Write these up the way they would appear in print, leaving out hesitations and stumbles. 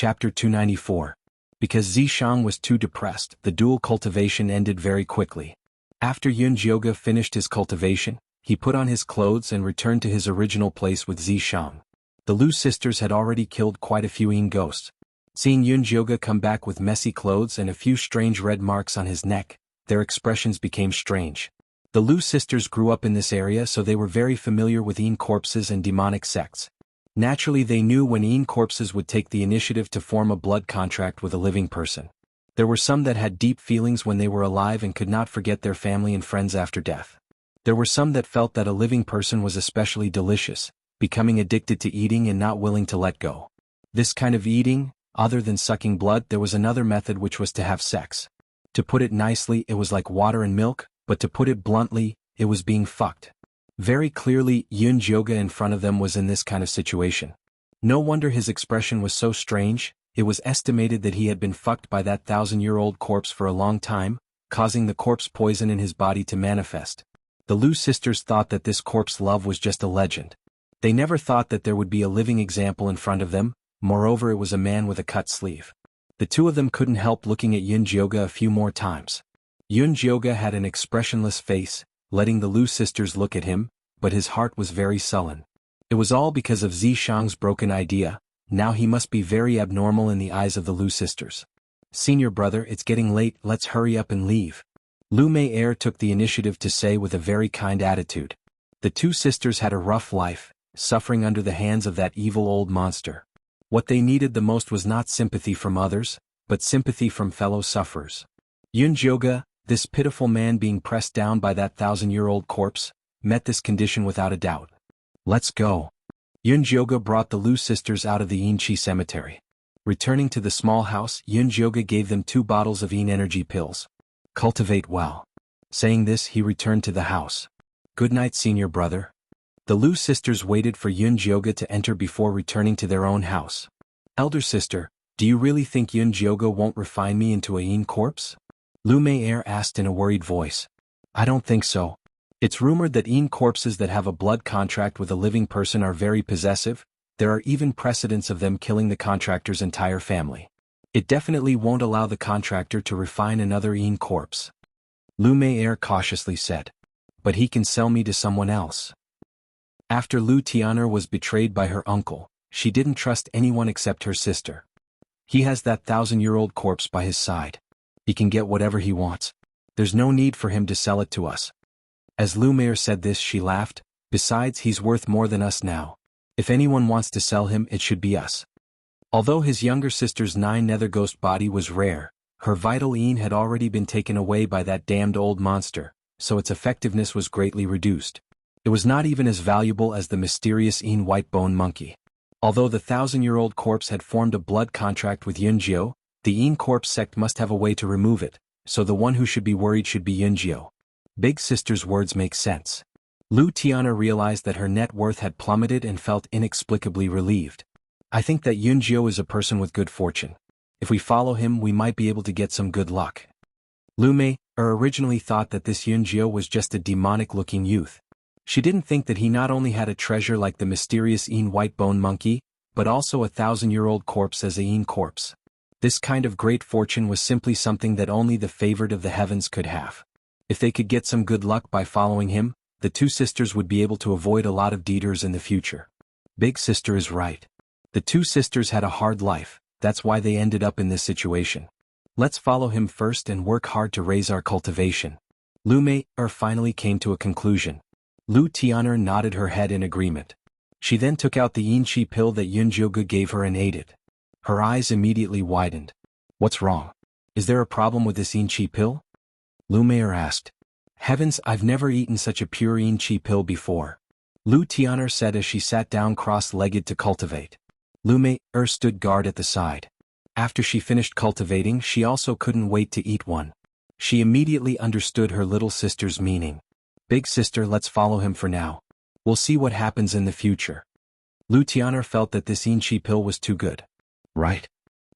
Chapter 294. Because Zishang was too depressed, the dual cultivation ended very quickly. After Yunjioge finished his cultivation, he put on his clothes and returned to his original place with Zishang. The Lu sisters had already killed quite a few Yin ghosts. Seeing Yunjioge come back with messy clothes and a few strange red marks on his neck, their expressions became strange. The Lu sisters grew up in this area, so they were very familiar with Yin corpses and demonic sects. Naturally, they knew when Yin corpses would take the initiative to form a blood contract with a living person. There were some that had deep feelings when they were alive and could not forget their family and friends after death. There were some that felt that a living person was especially delicious, becoming addicted to eating and not willing to let go. This kind of eating, other than sucking blood, there was another method, which was to have sex. To put it nicely, it was like water and milk, but to put it bluntly, it was being fucked. Very clearly, Yunjioge in front of them was in this kind of situation. No wonder his expression was so strange. It was estimated that he had been fucked by that 1,000-year-old corpse for a long time, causing the corpse poison in his body to manifest. The Lu sisters thought that this corpse love was just a legend. They never thought that there would be a living example in front of them. Moreover, it was a man with a cut sleeve. The two of them couldn't help looking at Yunjioge a few more times. Yunjioge had an expressionless face, letting the Lu sisters look at him, but his heart was very sullen. It was all because of Zishang's broken idea. Now he must be very abnormal in the eyes of the Lu sisters. "Senior brother, it's getting late, let's hurry up and leave," Lu Mei took the initiative to say with a very kind attitude. The two sisters had a rough life, suffering under the hands of that evil old monster. What they needed the most was not sympathy from others, but sympathy from fellow sufferers. Yunjioge, this pitiful man being pressed down by that 1,000-year-old corpse, met this condition without a doubt. "Let's go." Yunjioge brought the Lu sisters out of the Yinchi cemetery. Returning to the small house, Yunjioge gave them 2 bottles of Yin energy pills. "Cultivate well." Saying this, he returned to the house. "Good night, senior brother." The Lu sisters waited for Yunjioge to enter before returning to their own house. "Elder sister, do you really think Yunjioge won't refine me into a Yin corpse?" Lu Mei asked in a worried voice. "I don't think so. It's rumored that Yin corpses that have a blood contract with a living person are very possessive. There are even precedents of them killing the contractor's entire family. It definitely won't allow the contractor to refine another Yin corpse," Lu Mei cautiously said. "But he can sell me to someone else." After Lu Tian'er was betrayed by her uncle, she didn't trust anyone except her sister. He has that 1,000-year-old corpse by his side. He can get whatever he wants. There's no need for him to sell it to us. As Lu Mei said this, she laughed. "Besides, he's worth more than us now. If anyone wants to sell him, it should be us." Although his younger sister's 9 nether ghost body was rare, her vital Yin had already been taken away by that damned old monster, so its effectiveness was greatly reduced. It was not even as valuable as the mysterious Yin white bone monkey. Although the 1,000-year-old corpse had formed a blood contract with Yunjio, the Yin corpse sect must have a way to remove it, so the one who should be worried should be Yunjio. Big sister's words make sense. Lu Tian'er realized that her net worth had plummeted and felt inexplicably relieved. "I think that Yunjio is a person with good fortune. If we follow him, we might be able to get some good luck." Lu Mei originally thought that this Yunjio was just a demonic-looking youth. She didn't think that he not only had a treasure like the mysterious Yin white bone monkey, but also a 1,000-year-old corpse as a Yin corpse. This kind of great fortune was simply something that only the favored of the heavens could have. If they could get some good luck by following him, the two sisters would be able to avoid a lot of detours in the future. Big sister is right. The two sisters had a hard life, that's why they ended up in this situation. Let's follow him first and work hard to raise our cultivation. Lu Mei finally came to a conclusion. Lu Tian'er nodded her head in agreement. She then took out the Yinchi pill that Yunjioge gave her and ate it. Her eyes immediately widened. "What's wrong? Is there a problem with this Yinchi pill?" Lu Mei asked. "Heavens, I've never eaten such a pure Yinchi pill before," Lu Tian'er said as she sat down cross-legged to cultivate. Lu Mei stood guard at the side. After she finished cultivating, she also couldn't wait to eat one. She immediately understood her little sister's meaning. "Big sister, let's follow him for now. We'll see what happens in the future." Lu Tian'er felt that this Yinchi pill was too good. "Right?"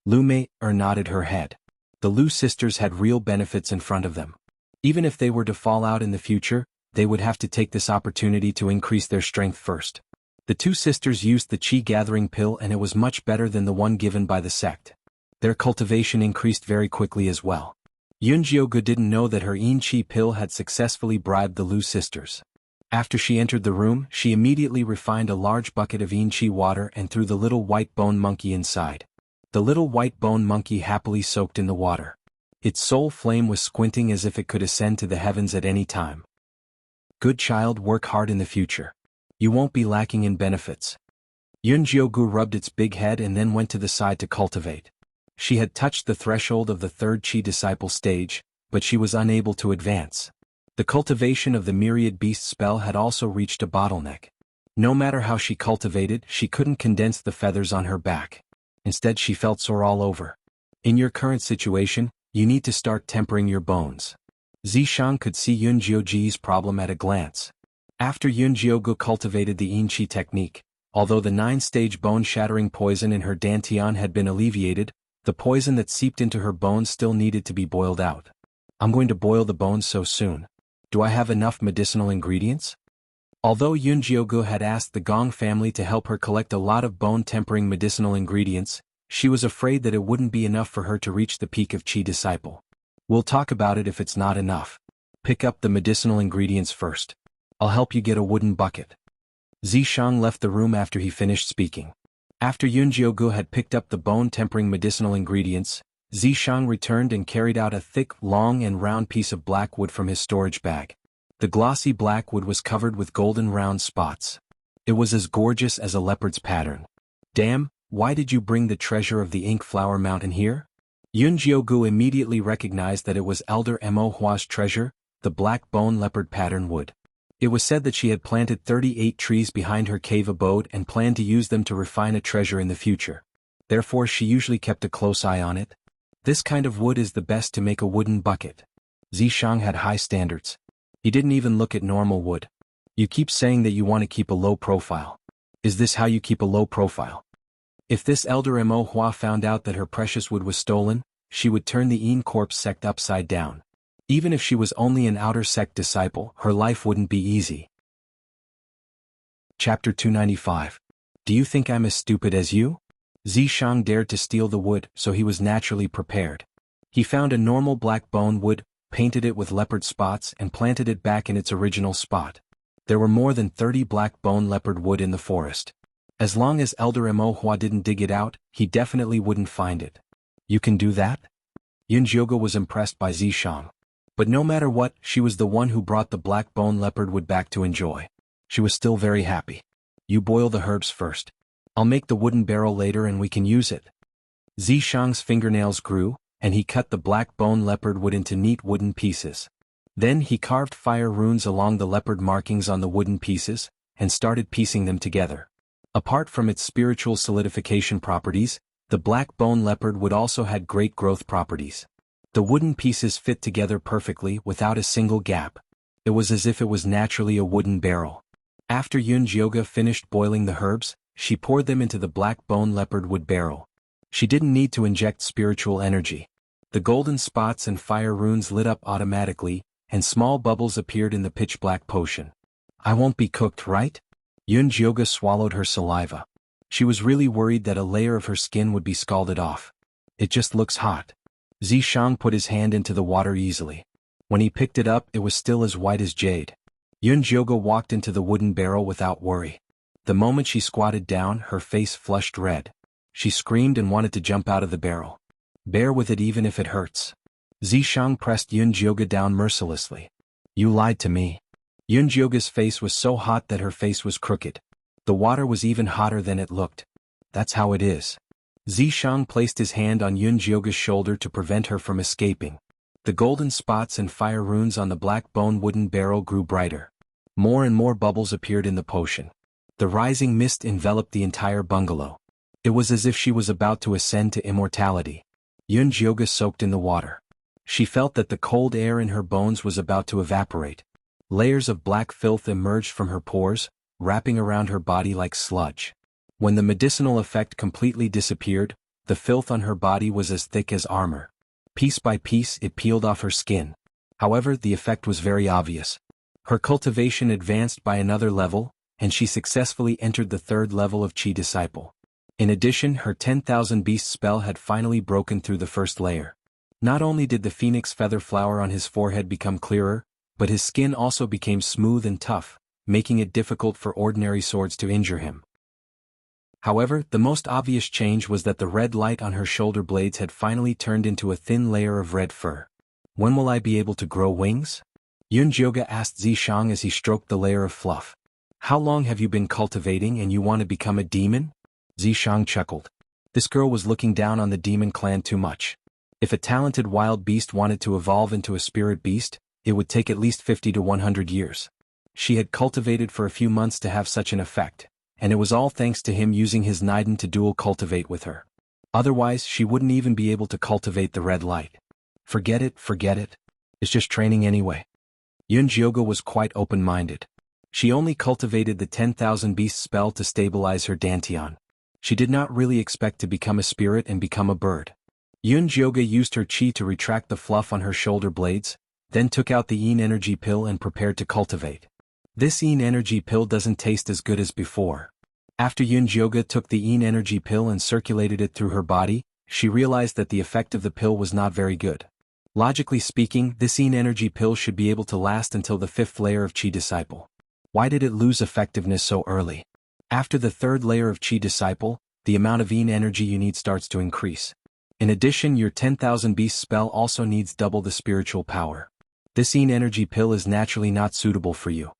Lu Mei nodded her head. The Lu sisters had real benefits in front of them. Even if they were to fall out in the future, they would have to take this opportunity to increase their strength first. The two sisters used the chi gathering pill and it was much better than the one given by the sect. Their cultivation increased very quickly as well. Yunjiogu didn't know that her yin chi pill had successfully bribed the Lu sisters. After she entered the room, she immediately refined a large bucket of yin chi water and threw the little white bone monkey inside. The little white bone monkey happily soaked in the water. Its soul flame was squinting as if it could ascend to the heavens at any time. Good child, work hard in the future. You won't be lacking in benefits. Yunjiogu rubbed its big head and then went to the side to cultivate. She had touched the threshold of the third chi disciple stage, but she was unable to advance. The cultivation of the myriad beast spell had also reached a bottleneck. No matter how she cultivated, she couldn't condense the feathers on her back. Instead, she felt sore all over. In your current situation, you need to start tempering your bones. Zishang could see Yunjiogu's problem at a glance. After Yunjiogu cultivated the yin chi technique, although the 9-stage bone-shattering poison in her dantian had been alleviated, the poison that seeped into her bones still needed to be boiled out. I'm going to boil the bones so soon. Do I have enough medicinal ingredients? Although Yunjiogu had asked the Gong family to help her collect a lot of bone-tempering medicinal ingredients, she was afraid that it wouldn't be enough for her to reach the peak of Chi Disciple. We'll talk about it if it's not enough. Pick up the medicinal ingredients first. I'll help you get a wooden bucket. Zishang left the room after he finished speaking. After Yunjiogu had picked up the bone-tempering medicinal ingredients, Zishang returned and carried out a thick, long and round piece of black wood from his storage bag. The glossy black wood was covered with golden round spots. It was as gorgeous as a leopard's pattern. Damn, why did you bring the treasure of the Ink Flower Mountain here? Yunjiogu immediately recognized that it was Elder Mo Hua's treasure, the black bone leopard pattern wood. It was said that she had planted 38 trees behind her cave abode and planned to use them to refine a treasure in the future. Therefore she usually kept a close eye on it. This kind of wood is the best to make a wooden bucket. Zishang had high standards. He didn't even look at normal wood. You keep saying that you want to keep a low profile. Is this how you keep a low profile? If this Elder Mo Hua found out that her precious wood was stolen, she would turn the Yin Corpse sect upside down. Even if she was only an outer sect disciple, her life wouldn't be easy. Chapter 295. Do you think I'm as stupid as you? Zishang dared to steal the wood, so he was naturally prepared. He found a normal black bone wood, painted it with leopard spots and planted it back in its original spot. There were more than 30 black bone leopard wood in the forest. As long as Elder Mo Hua didn't dig it out, he definitely wouldn't find it. You can do that? Yunjiogu was impressed by Zishang. But no matter what, she was the one who brought the black bone leopard wood back to enjoy. She was still very happy. You boil the herbs first. I'll make the wooden barrel later and we can use it. Zishang's fingernails grew, and he cut the black bone leopard wood into neat wooden pieces. Then he carved fire runes along the leopard markings on the wooden pieces, and started piecing them together. Apart from its spiritual solidification properties, the black bone leopard wood also had great growth properties. The wooden pieces fit together perfectly without a single gap. It was as if it was naturally a wooden barrel. After Yunjiogu finished boiling the herbs, she poured them into the black bone leopard wood barrel. She didn't need to inject spiritual energy. The golden spots and fire runes lit up automatically, and small bubbles appeared in the pitch-black potion. I won't be cooked, right? Yunjiogu swallowed her saliva. She was really worried that a layer of her skin would be scalded off. It just looks hot. Zishang put his hand into the water easily. When he picked it up, it was still as white as jade. Yunjiogu walked into the wooden barrel without worry. The moment she squatted down, her face flushed red. She screamed and wanted to jump out of the barrel. Bear with it even if it hurts. Zishang pressed Yunjiogu down mercilessly. You lied to me. Yunjiogu's face was so hot that her face was crooked. The water was even hotter than it looked. That's how it is. Zishang placed his hand on Yunjiogu's shoulder to prevent her from escaping. The golden spots and fire runes on the black bone wooden barrel grew brighter. More and more bubbles appeared in the potion. The rising mist enveloped the entire bungalow. It was as if she was about to ascend to immortality. Yunjiogu soaked in the water. She felt that the cold air in her bones was about to evaporate. Layers of black filth emerged from her pores, wrapping around her body like sludge. When the medicinal effect completely disappeared, the filth on her body was as thick as armor. Piece by piece it peeled off her skin. However, the effect was very obvious. Her cultivation advanced by another level, and she successfully entered the third level of Chi Disciple. In addition, her 10,000 Beast spell had finally broken through the first layer. Not only did the phoenix feather flower on his forehead become clearer, but his skin also became smooth and tough, making it difficult for ordinary swords to injure him. However, the most obvious change was that the red light on her shoulder blades had finally turned into a thin layer of red fur. When will I be able to grow wings? Yunjioge asked Zishang as he stroked the layer of fluff. How long have you been cultivating and you want to become a demon? Zishang chuckled. This girl was looking down on the demon clan too much. If a talented wild beast wanted to evolve into a spirit beast, it would take at least 50 to 100 years. She had cultivated for a few months to have such an effect, and it was all thanks to him using his Niden to dual cultivate with her. Otherwise, she wouldn't even be able to cultivate the red light. Forget it. It's just training anyway. Yunjioge was quite open-minded. She only cultivated the 10,000 Beast spell to stabilize her Dantian. She did not really expect to become a spirit and become a bird. Yunjioge used her chi to retract the fluff on her shoulder blades, then took out the Yin energy pill and prepared to cultivate. This Yin energy pill doesn't taste as good as before. After Yunjioge took the Yin energy pill and circulated it through her body, she realized that the effect of the pill was not very good. Logically speaking, this Yin energy pill should be able to last until the 5th layer of Chi Disciple. Why did it lose effectiveness so early? After the 3rd layer of Chi Disciple, the amount of Yin energy you need starts to increase. In addition, your 10,000 Beast spell also needs double the spiritual power. This Yin energy pill is naturally not suitable for you.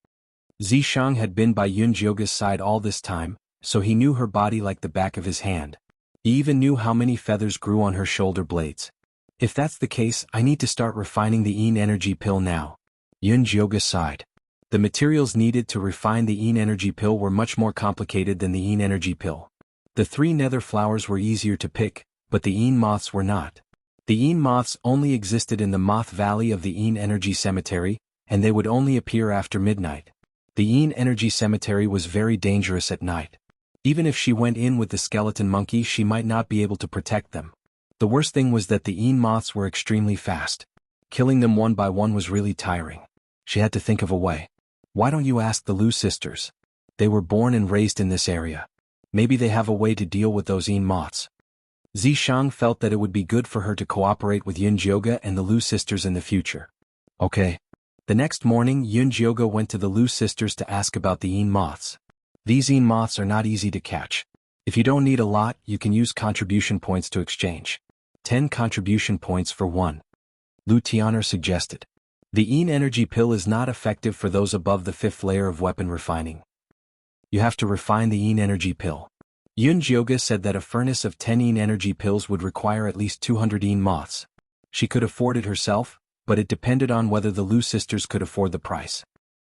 Zishang had been by Yunjioge's side all this time, so he knew her body like the back of his hand. He even knew how many feathers grew on her shoulder blades. If that's the case, I need to start refining the Yin energy pill now. Yunjioge sighed. The materials needed to refine the Yin energy pill were much more complicated than the Yin energy pill. The 3 nether flowers were easier to pick, but the Yin moths were not. The Yin moths only existed in the Moth Valley of the Yin Energy Cemetery, and they would only appear after midnight. The Yin Energy Cemetery was very dangerous at night. Even if she went in with the skeleton monkey, she might not be able to protect them. The worst thing was that the Yin moths were extremely fast. Killing them one by one was really tiring. She had to think of a way. Why don't you ask the Lu sisters? They were born and raised in this area. Maybe they have a way to deal with those Yin moths. Zishang felt that it would be good for her to cooperate with Yunjioge and the Lu sisters in the future. Okay. The next morning, Yunjioge went to the Lu sisters to ask about the Yin moths. These Yin moths are not easy to catch. If you don't need a lot, you can use contribution points to exchange. 10 contribution points for 1. Lu Tian'er suggested. The Yin energy pill is not effective for those above the 5th layer of weapon refining. You have to refine the Yin energy pill. Yunjioge said that a furnace of 10 Yin energy pills would require at least 200 Yin moths. She could afford it herself, but it depended on whether the Lu sisters could afford the price.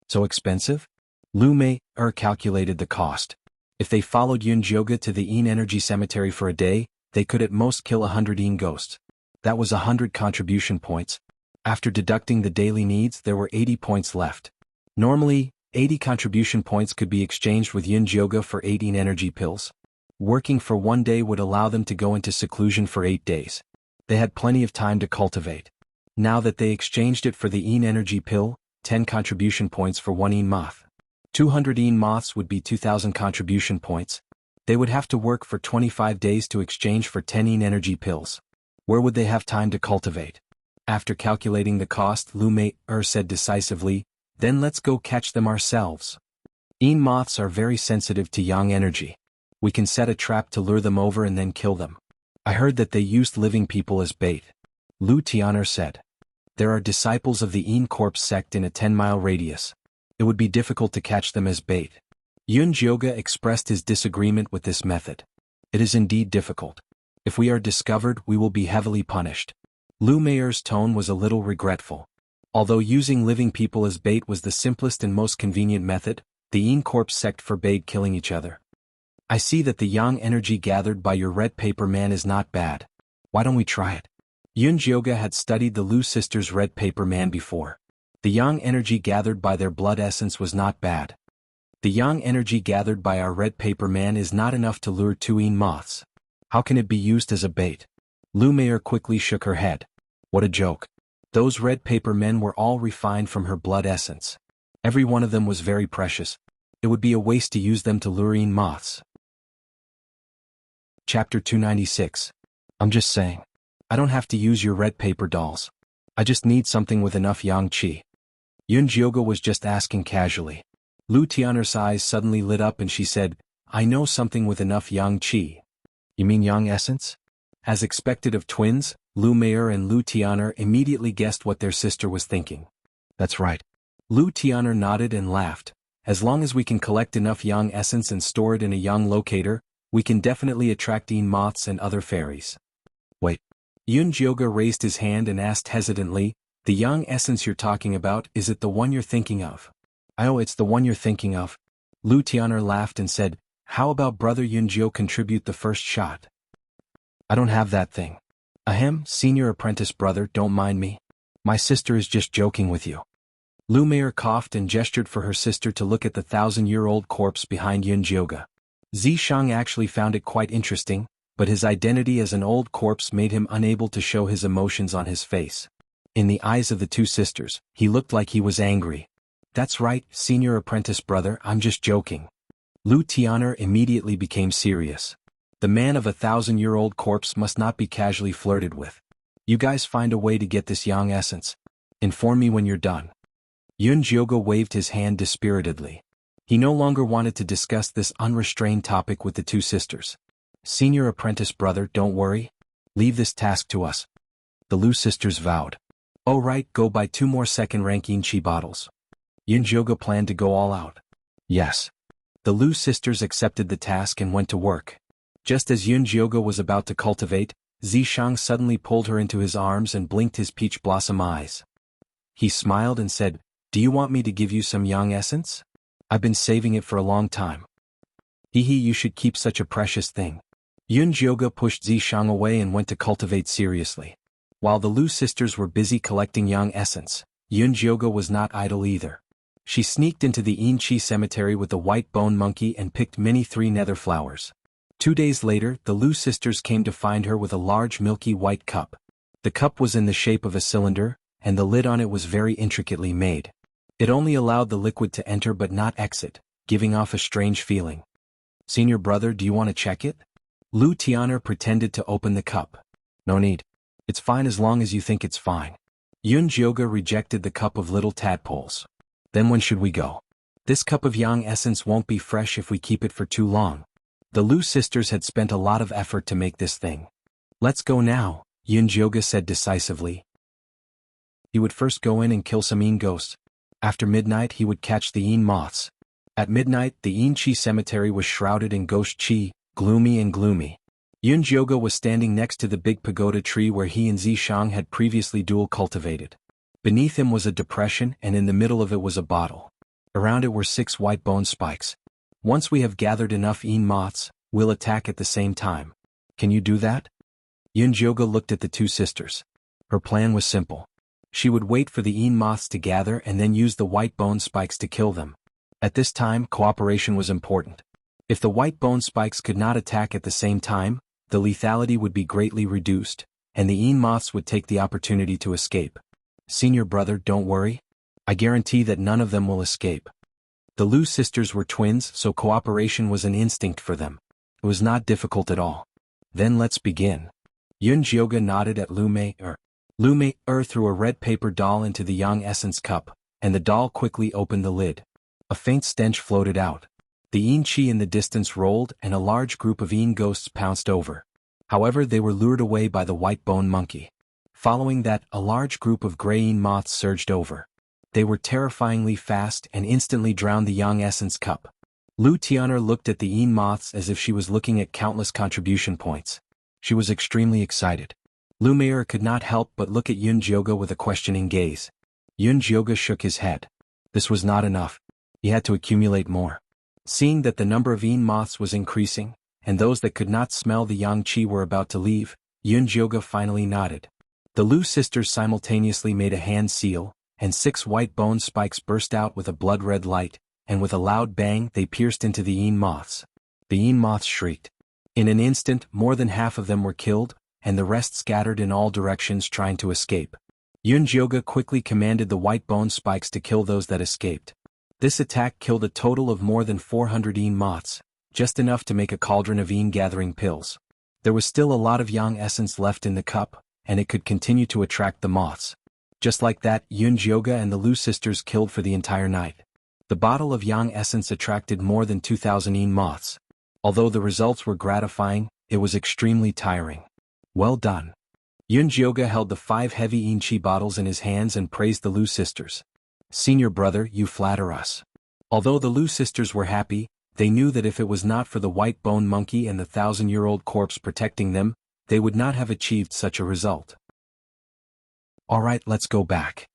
So expensive? Lu Mei-er calculated the cost. If they followed Yunjioge to the Yin Energy Cemetery for a day, they could at most kill 100 Yin ghosts. That was 100 contribution points. After deducting the daily needs, there were 80 points left. Normally, 80 contribution points could be exchanged with Yunjioge for 18 energy pills. Working for 1 day would allow them to go into seclusion for 8 days. They had plenty of time to cultivate. Now that they exchanged it for the Yin energy pill, 10 contribution points for 1 Yin moth. 200 Yin moths would be 2,000 contribution points. They would have to work for 25 days to exchange for 10 Yin energy pills. Where would they have time to cultivate? After calculating the cost, Lu Mei-er said decisively, then let's go catch them ourselves. Yin moths are very sensitive to yang energy. We can set a trap to lure them over and then kill them. I heard that they used living people as bait. Lu Tian'er said. There are disciples of the Yin Corpse sect in a 10-mile radius. It would be difficult to catch them as bait. Yunjioge expressed his disagreement with this method. It is indeed difficult. If we are discovered, we will be heavily punished. Lu Mei-er's tone was a little regretful. Although using living people as bait was the simplest and most convenient method, the Yin Corpse sect forbade killing each other. I see that the yang energy gathered by your red paper man is not bad. Why don't we try it? Yunjioge had studied the Lu sisters' red paper man before. The yang energy gathered by their blood essence was not bad. The yang energy gathered by our red paper man is not enough to lure 2 Yin moths. How can it be used as a bait? Lu Mei-er quickly shook her head. What a joke. Those red paper men were all refined from her blood essence. Every one of them was very precious. It would be a waste to use them to lure in moths. Chapter 296. I'm just saying. I don't have to use your red paper dolls. I just need something with enough yang qi. Yun Jioga was just asking casually. Lu Tian'er's eyes suddenly lit up and she said, I know something with enough yang qi. You mean yang essence? As expected of twins, Lu Mei'er and Lu Tian'er immediately guessed what their sister was thinking. That's right. Lu Tian'er nodded and laughed. As long as we can collect enough yang essence and store it in a yang locator, we can definitely attract yin moths and other fairies. Wait. Yun Jioga raised his hand and asked hesitantly, the yang essence you're talking about, is it the one you're thinking of? Oh, it's the one you're thinking of. Lu Tian'er laughed and said, how about brother Yun Jio contribute the first shot? I don't have that thing. Ahem, senior apprentice brother, don't mind me. My sister is just joking with you. Lu Mei'er coughed and gestured for her sister to look at the 1,000-year-old corpse behind Yun Jioga. Zishang actually found it quite interesting, but his identity as an old corpse made him unable to show his emotions on his face. In the eyes of the two sisters, he looked like he was angry. That's right, senior apprentice brother, I'm just joking. Lu Tian'er immediately became serious. The man of a 1,000-year-old corpse must not be casually flirted with. You guys find a way to get this yang essence. Inform me when you're done. Yun Jioga waved his hand dispiritedly. He no longer wanted to discuss this unrestrained topic with the two sisters. Senior apprentice brother, don't worry. Leave this task to us. The Lu sisters vowed. Oh right, go buy 2 more second-rank yin qi bottles. Yun Jioga planned to go all out. Yes. The Lu sisters accepted the task and went to work. Just as Yun Jioga was about to cultivate, Zishang suddenly pulled her into his arms and blinked his peach blossom eyes. He smiled and said, do you want me to give you some yang essence? I've been saving it for a long time. Hee, you should keep such a precious thing. Yun Jioga pushed Zishang away and went to cultivate seriously. While the Lu sisters were busy collecting yang essence, Yun Jioga was not idle either. She sneaked into the yin qi cemetery with the white bone monkey and picked many 3 nether flowers. 2 days later, the Lu sisters came to find her with a large milky white cup. The cup was in the shape of a cylinder, and the lid on it was very intricately made. It only allowed the liquid to enter but not exit, giving off a strange feeling. Senior brother, do you want to check it? Lu Tian'er pretended to open the cup. No need. It's fine as long as you think it's fine. Yun Jioga rejected the cup of little tadpoles. Then when should we go? This cup of yang essence won't be fresh if we keep it for too long. The Lu sisters had spent a lot of effort to make this thing. Let's go now, Yun Jioga said decisively. He would first go in and kill some yin ghosts. After midnight he would catch the yin moths. At midnight the yin qi cemetery was shrouded in ghost qi, gloomy and gloomy. Yun Jioga was standing next to the big pagoda tree where he and Zishang had previously dual cultivated. Beneath him was a depression and in the middle of it was a bottle. Around it were 6 white bone spikes. Once we have gathered enough yin moths, we'll attack at the same time. Can you do that? Yun Jioga looked at the two sisters. Her plan was simple. She would wait for the yin moths to gather and then use the white bone spikes to kill them. At this time, cooperation was important. If the white bone spikes could not attack at the same time, the lethality would be greatly reduced, and the yin moths would take the opportunity to escape. Senior brother, don't worry. I guarantee that none of them will escape. The Lu sisters were twins, so cooperation was an instinct for them. It was not difficult at all. Then let's begin. Yun Jioga nodded at Lu Mei'er. Lu Mei'er threw a red paper doll into the yang essence cup, and the doll quickly opened the lid. A faint stench floated out. The yin qi in the distance rolled and a large group of yin ghosts pounced over. However, they were lured away by the white bone monkey. Following that, a large group of gray yin moths surged over. They were terrifyingly fast and instantly drowned the yang essence cup. Lu Tian'er looked at the yin moths as if she was looking at countless contribution points. She was extremely excited. Lu Mei'er could not help but look at Yun Jioga with a questioning gaze. Yun Jioga shook his head. This was not enough. He had to accumulate more. Seeing that the number of yin moths was increasing, and those that could not smell the yang qi were about to leave, Yun Jioga finally nodded. The Lu sisters simultaneously made a hand seal, and 6 white bone spikes burst out with a blood-red light, and with a loud bang they pierced into the yin moths. The yin moths shrieked. In an instant, more than half of them were killed, and the rest scattered in all directions trying to escape. Yun Jioga quickly commanded the white bone spikes to kill those that escaped. This attack killed a total of more than 400 Yin moths, just enough to make a cauldron of Yin-gathering pills. There was still a lot of Yang essence left in the cup, and it could continue to attract the moths. Just like that, Yun Jioge and the Lu sisters killed for the entire night. The bottle of Yang essence attracted more than 2,000 Yin moths. Although the results were gratifying, it was extremely tiring. Well done. Yun Jioge held the 5 heavy Yin Qi bottles in his hands and praised the Lu sisters. Senior brother, you flatter us. Although the Lu sisters were happy, they knew that if it was not for the white bone monkey and the 1,000-year-old corpse protecting them, they would not have achieved such a result. Alright, let's go back.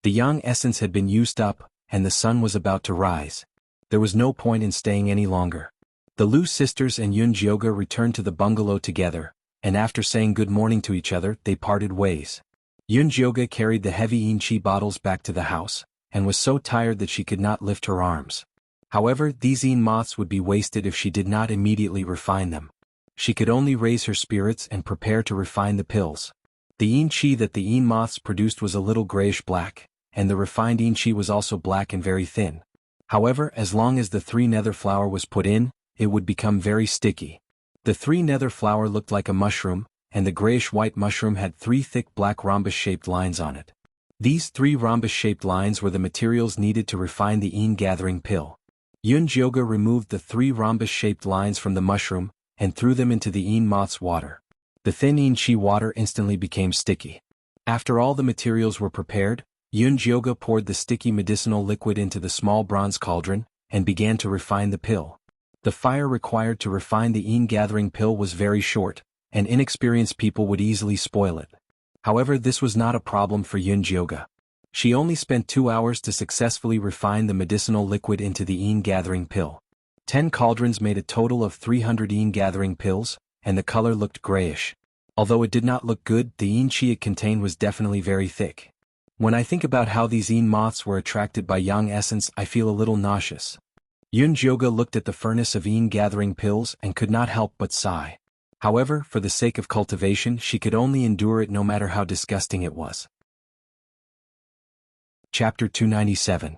The Yang essence had been used up, and the sun was about to rise. There was no point in staying any longer. The Lu sisters and Yun Jioge returned to the bungalow together, and after saying good morning to each other, they parted ways. Yun Jioge carried the heavy Yin Qi bottles back to the house, and was so tired that she could not lift her arms. However, these Yin moths would be wasted if she did not immediately refine them. She could only raise her spirits and prepare to refine the pills. The Yin Qi that the Yin moths produced was a little grayish-black, and the refined Yin Qi was also black and very thin. However, as long as the 3 nether flour was put in, it would become very sticky. The 3 nether flour looked like a mushroom, and the grayish-white mushroom had 3 thick black rhombus-shaped lines on it. These 3 rhombus-shaped lines were the materials needed to refine the Yin-gathering pill. Yun Jioge removed the 3 rhombus-shaped lines from the mushroom, and threw them into the Yin moth's water. The thin Yin Qi water instantly became sticky. After all the materials were prepared, Yun Jioge poured the sticky medicinal liquid into the small bronze cauldron, and began to refine the pill. The fire required to refine the Yin-gathering pill was very short, and inexperienced people would easily spoil it. However, this was not a problem for Yun Jioge. She only spent 2 hours to successfully refine the medicinal liquid into the Yin-gathering pill. 10 cauldrons made a total of 300 Yin-gathering pills, and the color looked grayish. Although it did not look good, the Yin Qi it contained was definitely very thick. When I think about how these Yin moths were attracted by Yang essence, I feel a little nauseous. Yun Jioge looked at the furnace of Yin-gathering pills and could not help but sigh. However, for the sake of cultivation, she could only endure it no matter how disgusting it was. Chapter 297.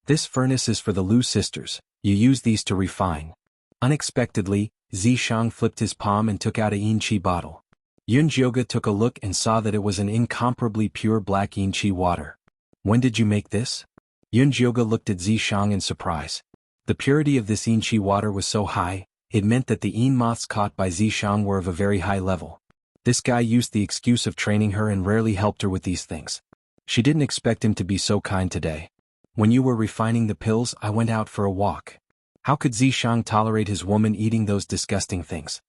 This furnace is for the Lu sisters. You use these to refine. Unexpectedly, Zishang flipped his palm and took out a Yin Qi bottle. Yun Jioge took a look and saw that it was an incomparably pure black Yin Qi water. When did you make this? Yun Jioge looked at Zishang in surprise. The purity of this Yin Qi water was so high, it meant that the Yin moths caught by Zishang were of a very high level. This guy used the excuse of training her and rarely helped her with these things. She didn't expect him to be so kind today. When you were refining the pills, I went out for a walk. How could Zishang tolerate his woman eating those disgusting things?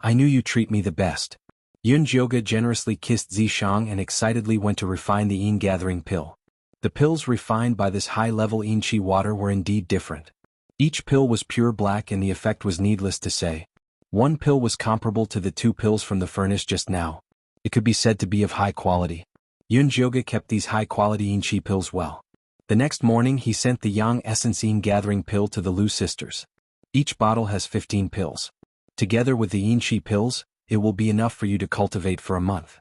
I knew you treat me the best. Yun Jioge generously kissed Zishang and excitedly went to refine the Yin-gathering pill. The pills refined by this high-level Yin Qi water were indeed different. Each pill was pure black and the effect was needless to say. One pill was comparable to the 2 pills from the furnace just now. It could be said to be of high quality. Yun Jioge kept these high-quality Yin Qi pills well. The next morning he sent the Yang Essence Yin-gathering pill to the Lu sisters. Each bottle has 15 pills. Together with the Yin Qi pills, it will be enough for you to cultivate for a month.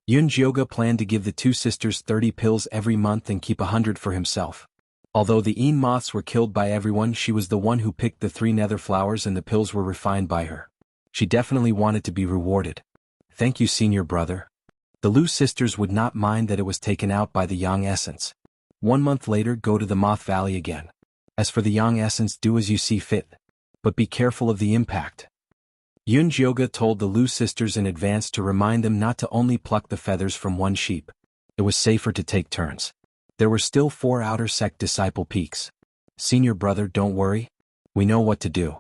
Yun Jioge planned to give the 2 sisters 30 pills every month and keep 100 for himself. Although the Yin moths were killed by everyone, she was the one who picked the 3 nether flowers and the pills were refined by her. She definitely wanted to be rewarded. Thank you, senior brother. The Lu sisters would not mind that it was taken out by the Yang essence. 1 month later, go to the Moth Valley again. As for the Yang essence, do as you see fit. But be careful of the impact. Yun Jioge told the Lu sisters in advance to remind them not to only pluck the feathers from one sheep. It was safer to take turns. There were still 4 outer sect disciple peaks. Senior brother, don't worry. We know what to do.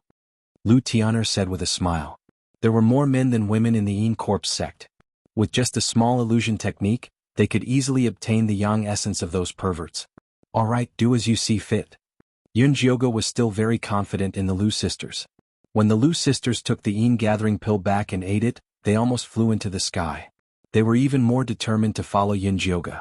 Lu Tian'er said with a smile. There were more men than women in the Yin Corpse sect. With just a small illusion technique, they could easily obtain the Yang essence of those perverts. Alright, do as you see fit. Yun Jioge was still very confident in the Lu sisters. When the Lu sisters took the Yin-gathering pill back and ate it, they almost flew into the sky. They were even more determined to follow Yun Jioge.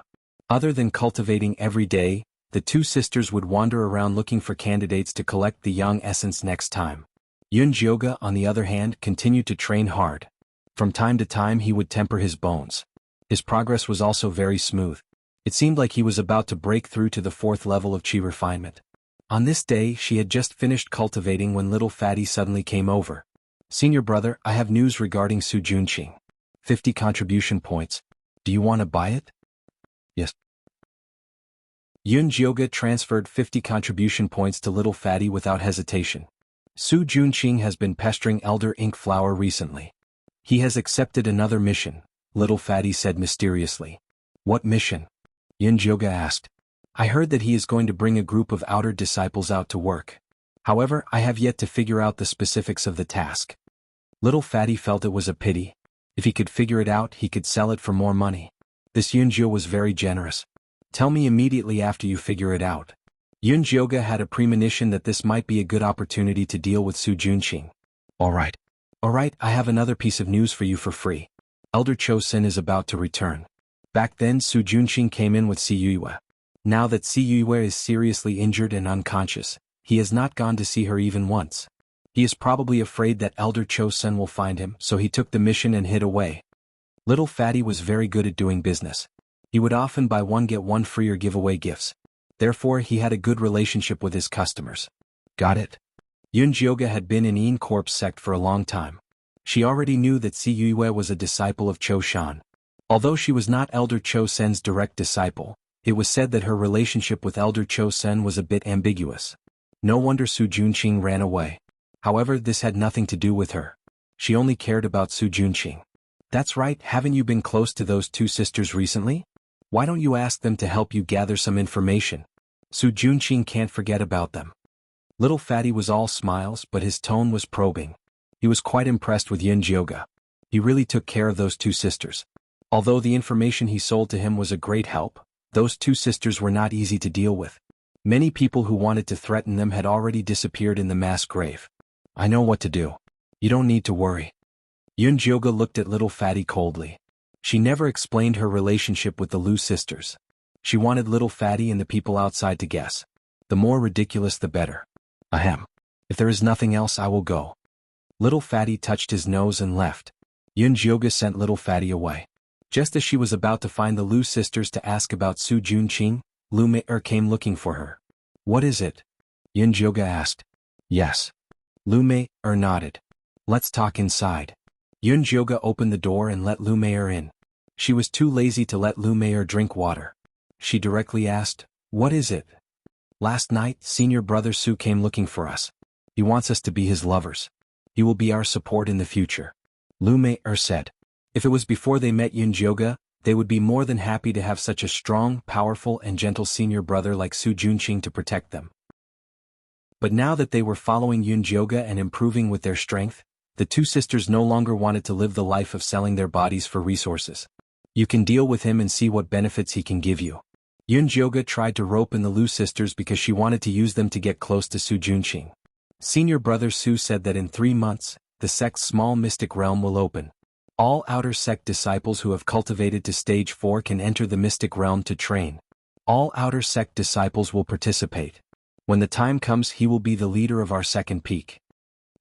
Other than cultivating every day, the 2 sisters would wander around looking for candidates to collect the Yang essence next time. Yun Jioge, on the other hand, continued to train hard. From time to time he would temper his bones. His progress was also very smooth. It seemed like he was about to break through to the 4th level of Qi refinement. On this day she had just finished cultivating when little Fatty suddenly came over. "Senior brother, I have news regarding Su Junqing. 50 contribution points. Do you want to buy it?" "Yes." Yun Jioga transferred 50 contribution points to little Fatty without hesitation. Su Junqing has been pestering Elder Ink Flower recently. "He has accepted another mission," little Fatty said mysteriously. "What mission?" Yun Jioga asked. "I heard that he is going to bring a group of outer disciples out to work. However, I have yet to figure out the specifics of the task." Little Fatty felt it was a pity. If he could figure it out, he could sell it for more money. This Yunjio was very generous. "Tell me immediately after you figure it out." Yun Jioga had a premonition that this might be a good opportunity to deal with Su Junqing. Alright, I have another piece of news for you for free. Elder Chosen is about to return." Back then Su Junqing came in with Si Yue. Now that Si Yue is seriously injured and unconscious, he has not gone to see her even once. He is probably afraid that Elder Chosen will find him, so he took the mission and hid away. Little Fatty was very good at doing business. He would often buy one get one free or give away gifts. Therefore he had a good relationship with his customers. Got it? Yun Jioga had been in Yin Corp's sect for a long time. She already knew that Si Yue was a disciple of Cho Shan. Although she was not Elder Cho Sen's direct disciple, it was said that her relationship with Elder Cho Sen was a bit ambiguous. No wonder Su Junqing ran away. However, this had nothing to do with her. She only cared about Su Junqing. "That's right, haven't you been close to those two sisters recently? Why don't you ask them to help you gather some information? Su Junqing can't forget about them." Little Fatty was all smiles, but his tone was probing. He was quite impressed with Yun Jioga. He really took care of those two sisters. Although the information he sold to him was a great help, those two sisters were not easy to deal with. Many people who wanted to threaten them had already disappeared in the mass grave. "I know what to do. You don't need to worry." Yun Jioga looked at little Fatty coldly. She never explained her relationship with the Lu sisters. She wanted little Fatty and the people outside to guess. The more ridiculous the better. "Ahem. If there is nothing else, I will go." Little Fatty touched his nose and left. Yun Jioga sent little Fatty away. Just as she was about to find the Lu sisters to ask about Su Junqing, Lu Mei came looking for her. "What is it?" Yun Jioga asked. "Yes." Lu Mei nodded. "Let's talk inside." Yun Jioga opened the door and let Lu Mei in. She was too lazy to let Lu Mei drink water. She directly asked, "What is it?" "Last night, senior brother Su came looking for us. He wants us to be his lovers. He will be our support in the future." Lu Mei said. If it was before they met Yun Jioga, they would be more than happy to have such a strong, powerful and gentle senior brother like Su Junqing to protect them. But now that they were following Yun Jioga and improving with their strength, the two sisters no longer wanted to live the life of selling their bodies for resources. "You can deal with him and see what benefits he can give you." Yun Jioga tried to rope in the Lu sisters because she wanted to use them to get close to Su Junqing. Senior brother Su said that in 3 months, the sect's small mystic realm will open. All outer sect disciples who have cultivated to stage 4 can enter the mystic realm to train. All outer sect disciples will participate. When the time comes, he will be the leader of our second peak.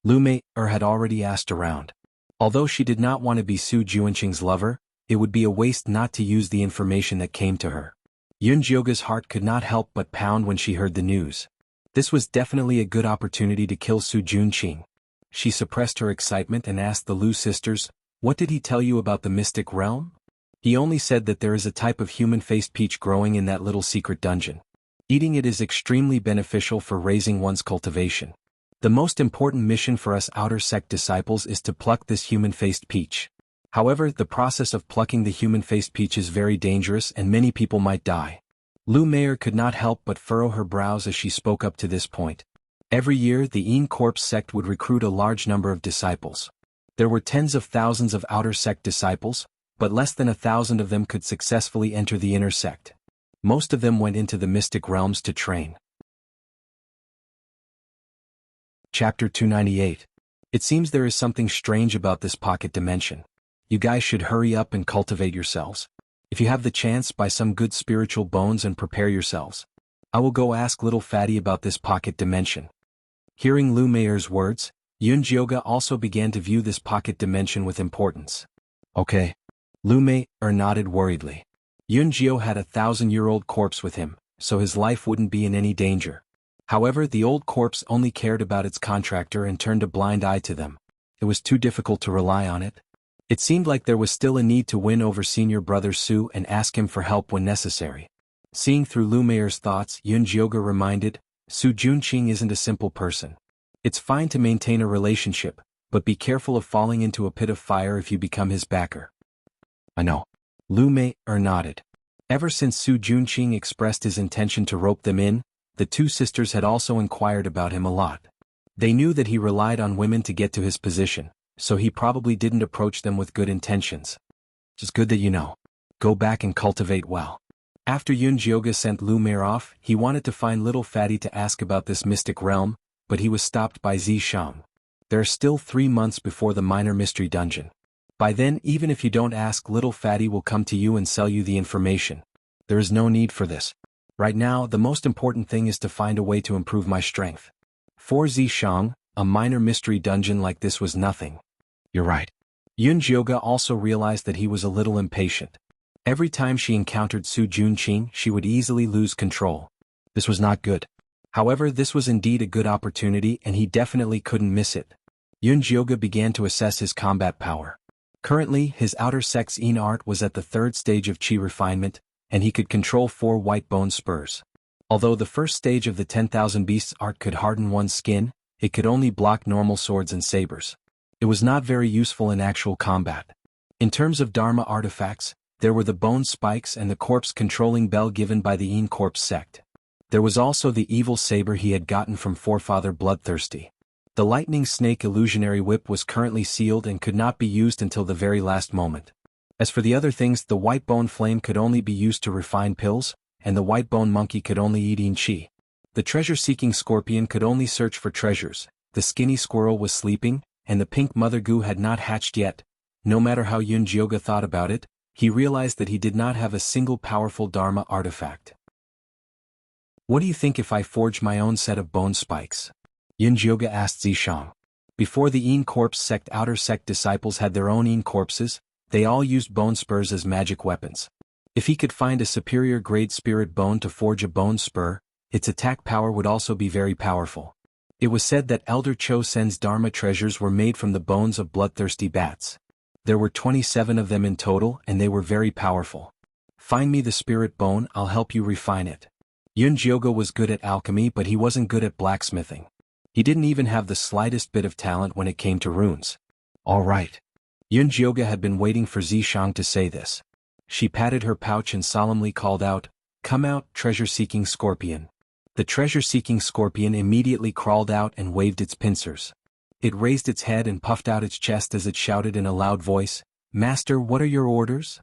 Lu Mei had already asked around. Although she did not want to be Su Junqing's lover, it would be a waste not to use the information that came to her. Yun Jioga's heart could not help but pound when she heard the news. This was definitely a good opportunity to kill Su Junqing. She suppressed her excitement and asked the Lu sisters, "What did he tell you about the mystic realm?" "He only said that there is a type of human-faced peach growing in that little secret dungeon. Eating it is extremely beneficial for raising one's cultivation. The most important mission for us outer sect disciples is to pluck this human-faced peach. However, the process of plucking the human-faced peach is very dangerous and many people might die." Lu Mei could not help but furrow her brows as she spoke up to this point. Every year the Yin Corp sect would recruit a large number of disciples. There were tens of thousands of outer sect disciples, but less than 1,000 of them could successfully enter the inner sect. Most of them went into the mystic realms to train. Chapter 298. It seems there is something strange about this pocket dimension. You guys should hurry up and cultivate yourselves. If you have the chance, buy some good spiritual bones and prepare yourselves. I will go ask little Fatty about this pocket dimension. Hearing Lu Mei's words, Yun Jioga also began to view this pocket dimension with importance. "Okay." Lu Mei nodded worriedly. Yun Jio had a 1,000-year-old corpse with him, so his life wouldn't be in any danger. However, the old corpse only cared about its contractor and turned a blind eye to them. It was too difficult to rely on it. It seemed like there was still a need to win over senior brother Su and ask him for help when necessary. Seeing through Lu Meier's thoughts, Yun Jioge reminded, Su Junqing isn't a simple person. It's fine to maintain a relationship, but be careful of falling into a pit of fire if you become his backer. I know. Lu Meier nodded. Ever since Su Junqing expressed his intention to rope them in, the two sisters had also inquired about him a lot. They knew that he relied on women to get to his position, so he probably didn't approach them with good intentions. It's good that you know. Go back and cultivate well. After Yun Jioge sent Lu Meier off, he wanted to find little Fatty to ask about this mystic realm, but he was stopped by Zishang. There are still 3 months before the minor mystery dungeon. By then, even if you don't ask, little Fatty will come to you and sell you the information. There is no need for this. Right now, the most important thing is to find a way to improve my strength. For Zishang, a minor mystery dungeon like this was nothing. You're right. Yun Jioge also realized that he was a little impatient. Every time she encountered Su Junqing, she would easily lose control. This was not good. However, this was indeed a good opportunity and he definitely couldn't miss it. Yun Jioge began to assess his combat power. Currently, his outer sex Yin art was at the 3rd stage of Qi refinement, and he could control 4 white bone spurs. Although the first stage of the 10,000 Beasts art could harden one's skin, it could only block normal swords and sabers. It was not very useful in actual combat. In terms of Dharma artifacts, there were the bone spikes and the corpse-controlling bell given by the Yin corpse sect. There was also the evil saber he had gotten from forefather Bloodthirsty. The lightning snake illusionary whip was currently sealed and could not be used until the very last moment. As for the other things, the white bone flame could only be used to refine pills, and the white bone monkey could only eat Yin Qi. The treasure-seeking scorpion could only search for treasures, the skinny squirrel was sleeping, and the pink mother goo had not hatched yet. No matter how Yun Jioge thought about it, he realized that he did not have a single powerful Dharma artifact. What do you think if I forge my own set of bone spikes? Yun Jioge asked Zishang. Before the Yin corpse sect, outer sect disciples had their own Yin corpses, they all used bone spurs as magic weapons. If he could find a superior grade spirit bone to forge a bone spur, its attack power would also be very powerful. It was said that Elder Cho Sen's Dharma treasures were made from the bones of bloodthirsty bats. There were 27 of them in total and they were very powerful. Find me the spirit bone, I'll help you refine it. Yun Jioge was good at alchemy but he wasn't good at blacksmithing. He didn't even have the slightest bit of talent when it came to runes. All right. Yun Jioge had been waiting for Zishang to say this. She patted her pouch and solemnly called out, "Come out, treasure-seeking scorpion." The treasure-seeking scorpion immediately crawled out and waved its pincers. It raised its head and puffed out its chest as it shouted in a loud voice, "Master, what are your orders?"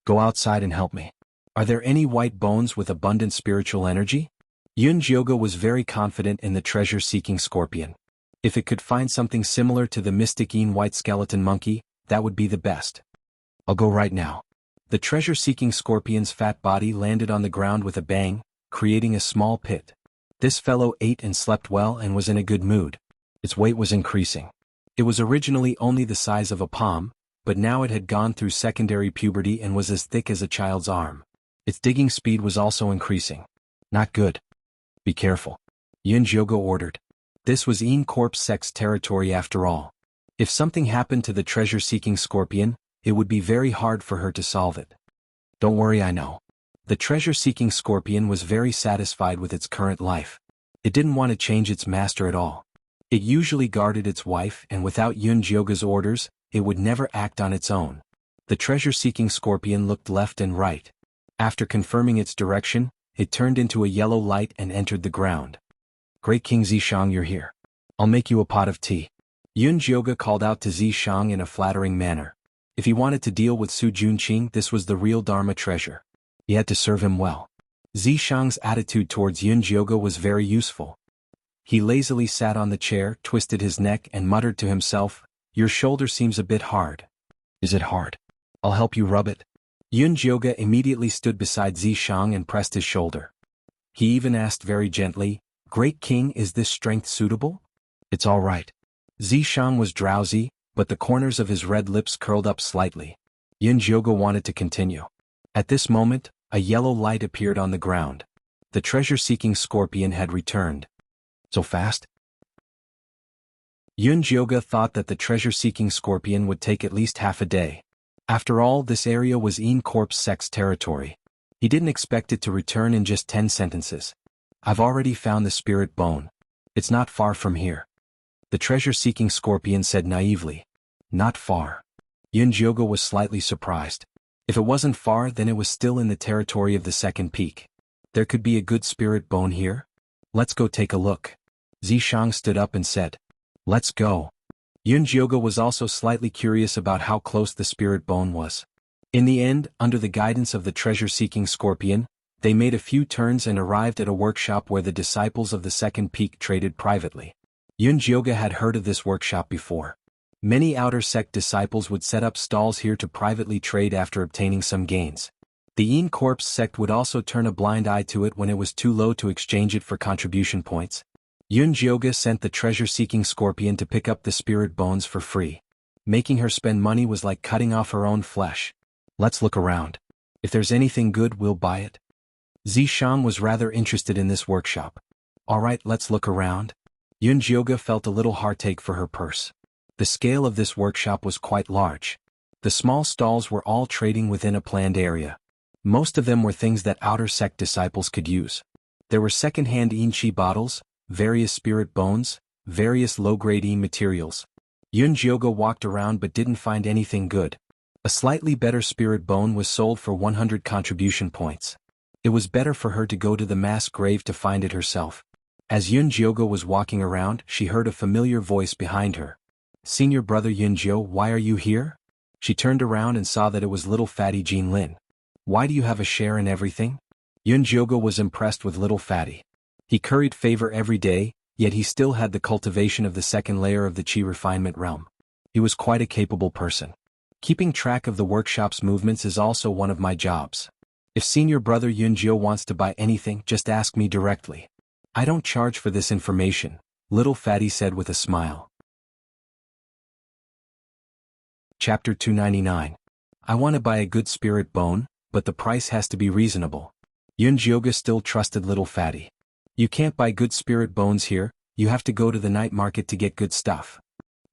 "Go outside and help me." "Are there any white bones with abundant spiritual energy?" Yun Jioge was very confident in the treasure-seeking scorpion. If it could find something similar to the mystic Yin white skeleton monkey, that would be the best. "I'll go right now." The treasure-seeking scorpion's fat body landed on the ground with a bang, creating a small pit. This fellow ate and slept well and was in a good mood. Its weight was increasing. It was originally only the size of a palm, but now it had gone through secondary puberty and was as thick as a child's arm. Its digging speed was also increasing. Not good. Be careful. Yun Jioge ordered. This was Yin Corpse Sect's territory after all. If something happened to the treasure-seeking scorpion, it would be very hard for her to solve it. Don't worry, I know. The treasure-seeking scorpion was very satisfied with its current life. It didn't want to change its master at all. It usually guarded its wife and without Yun Jioge's orders, it would never act on its own. The treasure-seeking scorpion looked left and right. After confirming its direction, it turned into a yellow light and entered the ground. "Great King Zishang, you're here. I'll make you a pot of tea." Yun Jioge called out to Zishang in a flattering manner. If he wanted to deal with Su Junqing, this was the real Dharma treasure. He had to serve him well. Zishang's attitude towards Yun Jioge was very useful. He lazily sat on the chair, twisted his neck and muttered to himself, "Your shoulder seems a bit hard." "Is it hard? I'll help you rub it." Yun Jioge immediately stood beside Zishang and pressed his shoulder. He even asked very gently, "Great King, is this strength suitable?" "It's all right." Zishang was drowsy, but the corners of his red lips curled up slightly. Yun Jioge wanted to continue. At this moment, a yellow light appeared on the ground. The treasure-seeking scorpion had returned. So fast? Yunjioga thought that the treasure-seeking scorpion would take at least half a day. After all, this area was Een Corp's sect's territory. He didn't expect it to return in just 10 sentences. I've already found the spirit bone. It's not far from here. The treasure-seeking scorpion said naively. Not far. Yunjioga was slightly surprised. If it wasn't far, then it was still in the territory of the second peak. There could be a good spirit bone here? Let's go take a look. Zishang stood up and said. Let's go. Yunjioga was also slightly curious about how close the spirit bone was. In the end, under the guidance of the treasure-seeking scorpion, they made a few turns and arrived at a workshop where the disciples of the second peak traded privately. Yunjioga had heard of this workshop before. Many outer sect disciples would set up stalls here to privately trade after obtaining some gains. The Een Corp's sect would also turn a blind eye to it when it was too low to exchange it for contribution points. Yunjioga sent the treasure-seeking scorpion to pick up the spirit bones for free. Making her spend money was like cutting off her own flesh. Let's look around. If there's anything good, we'll buy it. Zishang was rather interested in this workshop. Alright, let's look around. Yunjioga felt a little heartache for her purse. The scale of this workshop was quite large. The small stalls were all trading within a planned area. Most of them were things that outer sect disciples could use. There were second-hand Inchi bottles, various spirit bones, various low-grade materials. Yunjioga walked around but didn't find anything good. A slightly better spirit bone was sold for 100 contribution points. It was better for her to go to the mass grave to find it herself. As Yunjioga was walking around, she heard a familiar voice behind her. Senior brother Yunjio, why are you here? She turned around and saw that it was little fatty Jean Lin. Why do you have a share in everything? Yunjioga was impressed with little fatty. He curried favor every day, yet he still had the cultivation of the second layer of the Qi refinement realm. He was quite a capable person. Keeping track of the workshop's movements is also one of my jobs. If senior brother Yunjio wants to buy anything, just ask me directly. I don't charge for this information, little fatty said with a smile. Chapter 299. I want to buy a good spirit bone, but the price has to be reasonable. Yunjioga still trusted little fatty. You can't buy good spirit bones here, you have to go to the night market to get good stuff.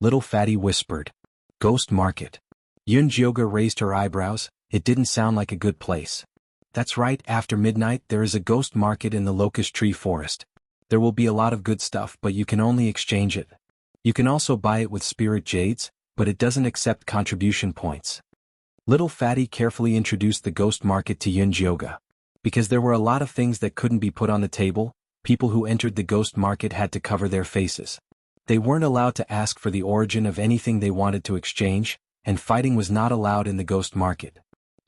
Little fatty whispered. Ghost market. Yunjioga raised her eyebrows, it didn't sound like a good place. That's right, after midnight there is a ghost market in the locust tree forest. There will be a lot of good stuff but you can only exchange it. You can also buy it with spirit jades, but it doesn't accept contribution points. Little fatty carefully introduced the ghost market to Yunjioga. Because there were a lot of things that couldn't be put on the table, people who entered the ghost market had to cover their faces. They weren't allowed to ask for the origin of anything they wanted to exchange, and fighting was not allowed in the ghost market.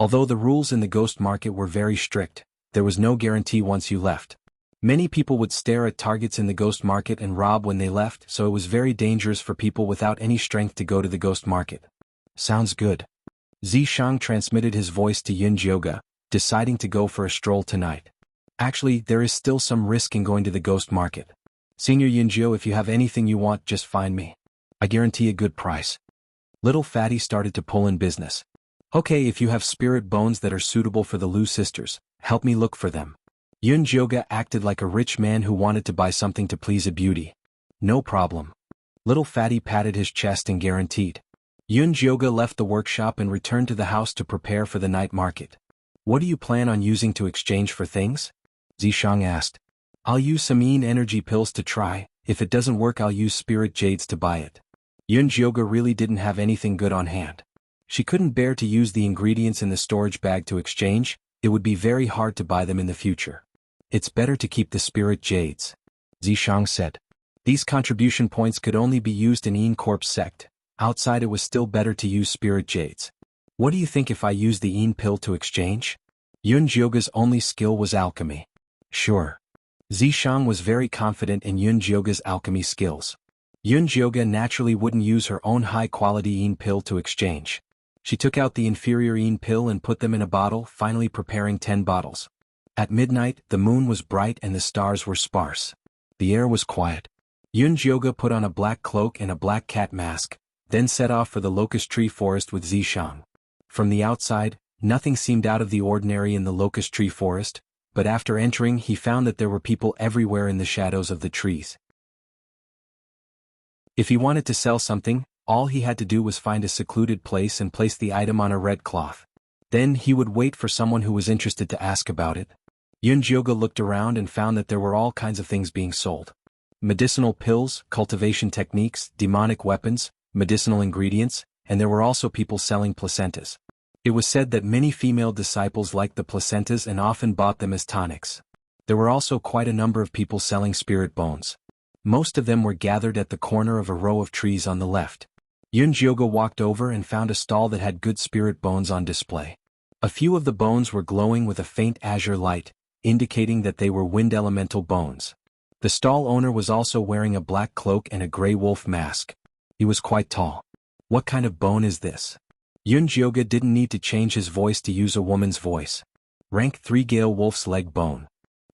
Although the rules in the ghost market were very strict, there was no guarantee once you left. Many people would stare at targets in the ghost market and rob when they left, so it was very dangerous for people without any strength to go to the ghost market. Sounds good. Zishang transmitted his voice to Yunjioga, deciding to go for a stroll tonight. Actually, there is still some risk in going to the ghost market. Senior Yunjio, if you have anything you want, just find me. I guarantee a good price. Little fatty started to pull in business. Okay, if you have spirit bones that are suitable for the Lu sisters, help me look for them. Yunjioga acted like a rich man who wanted to buy something to please a beauty. No problem. Little fatty patted his chest and guaranteed. Yunjioga left the workshop and returned to the house to prepare for the night market. What do you plan on using to exchange for things? Zishang asked. I'll use some Een energy pills to try, if it doesn't work I'll use spirit jades to buy it. Yunjioga really didn't have anything good on hand. She couldn't bear to use the ingredients in the storage bag to exchange, it would be very hard to buy them in the future. It's better to keep the spirit jades. Zishang said. These contribution points could only be used in Een Corp's sect. Outside it was still better to use spirit jades. What do you think if I use the Een pill to exchange? Yunjioga's only skill was alchemy. Sure. Zishang was very confident in Yunjioga's alchemy skills. Yunjioga naturally wouldn't use her own high-quality Een pill to exchange. She took out the inferior Een pill and put them in a bottle, finally preparing 10 bottles. At midnight, the moon was bright and the stars were sparse. The air was quiet. Yunjioga put on a black cloak and a black cat mask, then set off for the locust tree forest with Zishang. From the outside, nothing seemed out of the ordinary in the locust tree forest, but after entering he found that there were people everywhere in the shadows of the trees. If he wanted to sell something, all he had to do was find a secluded place and place the item on a red cloth. Then he would wait for someone who was interested to ask about it. Yunjioga looked around and found that there were all kinds of things being sold. Medicinal pills, cultivation techniques, demonic weapons, medicinal ingredients, and there were also people selling placentas. It was said that many female disciples liked the placentas and often bought them as tonics. There were also quite a number of people selling spirit bones. Most of them were gathered at the corner of a row of trees on the left. Yunjioga walked over and found a stall that had good spirit bones on display. A few of the bones were glowing with a faint azure light, indicating that they were wind elemental bones. The stall owner was also wearing a black cloak and a gray wolf mask. He was quite tall. What kind of bone is this? Yunjioga didn't need to change his voice to use a woman's voice. Rank 3 Gale Wolf's leg bone.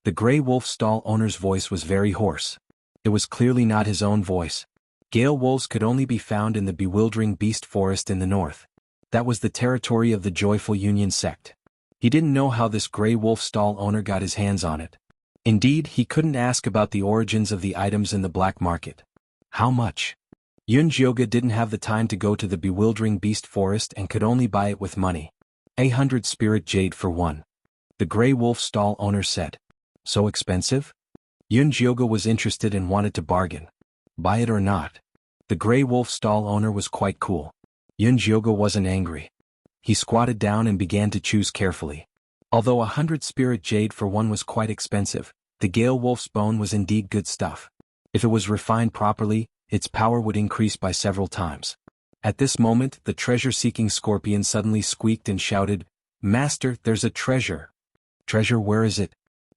The gray wolf stall owner's voice was very hoarse. It was clearly not his own voice. Gale wolves could only be found in the bewildering beast forest in the north. That was the territory of the Joyful Union sect. He didn't know how this gray wolf stall owner got his hands on it. Indeed, he couldn't ask about the origins of the items in the black market. How much? Yunjioga didn't have the time to go to the bewildering beast forest and could only buy it with money. 100 spirit jade for one. The gray wolf stall owner said. So expensive? Yunjioga was interested and wanted to bargain. Buy it or not? The gray wolf stall owner was quite cool. Yunjioga wasn't angry. He squatted down and began to choose carefully. Although 100 spirit jade for one was quite expensive, the Gale wolf's bone was indeed good stuff. If it was refined properly, its power would increase by several times. At this moment, the treasure-seeking scorpion suddenly squeaked and shouted, "Master, there's a treasure." "Treasure, where is it?"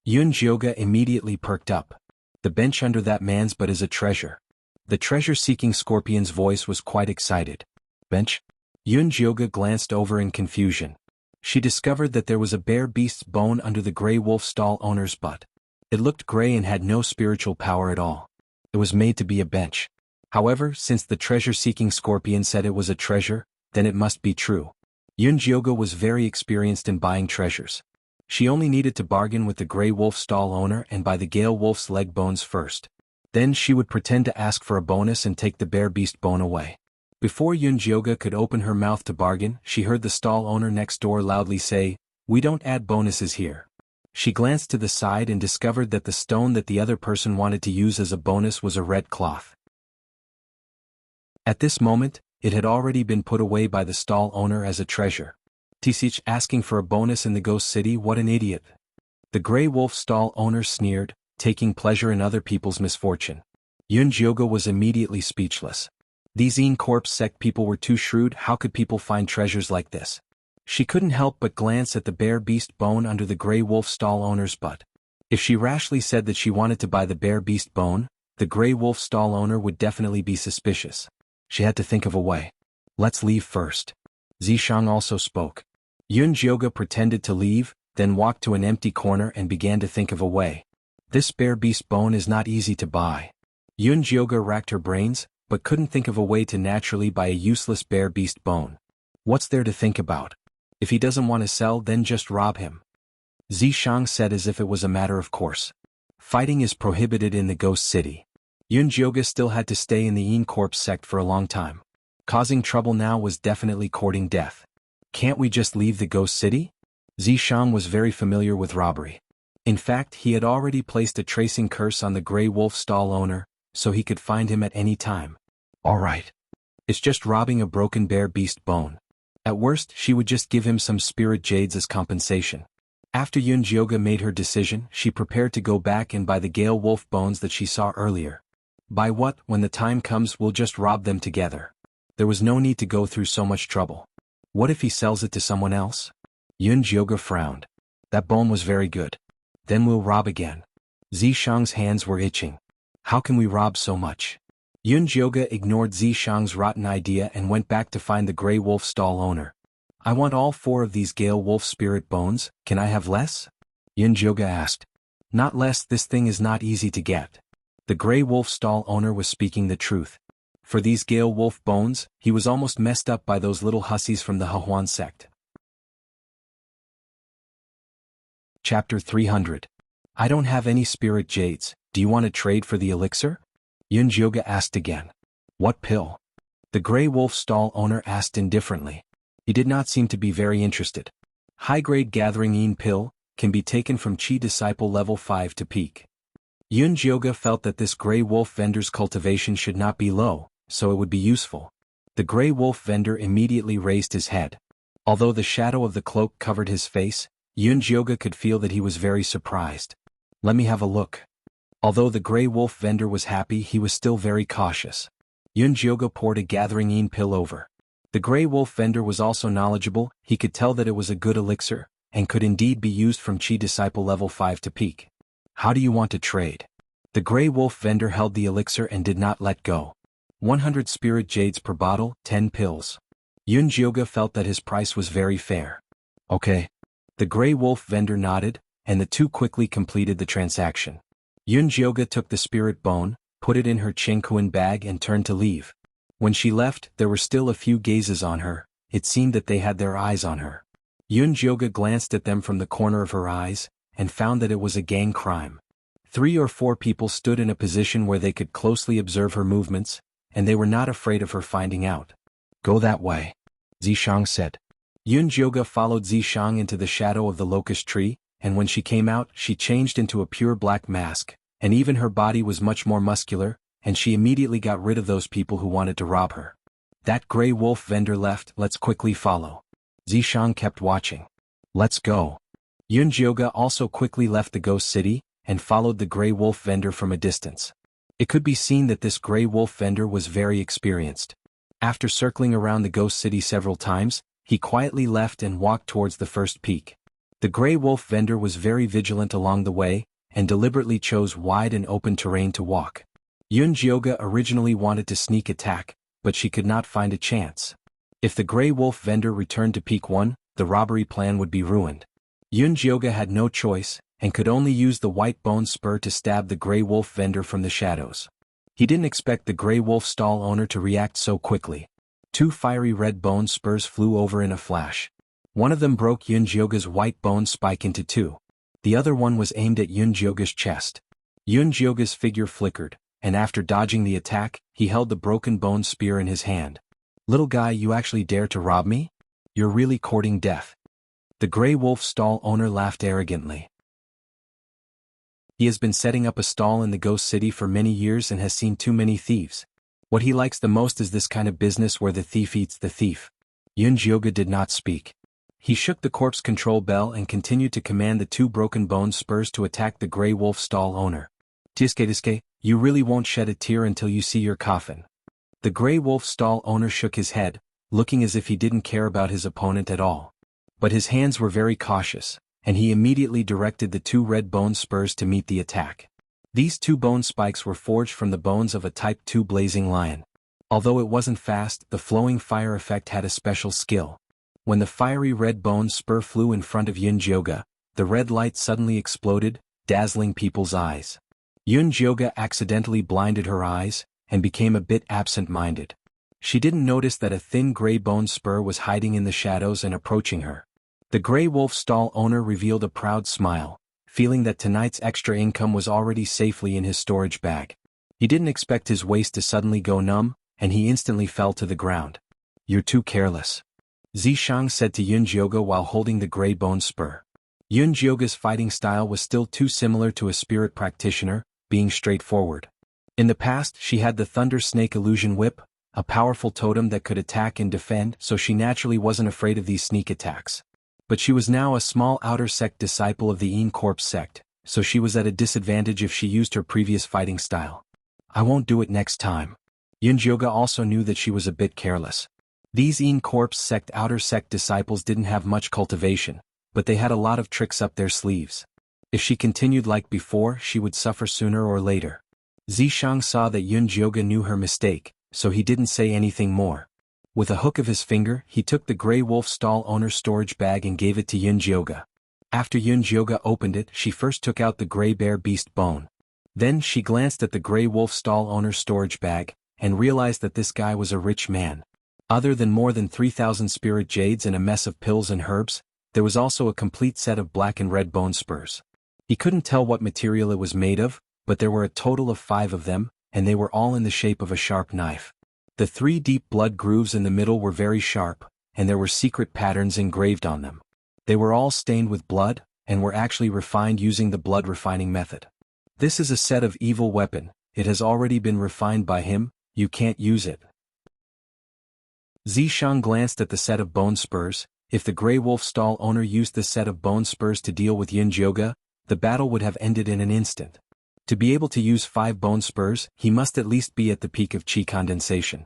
Yunjioga immediately perked up. "The bench under that man's butt is a treasure." The treasure-seeking scorpion's voice was quite excited. "Bench?" Yunjioga glanced over in confusion. She discovered that there was a bare beast's bone under the gray wolf stall owner's butt. It looked gray and had no spiritual power at all. It was made to be a bench. However, since the treasure-seeking scorpion said it was a treasure, then it must be true. Yunjioga was very experienced in buying treasures. She only needed to bargain with the gray wolf stall owner and buy the Gale wolf's leg bones first. Then she would pretend to ask for a bonus and take the bare beast bone away. Before Yunjioga could open her mouth to bargain, she heard the stall owner next door loudly say, "We don't add bonuses here." She glanced to the side and discovered that the stone that the other person wanted to use as a bonus was a red cloth. At this moment, it had already been put away by the stall owner as a treasure. Tisich asking for a bonus in the ghost city, what an idiot. The gray wolf stall owner sneered, taking pleasure in other people's misfortune. Yunjioga was immediately speechless. These Een Corpse sect people were too shrewd. How could people find treasures like this? She couldn't help but glance at the bare beast bone under the gray wolf stall owner's butt. If she rashly said that she wanted to buy the bare beast bone, the gray wolf stall owner would definitely be suspicious. She had to think of a way. "Let's leave first." Zishang also spoke. Yunjioga pretended to leave, then walked to an empty corner and began to think of a way. This bare beast bone is not easy to buy. Yunjioga racked her brains, but couldn't think of a way to naturally buy a useless bare beast bone. What's there to think about? If he doesn't want to sell, then just rob him. Zishang said as if it was a matter of course. Fighting is prohibited in the ghost city. Yunjioga still had to stay in the Een Corpse sect for a long time. Causing trouble now was definitely courting death. Can't we just leave the ghost city? Zishang was very familiar with robbery. In fact, he had already placed a tracing curse on the gray wolf stall owner, so he could find him at any time. Alright. It's just robbing a broken bare beast bone. At worst, she would just give him some spirit jades as compensation. After Yunjioga made her decision, she prepared to go back and buy the Gale wolf bones that she saw earlier. Buy what? When the time comes, we'll just rob them together. There was no need to go through so much trouble. What if he sells it to someone else? Yunjioga frowned. That bone was very good. Then we'll rob again. Zishang's hands were itching. How can we rob so much? Yunjioga ignored Zishang's rotten idea and went back to find the gray wolf stall owner. I want all 4 of these Gale wolf spirit bones, can I have less? Yunjioga asked. Not less, this thing is not easy to get. The gray wolf stall owner was speaking the truth. For these Gale wolf bones, he was almost messed up by those little hussies from the Hahuan sect. Chapter 300. I don't have any spirit jades, do you want to trade for the elixir? Yunjioga asked again. What pill? The Grey Wolf stall owner asked indifferently. He did not seem to be very interested. High-grade gathering Yin pill can be taken from Chi disciple level 5 to peak. Yun Jioga felt that this Grey Wolf vendor's cultivation should not be low, so it would be useful. The Grey Wolf vendor immediately raised his head. Although the shadow of the cloak covered his face, Yun Jioga could feel that he was very surprised. Let me have a look. Although the Grey Wolf vendor was happy, he was still very cautious. Yun Jioga poured a gathering Yin pill over. The Grey Wolf vendor was also knowledgeable. He could tell that it was a good elixir, and could indeed be used from Chi disciple level 5 to peak. How do you want to trade? The Grey Wolf vendor held the elixir and did not let go. 100 spirit jades per bottle, 10 pills. Yun Jioga felt that his price was very fair. Okay. The Grey Wolf vendor nodded, and the two quickly completed the transaction. Yun Jioga took the spirit bone, put it in her Qingquan bag and turned to leave. When she left, there were still a few gazes on her. It seemed that they had their eyes on her. Yun Jioga glanced at them from the corner of her eyes, and found that it was a gang crime. 3 or 4 people stood in a position where they could closely observe her movements, and they were not afraid of her finding out. Go that way, Zishang said. Yun Jioga followed Zishang into the shadow of the locust tree, and when she came out, she changed into a pure black mask, and even her body was much more muscular, and she immediately got rid of those people who wanted to rob her. That Grey Wolf vendor left. Let's quickly follow. Zishang kept watching. Let's go. Yun Jioga also quickly left the ghost city, and followed the Grey Wolf vendor from a distance. It could be seen that this Grey Wolf vendor was very experienced. After circling around the ghost city several times, he quietly left and walked towards the first peak. The Grey Wolf vendor was very vigilant along the way, and deliberately chose wide and open terrain to walk. Yun Jioga originally wanted to sneak attack, but she could not find a chance. If the Grey Wolf vendor returned to peak 1, the robbery plan would be ruined. Yun Jioga had no choice, and could only use the white bone spur to stab the Grey Wolf vendor from the shadows. He didn't expect the Grey Wolf stall owner to react so quickly. 2 fiery red bone spurs flew over in a flash. One of them broke Yun Jioga's white bone spike into 2. The other one was aimed at Yun Jioga's chest. Yun Jioga's figure flickered, and after dodging the attack, he held the broken bone spear in his hand. Little guy, you actually dare to rob me? You're really courting death. The Grey Wolf stall owner laughed arrogantly. He has been setting up a stall in the ghost city for many years and has seen too many thieves. What he likes the most is this kind of business where the thief eats the thief. Yun Jioga did not speak. He shook the corpse control bell and continued to command the 2 broken bone spurs to attack the Grey Wolf stall owner. Tiske, you really won't shed a tear until you see your coffin. The Grey Wolf stall owner shook his head, looking as if he didn't care about his opponent at all. But his hands were very cautious, and he immediately directed the 2 red bone spurs to meet the attack. These 2 bone spikes were forged from the bones of a Type 2 blazing lion. Although it wasn't fast, the flowing fire effect had a special skill. When the fiery red bone spur flew in front of Yun Jioga, the red light suddenly exploded, dazzling people's eyes. Yun Jioga accidentally blinded her eyes, and became a bit absent-minded. She didn't notice that a thin gray bone spur was hiding in the shadows and approaching her. The Grey Wolf stall owner revealed a proud smile, feeling that tonight's extra income was already safely in his storage bag. He didn't expect his waist to suddenly go numb, and he instantly fell to the ground. You're too careless, Zishang said to Yun Jioga while holding the gray bone spur. Yun Jioga's fighting style was still too similar to a spirit practitioner, being straightforward. In the past, she had the Thunder Snake Illusion Whip, a powerful totem that could attack and defend, so she naturally wasn't afraid of these sneak attacks. But she was now a small outer sect disciple of the Yin Corpse sect, so she was at a disadvantage if she used her previous fighting style. I won't do it next time. Yun Jioga also knew that she was a bit careless. These Yin Corpse sect outer sect disciples didn't have much cultivation, but they had a lot of tricks up their sleeves. If she continued like before, she would suffer sooner or later. Zishang saw that Yun Jioga knew her mistake, so he didn't say anything more. With a hook of his finger, he took the Grey Wolf stall owner's storage bag and gave it to Yun Jioga. After Yun Jioga opened it, she first took out the Grey Bear Beast bone. Then she glanced at the Grey Wolf stall owner's storage bag, and realized that this guy was a rich man. Other than more than 3,000 spirit jades and a mess of pills and herbs, there was also a complete set of black and red bone spurs. He couldn't tell what material it was made of, but there were a total of 5 of them, and they were all in the shape of a sharp knife. The 3 deep blood grooves in the middle were very sharp, and there were secret patterns engraved on them. They were all stained with blood, and were actually refined using the blood refining method. This is a set of evil weapon, it has already been refined by him, you can't use it. Zishang glanced at the set of bone spurs. If the Grey Wolf stall owner used the set of bone spurs to deal with Yunjioge, the battle would have ended in an instant. To be able to use 5 bone spurs, he must at least be at the peak of chi condensation.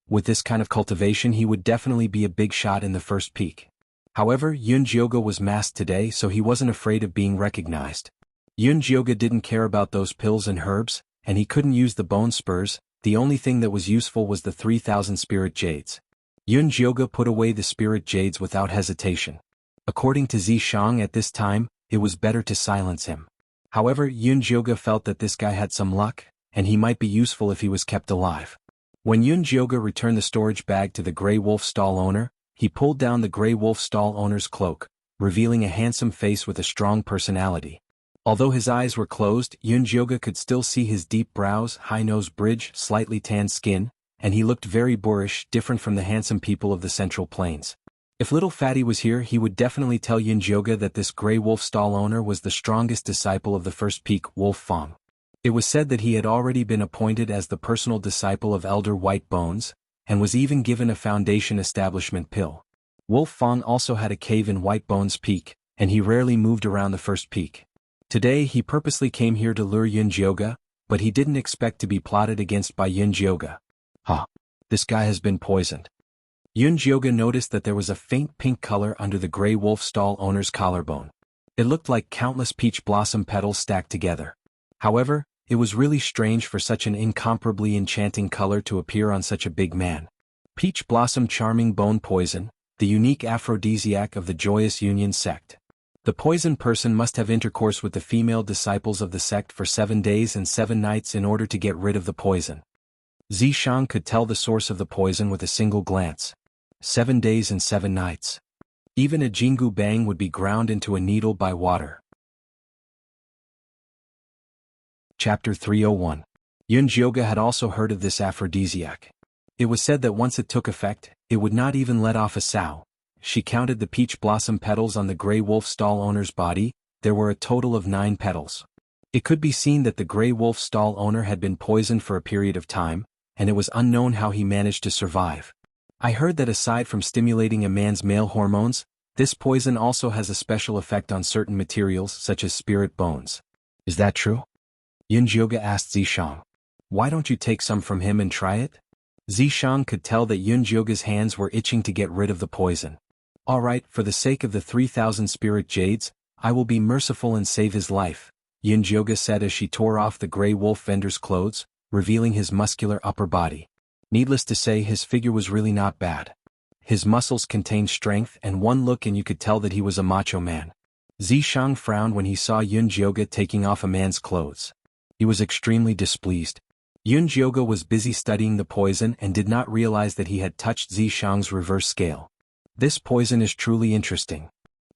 With this kind of cultivation he would definitely be a big shot in the first peak. However, Yunjioge was masked today, so he wasn't afraid of being recognized. Yunjioge didn't care about those pills and herbs, and he couldn't use the bone spurs. The only thing that was useful was the 3,000 spirit jades. Yunjioge put away the spirit jades without hesitation. According to Zishang at this time, it was better to silence him. However, Yunjioge felt that this guy had some luck, and he might be useful if he was kept alive. When Yunjioge returned the storage bag to the Grey Wolf stall owner, he pulled down the Grey Wolf stall owner's cloak, revealing a handsome face with a strong personality. Although his eyes were closed, Yunjioge could still see his deep brows, high nose bridge, slightly tanned skin, and he looked very boorish, different from the handsome people of the Central Plains. If little Fatty was here, he would definitely tell Yunjioge that this Grey Wolf stall owner was the strongest disciple of the first peak, Wolf Fang. It was said that he had already been appointed as the personal disciple of Elder White Bones, and was even given a foundation establishment pill. Wolf Fang also had a cave in White Bones Peak, and he rarely moved around the first peak. Today he purposely came here to lure Yunjioge, but he didn't expect to be plotted against by Yunjioge. This guy has been poisoned. Yunjioge noticed that there was a faint pink color under the Grey Wolf stall owner's collarbone. It looked like countless peach blossom petals stacked together. However, it was really strange for such an incomparably enchanting color to appear on such a big man. Peach blossom charming bone poison, the unique aphrodisiac of the Joyous Union sect. The poisoned person must have intercourse with the female disciples of the sect for 7 days and 7 nights in order to get rid of the poison. Zishang could tell the source of the poison with a single glance. 7 days and 7 nights. Even a Jingu Bang would be ground into a needle by water. Chapter 301. Yunjioge had also heard of this aphrodisiac. It was said that once it took effect, it would not even let off a sow. She counted the peach blossom petals on the Grey Wolf stall owner's body. There were a total of 9 petals. It could be seen that the Grey Wolf stall owner had been poisoned for a period of time, and it was unknown how he managed to survive. I heard that aside from stimulating a man's male hormones, this poison also has a special effect on certain materials such as spirit bones. Is that true? Yunjioge asked Zishang. Why don't you take some from him and try it? Zishang could tell that Yunjioge's hands were itching to get rid of the poison. Alright, for the sake of the 3,000 spirit jades, I will be merciful and save his life, Yunjioge said as she tore off the Grey Wolf vendor's clothes, revealing his muscular upper body. Needless to say, his figure was really not bad. His muscles contained strength, and one look and you could tell that he was a macho man. Zishang frowned when he saw Yunjioge taking off a man's clothes. He was extremely displeased. Yunjioge was busy studying the poison and did not realize that he had touched Zishang's reverse scale. This poison is truly interesting.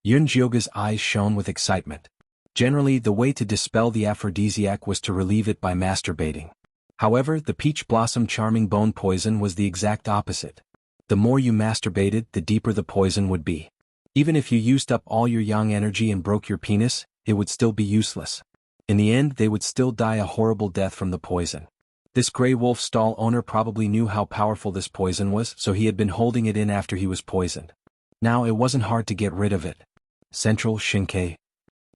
Yunjioge's eyes shone with excitement. Generally, the way to dispel the aphrodisiac was to relieve it by masturbating. However, the peach blossom charming bone poison was the exact opposite. The more you masturbated, the deeper the poison would be. Even if you used up all your yang energy and broke your penis, it would still be useless. In the end, they would still die a horrible death from the poison. This Grey Wolf stall owner probably knew how powerful this poison was, so he had been holding it in after he was poisoned. Now it wasn't hard to get rid of it. Central Shinkei.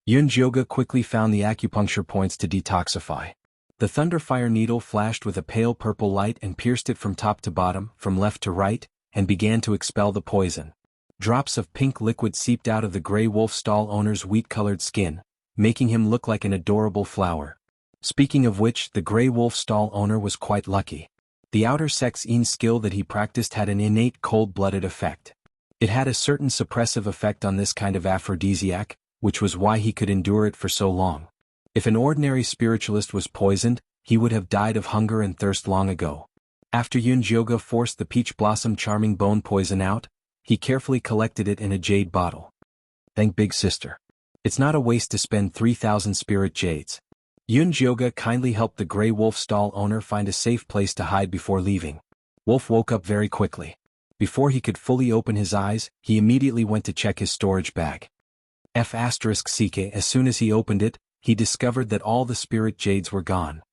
Yunjioge quickly found the acupuncture points to detoxify. The thunderfire needle flashed with a pale purple light and pierced it from top to bottom, from left to right, and began to expel the poison. Drops of pink liquid seeped out of the Grey Wolf stall owner's wheat-colored skin, making him look like an adorable flower. Speaking of which, the Grey Wolf stall owner was quite lucky. The outer sex-in skill that he practiced had an innate cold-blooded effect. It had a certain suppressive effect on this kind of aphrodisiac, which was why he could endure it for so long. If an ordinary spiritualist was poisoned, he would have died of hunger and thirst long ago. After Yunjioge forced the peach blossom charming bone poison out, he carefully collected it in a jade bottle. Thank Big Sister. It's not a waste to spend 3,000 spirit jades. Yunjioge kindly helped the Grey Wolf stall owner find a safe place to hide before leaving. Wolf woke up very quickly. Before he could fully open his eyes, he immediately went to check his storage bag. F***ck, as soon as he opened it, he discovered that all the spirit jades were gone.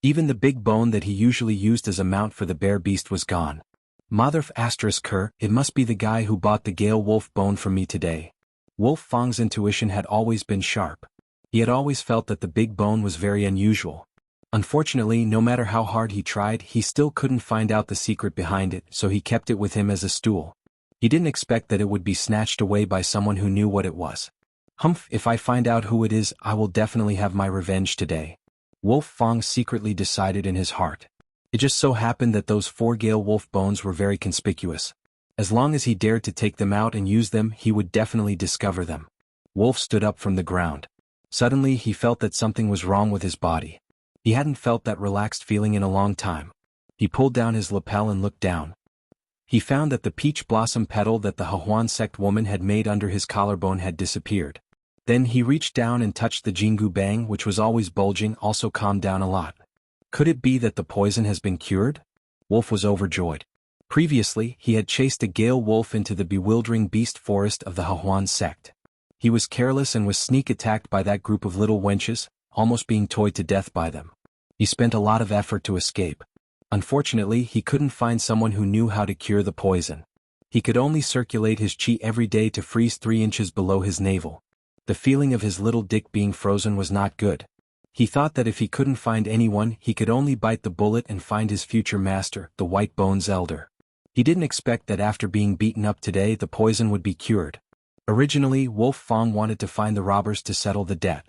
Even the big bone that he usually used as a mount for the bear beast was gone. Mother f***ker, it must be the guy who bought the Gale Wolf bone from me today. Wolf Fang's intuition had always been sharp. He had always felt that the big bone was very unusual. Unfortunately, no matter how hard he tried, he still couldn't find out the secret behind it, so he kept it with him as a stool. He didn't expect that it would be snatched away by someone who knew what it was. Humph, if I find out who it is, I will definitely have my revenge today. Wolf Fang secretly decided in his heart. It just so happened that those 4 Gale Wolf bones were very conspicuous. As long as he dared to take them out and use them, he would definitely discover them. Wolf stood up from the ground. Suddenly he felt that something was wrong with his body. He hadn't felt that relaxed feeling in a long time. He pulled down his lapel and looked down. He found that the peach blossom petal that the Hahuan sect woman had made under his collarbone had disappeared. Then he reached down and touched the Jingu Bang, which was always bulging, also calmed down a lot. Could it be that the poison has been cured? Wolf was overjoyed. Previously, he had chased a Gale Wolf into the bewildering beast forest of the Hahuan sect. He was careless and was sneak attacked by that group of little wenches, almost being toyed to death by them. He spent a lot of effort to escape. Unfortunately, he couldn't find someone who knew how to cure the poison. He could only circulate his chi every day to freeze 3 inches below his navel. The feeling of his little dick being frozen was not good. He thought that if he couldn't find anyone, he could only bite the bullet and find his future master, the White Bones Elder. He didn't expect that after being beaten up today the poison would be cured. Originally, Wolf Fang wanted to find the robbers to settle the debt.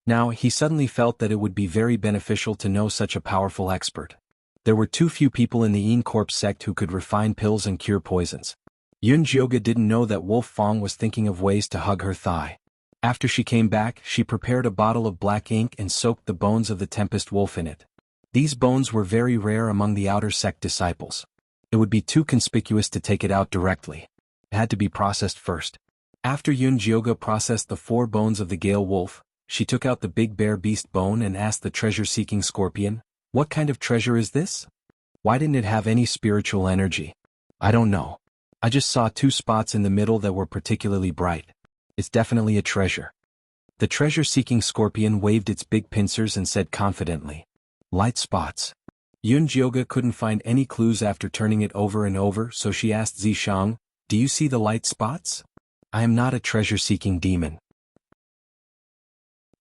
Now, he suddenly felt that it would be very beneficial to know such a powerful expert. There were too few people in the Yin Corp sect who could refine pills and cure poisons. Yun Jioga didn't know that Wolf Fang was thinking of ways to hug her thigh. After she came back, she prepared a bottle of black ink and soaked the bones of the Tempest Wolf in it. These bones were very rare among the outer sect disciples. It would be too conspicuous to take it out directly. It had to be processed first. After Yun Jioga processed the 4 bones of the Gale Wolf, she took out the big bear beast bone and asked the treasure-seeking scorpion, "What kind of treasure is this? Why didn't it have any spiritual energy?" "I don't know. I just saw 2 spots in the middle that were particularly bright. It's definitely a treasure." The treasure-seeking scorpion waved its big pincers and said confidently, "Light spots." Yun Jioga couldn't find any clues after turning it over and over, so she asked Zishang, "Do you see the light spots?" "I am not a treasure-seeking demon."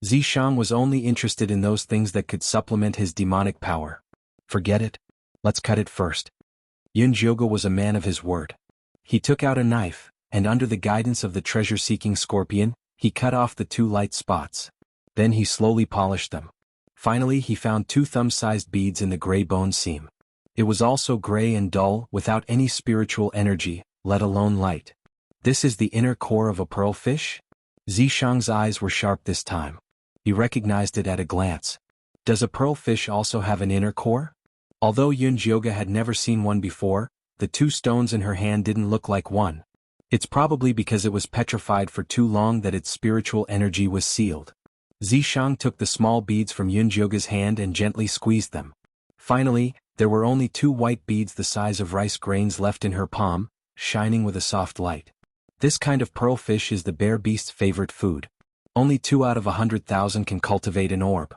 Zishang was only interested in those things that could supplement his demonic power. "Forget it. Let's cut it first." Yun Jioga was a man of his word. He took out a knife, and under the guidance of the treasure-seeking scorpion, he cut off the 2 light spots. Then he slowly polished them. Finally, he found 2 thumb-sized beads in the gray bone seam. It was also gray and dull, without any spiritual energy, let alone light. This is the inner core of a pearlfish? Zishang's eyes were sharp this time. He recognized it at a glance. Does a pearlfish also have an inner core? Although Yun Jioga had never seen one before, the 2 stones in her hand didn't look like one. It's probably because it was petrified for too long that its spiritual energy was sealed. Zishang took the small beads from Yun Jioga's hand and gently squeezed them. Finally, there were only 2 white beads the size of rice grains left in her palm, shining with a soft light. This kind of pearlfish is the bear beast's favorite food. Only 2 out of 100,000 can cultivate an orb.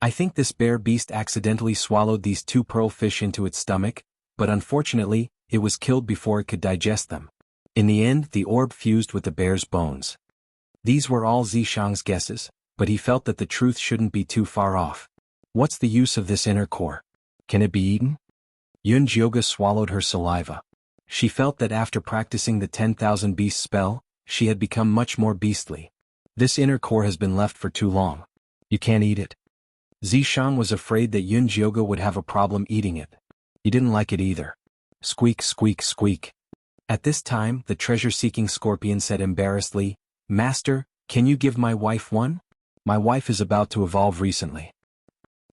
I think this bear beast accidentally swallowed these 2 pearlfish into its stomach, but unfortunately, it was killed before it could digest them. In the end, the orb fused with the bear's bones. These were all Zishang's guesses, but he felt that the truth shouldn't be too far off. What's the use of this inner core? Can it be eaten? Yun Jioga swallowed her saliva. She felt that after practicing the 10,000 beast spell, she had become much more beastly. This inner core has been left for too long. You can't eat it. Zishang was afraid that Yun Jioga would have a problem eating it. He didn't like it either. Squeak, squeak, squeak. At this time, the treasure-seeking scorpion said embarrassedly, "Master, can you give my wife one? My wife is about to evolve recently."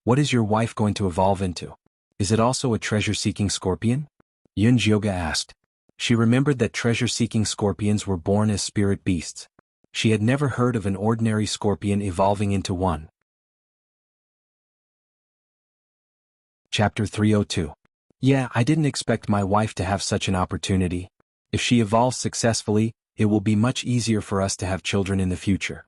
"What is your wife going to evolve into? Is it also a treasure-seeking scorpion?" Yun Jioga asked. She remembered that treasure-seeking scorpions were born as spirit beasts. She had never heard of an ordinary scorpion evolving into one. Chapter 302. Yeah, I didn't expect my wife to have such an opportunity. If she evolves successfully, it will be much easier for us to have children in the future.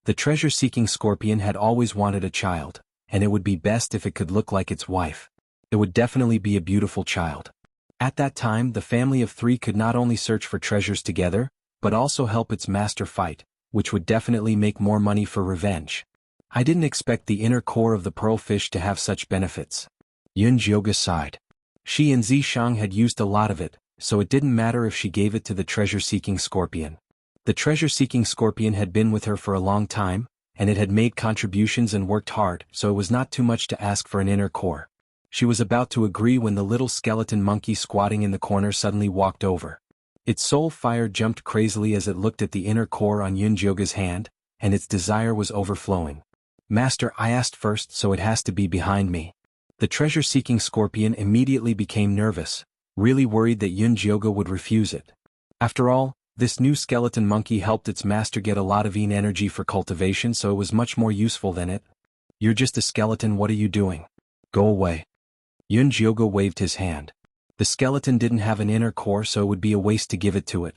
The treasure-seeking scorpion had always wanted a child, and it would be best if it could look like its wife. It would definitely be a beautiful child. At that time, the family of 3 could not only search for treasures together, but also help its master fight, which would definitely make more money for revenge. I didn't expect the inner core of the pearl fish to have such benefits. Yun Jioga sighed. She and Zishang had used a lot of it, so it didn't matter if she gave it to the treasure-seeking scorpion. The treasure-seeking scorpion had been with her for a long time, and it had made contributions and worked hard, so it was not too much to ask for an inner core. She was about to agree when the little skeleton monkey squatting in the corner suddenly walked over. Its soul fire jumped crazily as it looked at the inner core on Yun Jioga's hand, and its desire was overflowing. Master, I asked first, so it has to be behind me. The treasure-seeking scorpion immediately became nervous, really worried that Yun Jioga would refuse it. After all, this new skeleton monkey helped its master get a lot of yin energy for cultivation, so it was much more useful than it. You're just a skeleton, what are you doing? Go away. Yun Jioga waved his hand. The skeleton didn't have an inner core, so it would be a waste to give it to it.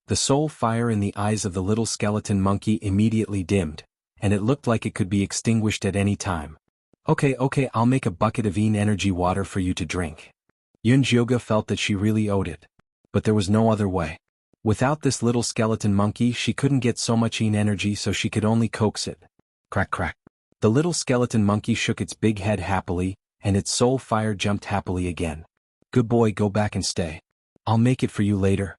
The soul fire in the eyes of the little skeleton monkey immediately dimmed, and it looked like it could be extinguished at any time. Okay, I'll make a bucket of yin energy water for you to drink. Yun Jioga felt that she really owed it. But there was no other way. Without this little skeleton monkey, she couldn't get so much yin energy, so she could only coax it. Crack crack. The little skeleton monkey shook its big head happily, and its soul fire jumped happily again. Good boy, go back and stay. I'll make it for you later.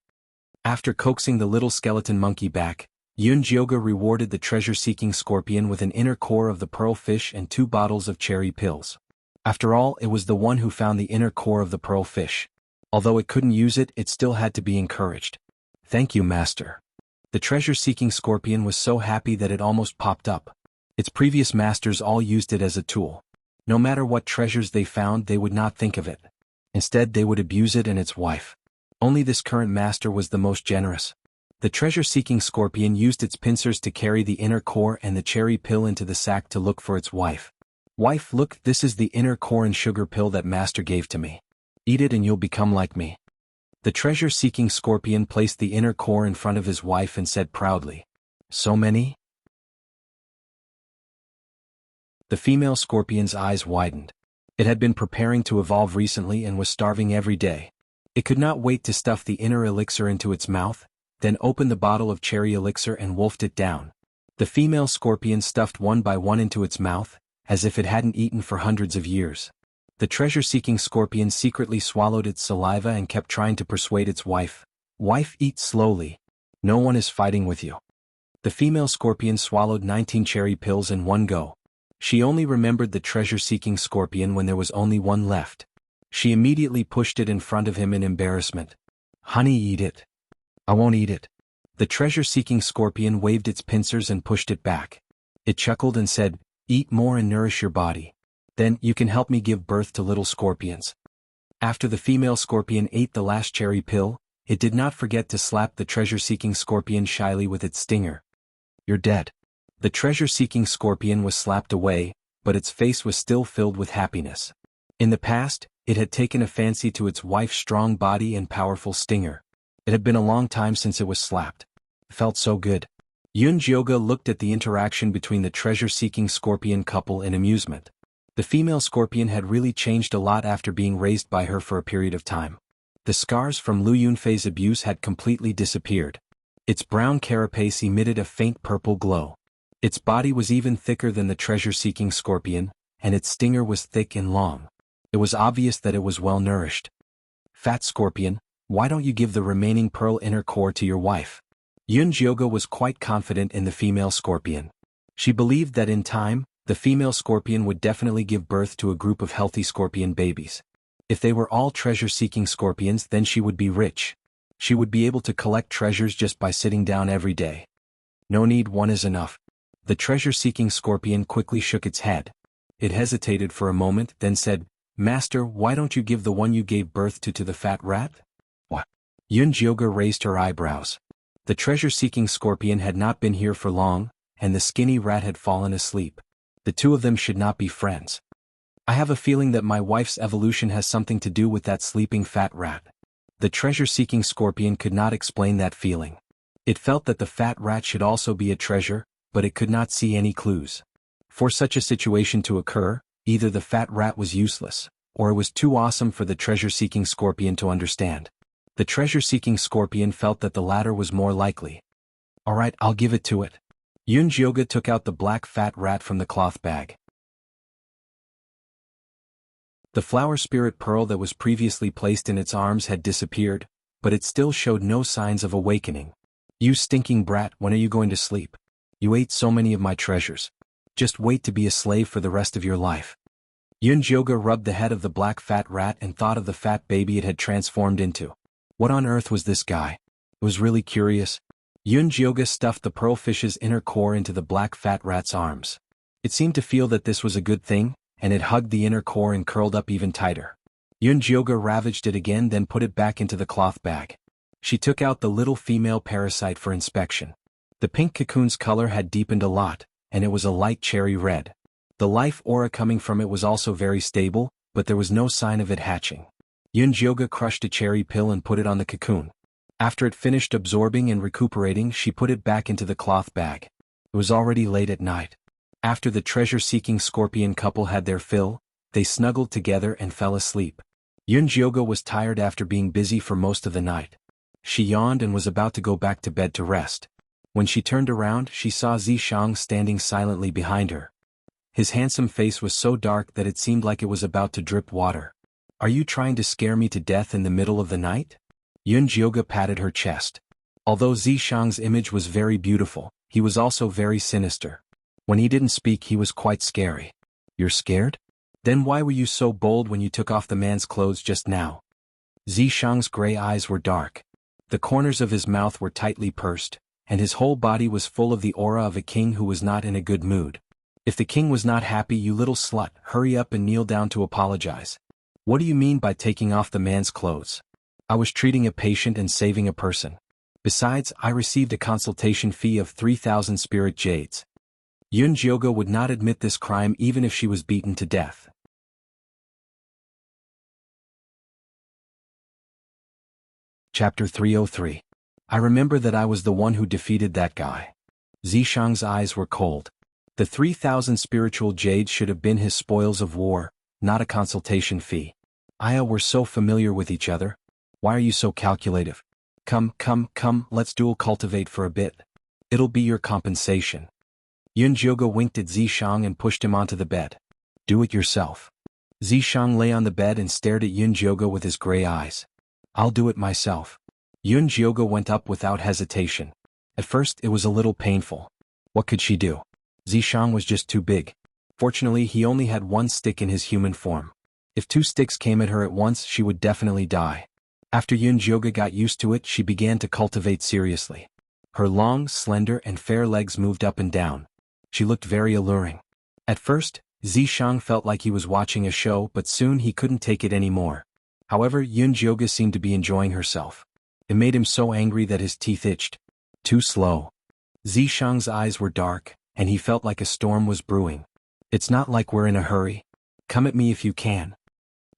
After coaxing the little skeleton monkey back, Yun Jioga rewarded the treasure-seeking scorpion with an inner core of the pearl fish and 2 bottles of cherry pills. After all, it was the one who found the inner core of the pearl fish. Although it couldn't use it, it still had to be encouraged. Thank you, master. The treasure-seeking scorpion was so happy that it almost popped up. Its previous masters all used it as a tool. No matter what treasures they found, they would not think of it. Instead, they would abuse it and its wife. Only this current master was the most generous. The treasure-seeking scorpion used its pincers to carry the inner core and the cherry pill into the sack to look for its wife. Wife, look, this is the inner core and sugar pill that master gave to me. Eat it and you'll become like me. The treasure-seeking scorpion placed the inner core in front of his wife and said proudly, "So many?" The female scorpion's eyes widened. It had been preparing to evolve recently and was starving every day. It could not wait to stuff the inner elixir into its mouth, then open the bottle of cherry elixir and wolfed it down. The female scorpion stuffed one by one into its mouth, as if it hadn't eaten for hundreds of years. The treasure-seeking scorpion secretly swallowed its saliva and kept trying to persuade its wife. Wife, eat slowly. No one is fighting with you. The female scorpion swallowed 19 cherry pills in one go. She only remembered the treasure-seeking scorpion when there was only one left. She immediately pushed it in front of him in embarrassment. Honey, eat it. I won't eat it. The treasure-seeking scorpion waved its pincers and pushed it back. It chuckled and said, eat more and nourish your body. Then, you can help me give birth to little scorpions. After the female scorpion ate the last cherry pill, it did not forget to slap the treasure-seeking scorpion shyly with its stinger. You're dead. The treasure-seeking scorpion was slapped away, but its face was still filled with happiness. In the past, it had taken a fancy to its wife's strong body and powerful stinger. It had been a long time since it was slapped. It felt so good. Yun Jioga looked at the interaction between the treasure-seeking scorpion couple in amusement. The female scorpion had really changed a lot after being raised by her for a period of time. The scars from Lu Yunfei's abuse had completely disappeared. Its brown carapace emitted a faint purple glow. Its body was even thicker than the treasure-seeking scorpion, and its stinger was thick and long. It was obvious that it was well-nourished. Fat scorpion, why don't you give the remaining pearl inner core to your wife? Yun Jioga was quite confident in the female scorpion. She believed that in time, the female scorpion would definitely give birth to a group of healthy scorpion babies. If they were all treasure-seeking scorpions, then she would be rich. She would be able to collect treasures just by sitting down every day. No need, one is enough. The treasure-seeking scorpion quickly shook its head. It hesitated for a moment, then said, Master, why don't you give the one you gave birth to the fat rat? What? Yun Jioga raised her eyebrows. The treasure-seeking scorpion had not been here for long, and the skinny rat had fallen asleep. The two of them should not be friends. I have a feeling that my wife's evolution has something to do with that sleeping fat rat. The treasure-seeking scorpion could not explain that feeling. It felt that the fat rat should also be a treasure, but it could not see any clues. For such a situation to occur, either the fat rat was useless, or it was too awesome for the treasure-seeking scorpion to understand. The treasure-seeking scorpion felt that the latter was more likely. Alright, I'll give it to it. Yunjioga took out the black fat rat from the cloth bag. The flower spirit pearl that was previously placed in its arms had disappeared, but it still showed no signs of awakening. You stinking brat, when are you going to sleep? You ate so many of my treasures. Just wait to be a slave for the rest of your life. Yunjioga rubbed the head of the black fat rat and thought of the fat baby it had transformed into. What on earth was this guy? It was really curious. Yunjioga stuffed the pearlfish's inner core into the black fat rat's arms. It seemed to feel that this was a good thing, and it hugged the inner core and curled up even tighter. Yunjioga ravaged it again, then put it back into the cloth bag. She took out the little female parasite for inspection. The pink cocoon's color had deepened a lot, and it was a light cherry red. The life aura coming from it was also very stable, but there was no sign of it hatching. Yunjioga crushed a cherry pill and put it on the cocoon. After it finished absorbing and recuperating, she put it back into the cloth bag. It was already late at night. After the treasure-seeking scorpion couple had their fill, they snuggled together and fell asleep. Yunjioga was tired after being busy for most of the night. She yawned and was about to go back to bed to rest. When she turned around, she saw Zishang standing silently behind her. His handsome face was so dark that it seemed like it was about to drip water. Are you trying to scare me to death in the middle of the night? Yunjioga patted her chest. Although Zishang's image was very beautiful, he was also very sinister. When he didn't speak, he was quite scary. You're scared? Then why were you so bold when you took off the man's clothes just now? Zishang's gray eyes were dark. The corners of his mouth were tightly pursed, and his whole body was full of the aura of a king who was not in a good mood. If the king was not happy, you little slut, hurry up and kneel down to apologize. What do you mean by taking off the man's clothes? I was treating a patient and saving a person. Besides, I received a consultation fee of 3,000 spirit jades. Yunjioga would not admit this crime even if she was beaten to death. Chapter 303. I remember that I was the one who defeated that guy. Zishang's eyes were cold. The 3,000 spiritual jades should have been his spoils of war, not a consultation fee. We're so familiar with each other. Why are you so calculative? Come, let's dual cultivate for a bit. It'll be your compensation. Yunjioga winked at Zishang and pushed him onto the bed. Do it yourself. Zishang lay on the bed and stared at Yunjioga with his gray eyes. I'll do it myself. Yunjioga went up without hesitation. At first it was a little painful. What could she do? Zishang was just too big. Fortunately, he only had one stick in his human form. If 2 sticks came at her at once, she would definitely die. After Yunjioga got used to it, she began to cultivate seriously. Her long, slender, and fair legs moved up and down. She looked very alluring. At first, Zishang felt like he was watching a show, but soon he couldn't take it anymore. However, Yunjioga seemed to be enjoying herself. It made him so angry that his teeth itched. Too slow. Zishang's eyes were dark, and he felt like a storm was brewing. It's not like we're in a hurry. Come at me if you can.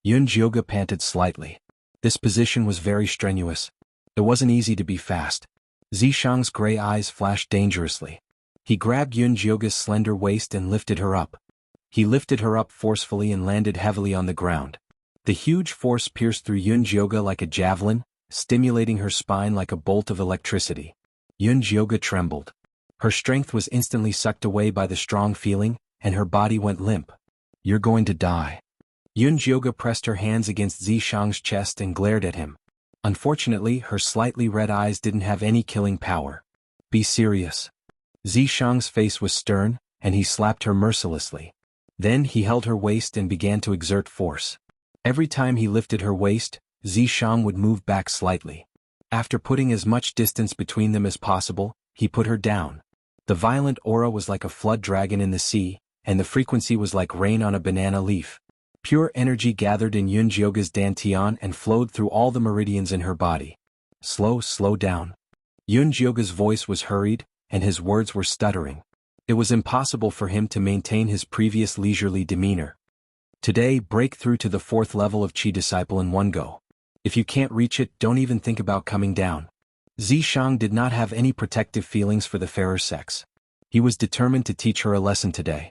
Yunjioga panted slightly. This position was very strenuous. It wasn't easy to be fast. Zishang's gray eyes flashed dangerously. He grabbed Yunjioga's slender waist and lifted her up. He lifted her up forcefully and landed heavily on the ground. The huge force pierced through Yunjioga like a javelin, stimulating her spine like a bolt of electricity. Yunjioga trembled. Her strength was instantly sucked away by the strong feeling, and her body went limp. You're going to die. Yunjioga pressed her hands against Zishang's chest and glared at him. Unfortunately, her slightly red eyes didn't have any killing power. Be serious. Zishang's face was stern, and he slapped her mercilessly. Then he held her waist and began to exert force. Every time he lifted her waist, Zishang would move back slightly. After putting as much distance between them as possible, he put her down. The violent aura was like a flood dragon in the sea, and the frequency was like rain on a banana leaf. Pure energy gathered in Yunjioga's dantian and flowed through all the meridians in her body. Slow down. Yunjioga's voice was hurried, and his words were stuttering. It was impossible for him to maintain his previous leisurely demeanor. Today, break through to the 4th level of Qi Disciple in one go. If you can't reach it, don't even think about coming down. Zishang did not have any protective feelings for the fairer sex. He was determined to teach her a lesson today.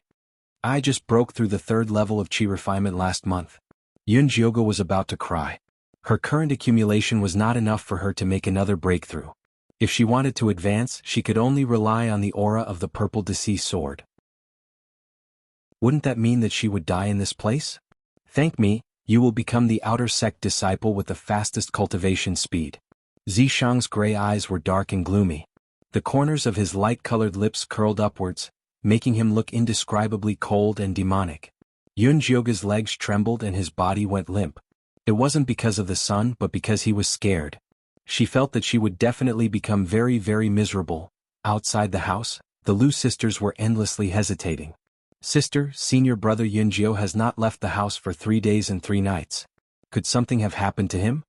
I just broke through the 3rd level of Qi refinement last month. Yun Jioge was about to cry. Her current accumulation was not enough for her to make another breakthrough. If she wanted to advance, she could only rely on the aura of the purple deceased sword. Wouldn't that mean that she would die in this place? Thank me, you will become the outer sect disciple with the fastest cultivation speed. Zishang's gray eyes were dark and gloomy. The corners of his light-colored lips curled upwards, making him look indescribably cold and demonic. Yun Jioge's legs trembled and his body went limp. It wasn't because of the sun but because he was scared. She felt that she would definitely become very, very miserable. Outside the house, the Lu sisters were endlessly hesitating. Sister, senior brother Yunjio has not left the house for 3 days and 3 nights. Could something have happened to him?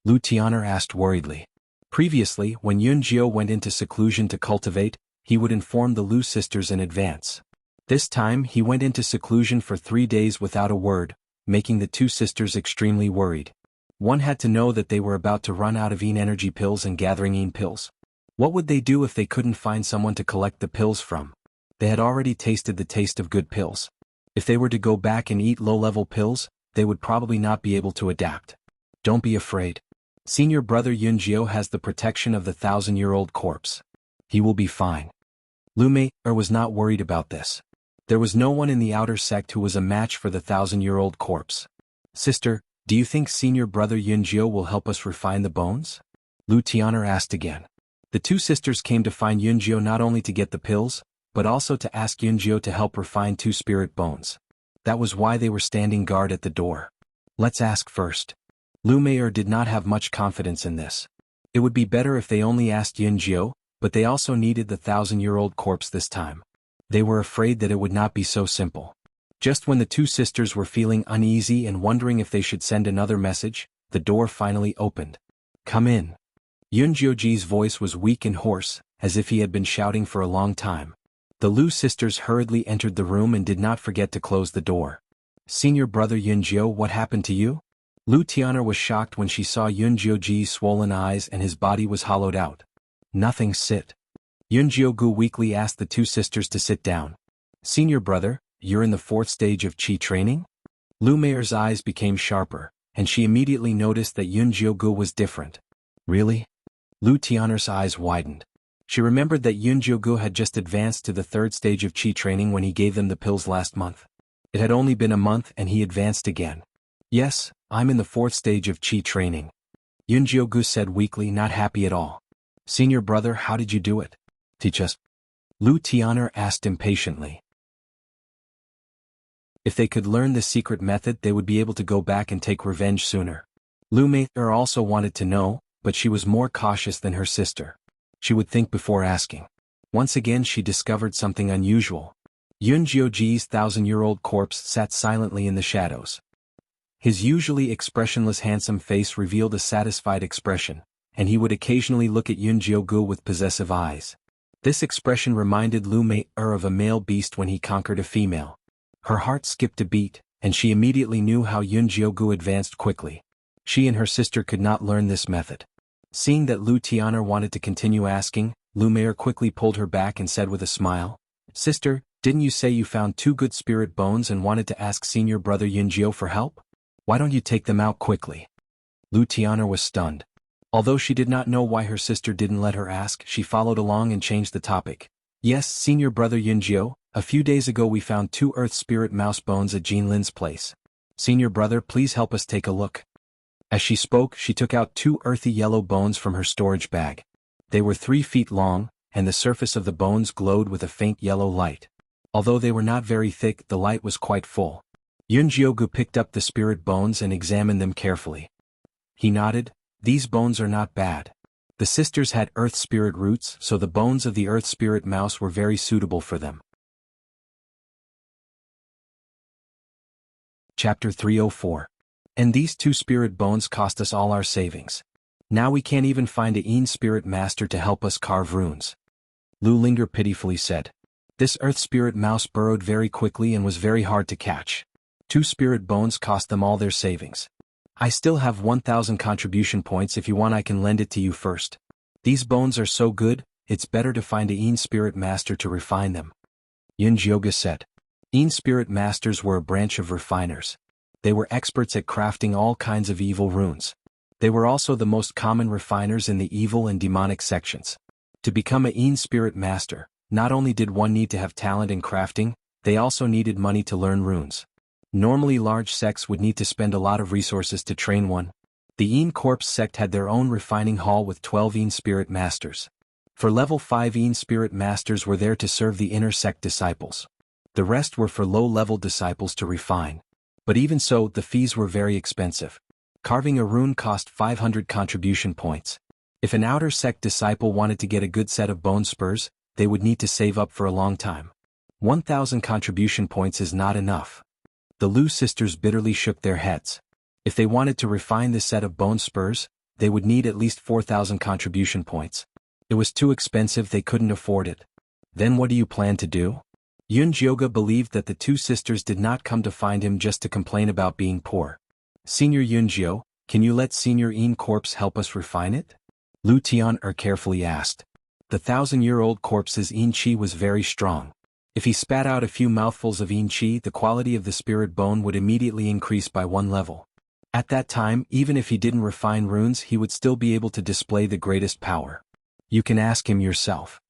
Lu Tian'er asked worriedly. Previously, when Yunjio went into seclusion to cultivate, he would inform the Lu sisters in advance. This time he went into seclusion for 3 days without a word, making the 2 sisters extremely worried. One had to know that they were about to run out of Yin energy pills and gathering Yin pills. What would they do if they couldn't find someone to collect the pills from? They had already tasted the taste of good pills. If they were to go back and eat low-level pills, they would probably not be able to adapt. Don't be afraid. Senior brother Yunjio has the protection of the 1,000-year-old corpse. He will be fine. Lu Mei-er was not worried about this. There was no one in the outer sect who was a match for the 1,000-year-old corpse. Sister, do you think senior brother Yunjio will help us refine the bones? Lu Tian'er asked again. The 2 sisters came to find Yunjio not only to get the pills, but also to ask Yunjio to help refine 2 spirit bones. That was why they were standing guard at the door. Let's ask first. Lu Mei-er did not have much confidence in this. It would be better if they only asked Yunjio, but they also needed the 1,000-year-old corpse this time. They were afraid that it would not be so simple. Just when the 2 sisters were feeling uneasy and wondering if they should send another message, the door finally opened. Come in. Yunjioji's voice was weak and hoarse, as if he had been shouting for a long time. The Lu sisters hurriedly entered the room and did not forget to close the door. Senior brother Yunjio, what happened to you? Lu Tian'er was shocked when she saw Yunjioji's swollen eyes and his body was hollowed out. Nothing, sit. Yunjiogu weakly asked the 2 sisters to sit down. Senior brother, you're in the 4th stage of Qi training? Lu Mei-er's eyes became sharper, and she immediately noticed that Yunjiogu was different. Really? Lu Tian'er's eyes widened. She remembered that Yunjiogu had just advanced to the 3rd stage of Qi training when he gave them the pills last month. It had only been a month and he advanced again. Yes, I'm in the 4th stage of Qi training. Yunjiogu said weakly, not happy at all. Senior brother, how did you do it? Teach us. Lu Tian'er asked impatiently. If they could learn the secret method, they would be able to go back and take revenge sooner. Lu Mei-er also wanted to know, but she was more cautious than her sister. She would think before asking. Once again she discovered something unusual. Yunjioji's 1,000-year-old corpse sat silently in the shadows. His usually expressionless handsome face revealed a satisfied expression, and he would occasionally look at Yunjiogu with possessive eyes. This expression reminded Lu Mei-er of a male beast when he conquered a female. Her heart skipped a beat, and she immediately knew how Yunjiogu advanced quickly. She and her sister could not learn this method. Seeing that Lu Tian'er wanted to continue asking, Lu Mei-er quickly pulled her back and said with a smile, Sister, didn't you say you found 2 good spirit bones and wanted to ask senior brother Yunjio for help? Why don't you take them out quickly? Lu Tian'er was stunned. Although she did not know why her sister didn't let her ask, she followed along and changed the topic. Yes, senior brother Yunjio, a few days ago we found 2 earth spirit mouse bones at Jean Lin's place. Senior brother, please help us take a look. As she spoke, she took out 2 earthy yellow bones from her storage bag. They were 3 feet long, and the surface of the bones glowed with a faint yellow light. Although they were not very thick, the light was quite full. Yunjiogu picked up the spirit bones and examined them carefully. He nodded. These bones are not bad. The sisters had earth spirit roots, so the bones of the earth spirit mouse were very suitable for them. Chapter 304. And these 2 spirit bones cost us all our savings. Now we can't even find a Yin spirit master to help us carve runes. Lu Linger pitifully said. This earth spirit mouse burrowed very quickly and was very hard to catch. 2 spirit bones cost them all their savings. I still have 1,000 contribution points. If you want I can lend it to you first. These bones are so good, it's better to find a Een spirit master to refine them. Yunjioga said. Een spirit masters were a branch of refiners. They were experts at crafting all kinds of evil runes. They were also the most common refiners in the evil and demonic sections. To become a Een spirit master, not only did one need to have talent in crafting, they also needed money to learn runes. Normally large sects would need to spend a lot of resources to train one. The Een Corpse sect had their own refining hall with 12 Een spirit masters. For level 5 Een spirit masters were there to serve the inner sect disciples. The rest were for low-level disciples to refine. But even so, the fees were very expensive. Carving a rune cost 500 contribution points. If an outer sect disciple wanted to get a good set of bone spurs, they would need to save up for a long time. 1,000 contribution points is not enough. The Lu sisters bitterly shook their heads. If they wanted to refine this set of bone spurs, they would need at least 4,000 contribution points. It was too expensive, they couldn't afford it. Then what do you plan to do? Yunjioga believed that the 2 sisters did not come to find him just to complain about being poor. Senior Yunjio, can you let Senior Een Corpse help us refine it? Lu Tian'er carefully asked. The 1,000-year-old corpse's Een Qi was very strong. If he spat out a few mouthfuls of Een Qi, the quality of the spirit bone would immediately increase by 1 level. At that time, even if he didn't refine runes, he would still be able to display the greatest power. You can ask him yourself.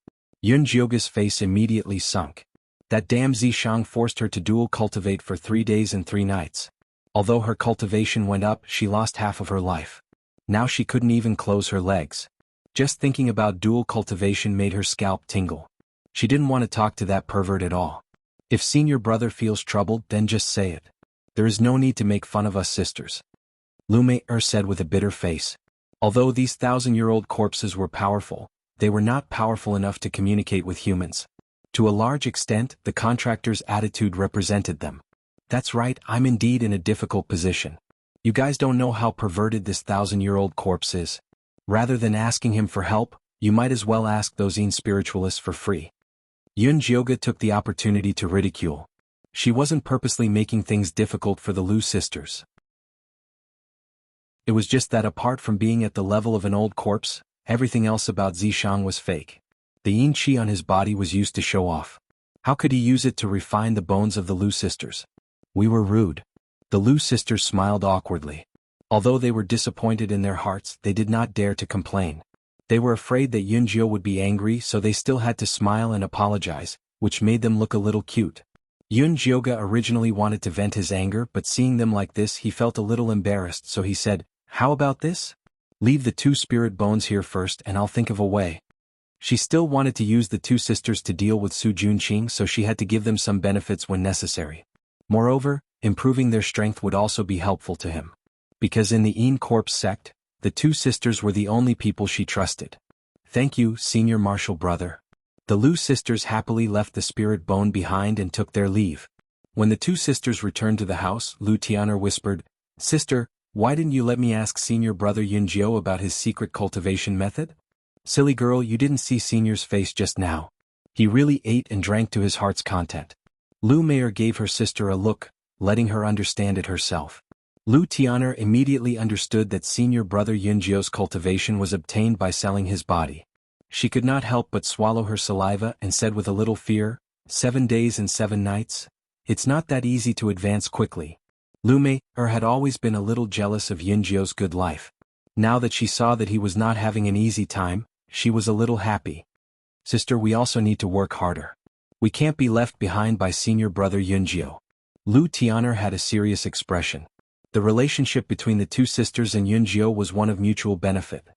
Yunjioga's face immediately sunk. That damn Zishang forced her to dual cultivate for 3 days and 3 nights. Although her cultivation went up, she lost half of her life. Now she couldn't even close her legs. Just thinking about dual cultivation made her scalp tingle. She didn't want to talk to that pervert at all. If senior brother feels troubled, then just say it. There is no need to make fun of us sisters. Lu Mei said with a bitter face. Although these 1,000-year-old corpses were powerful, they were not powerful enough to communicate with humans. To a large extent, the contractor's attitude represented them. That's right, I'm indeed in a difficult position. You guys don't know how perverted this 1,000-year-old corpse is. Rather than asking him for help, you might as well ask those Een spiritualists for free. Yunjioga took the opportunity to ridicule. She wasn't purposely making things difficult for the Lu sisters. It was just that apart from being at the level of an old corpse, everything else about Zishang was fake. The Een Qi on his body was used to show off. How could he use it to refine the bones of the Lu sisters? We were rude. The Lu sisters smiled awkwardly. Although they were disappointed in their hearts, they did not dare to complain. They were afraid that Yunjio would be angry, so they still had to smile and apologize, which made them look a little cute. Yunjioga originally wanted to vent his anger, but seeing them like this he felt a little embarrassed, so he said, "How about this? Leave the 2 spirit bones here first and I'll think of a way." She still wanted to use the 2 sisters to deal with Su Junqing, so she had to give them some benefits when necessary. Moreover, improving their strength would also be helpful to him. Because in the Een Corpse sect, the 2 sisters were the only people she trusted. Thank you, senior martial brother. The Lu sisters happily left the spirit bone behind and took their leave. When the 2 sisters returned to the house, Lu Tian'er whispered, "Sister, why didn't you let me ask senior brother Yunjio about his secret cultivation method?" "Silly girl, you didn't see senior's face just now. He really ate and drank to his heart's content." Lu Mei gave her sister a look, letting her understand it herself. Lu Tian'er immediately understood that senior brother Yunjio's cultivation was obtained by selling his body. She could not help but swallow her saliva and said with a little fear, 7 days and 7 nights? It's not that easy to advance quickly. Lu Mei had always been a little jealous of Yunjio's good life. Now that she saw that he was not having an easy time, she was a little happy. "Sister, we also need to work harder. We can't be left behind by senior brother Yunjio." Lu Tian'er had a serious expression. The relationship between the 2 sisters and Yunjio was one of mutual benefit.